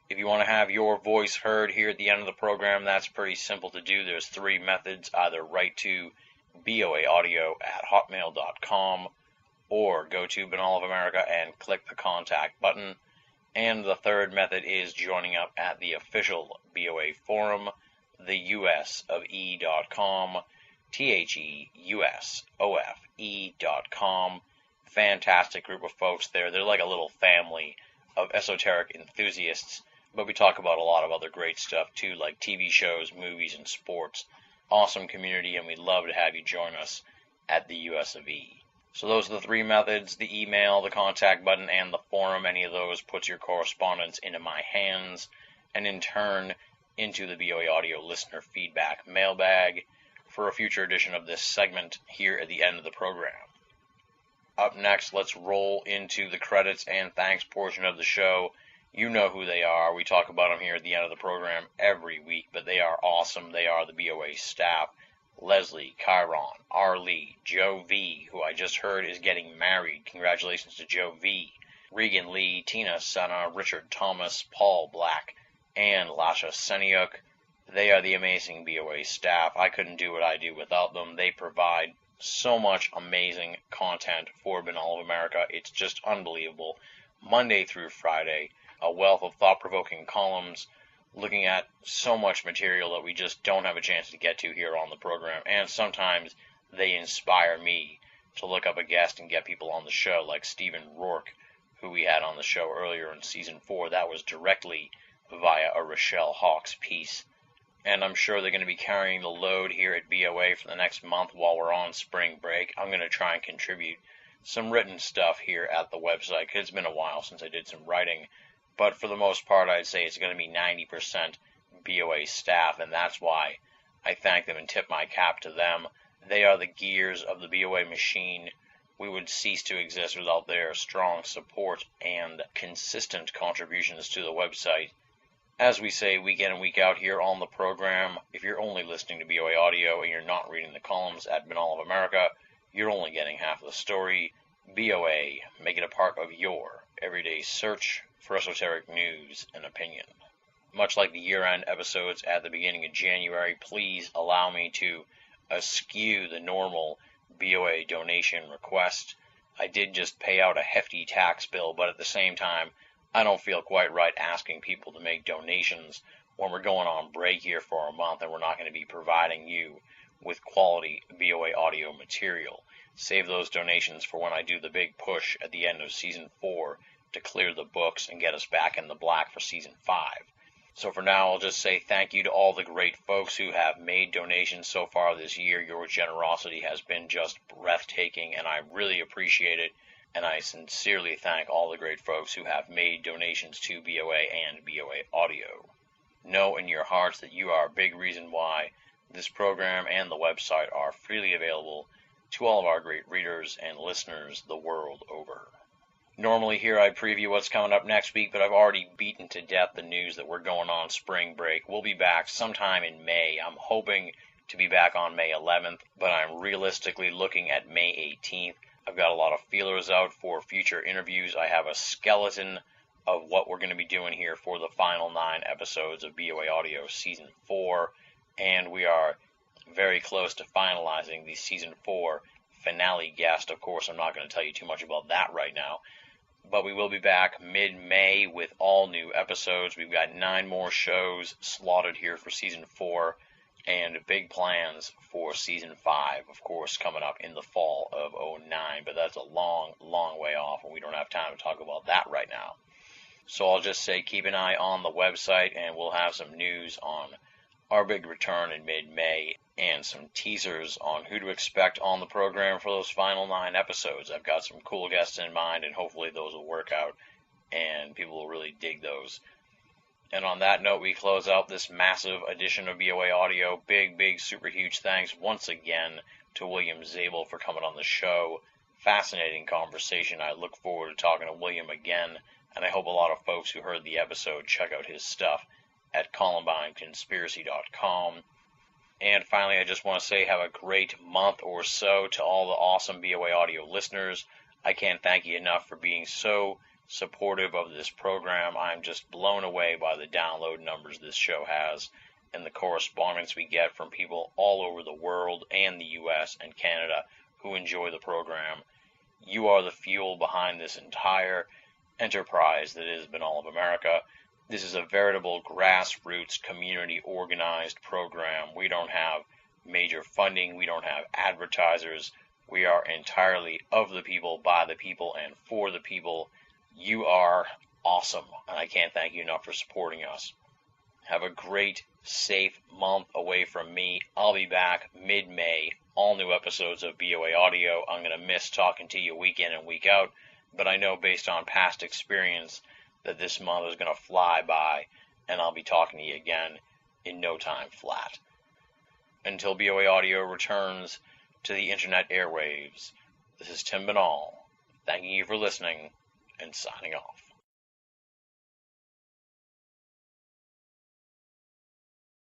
If you want to have your voice heard here at the end of the program, that's pretty simple to do. There's 3 methods. Either write to boaaudio@hotmail.com or go to Banal of America and click the contact button. And the third method is joining up at the official BOA forum, theusofe.com, theusofe.com. Fantastic group of folks there. They're like a little family of esoteric enthusiasts, but we talk about a lot of other great stuff too, like TV shows, movies, and sports. Awesome community, and we'd love to have you join us at the US of E. So those are the 3 methods: the email, the contact button, and the forum. Any of those puts your correspondence into my hands, and in turn into the BOA Audio listener feedback mailbag for a future edition of this segment here at the end of the program. Up next, let's roll into the credits and thanks portion of the show. You know who they are. We talk about them here at the end of the program every week, but they are awesome. They are the BOA staff: Leslie, Chiron, R. Lee, Joe V., who I just heard is getting married. Congratulations to Joe V., Regan Lee, Tina Senna, Richard Thomas, Paul Black, and Lasha Seniuk. They are the amazing BOA staff. I couldn't do what I do without them. They provide so much amazing content for Banal of America. It's just unbelievable. Monday through Friday, a wealth of thought-provoking columns looking at so much material that we just don't have a chance to get to here on the program. And sometimes they inspire me to look up a guest and get people on the show, like Stephen Rourke, who we had on the show earlier in Season 4. That was directly via a Rochelle Hawks piece. And I'm sure they're going to be carrying the load here at BOA for the next month while we're on spring break. I'm going to try and contribute some written stuff here at the website, because it's been a while since I did some writing. But for the most part, I'd say it's going to be 90% BOA staff, and that's why I thank them and tip my cap to them. They are the gears of the BOA machine. We would cease to exist without their strong support and consistent contributions to the website. As we say week in and week out here on the program, if you're only listening to BOA Audio and you're not reading the columns at Banal of America, you're only getting half of the story. BOA, make it a part of your everyday search for esoteric news and opinion. Much like the year-end episodes at the beginning of January, please allow me to eschew the normal BOA donation request. I did just pay out a hefty tax bill, but at the same time, I don't feel quite right asking people to make donations when we're going on break here for a month and we're not going to be providing you with quality BOA audio material. Save those donations for when I do the big push at the end of Season 4 to clear the books and get us back in the black for Season 5. So for now, I'll just say thank you to all the great folks who have made donations so far this year. Your generosity has been just breathtaking, and I really appreciate it. And I sincerely thank all the great folks who have made donations to BOA and BOA Audio. Know in your hearts that you are a big reason why this program and the website are freely available to all of our great readers and listeners the world over. Normally here I'd preview what's coming up next week, but I've already beaten to death the news that we're going on spring break. We'll be back sometime in May. I'm hoping to be back on May 11th, but I'm realistically looking at May 18th. I've got a lot of feelers out for future interviews. I have a skeleton of what we're going to be doing here for the final 9 episodes of BOA Audio Season 4, and we are very close to finalizing the Season 4 finale guest. Of course, I'm not going to tell you too much about that right now, but we will be back mid-May with all new episodes. We've got 9 more shows slotted here for Season 4, and big plans for Season 5, of course, coming up in the fall of 2009, but that's a long, long way off, and we don't have time to talk about that right now. So I'll just say keep an eye on the website, and we'll have some news on our big return in mid-May, and some teasers on who to expect on the program for those final 9 episodes. I've got some cool guests in mind, and hopefully those will work out, and people will really dig those. And on that note, we close out this massive edition of BOA Audio. Big, super huge thanks once again to William Zabel for coming on the show. Fascinating conversation. I look forward to talking to William again, and I hope a lot of folks who heard the episode check out his stuff at ColumbineConspiracy.com. And finally, I just want to say have a great month or so to all the awesome BOA Audio listeners. I can't thank you enough for being so supportive of this program. I'm just blown away by the download numbers this show has and the correspondence we get from people all over the world and the U.S. and Canada who enjoy the program. You are the fuel behind this entire enterprise that is Banal of America. This is a veritable grassroots, community-organized program. We don't have major funding. We don't have advertisers. We are entirely of the people, by the people, and for the people. You are awesome, and I can't thank you enough for supporting us. Have a great, safe month away from me. I'll be back mid-May. All new episodes of BOA Audio. I'm going to miss talking to you week in and week out, but I know based on past experience that this month is going to fly by, and I'll be talking to you again in no time flat. Until BOA Audio returns to the internet airwaves, this is Tim Banal, thanking you for listening and signing off.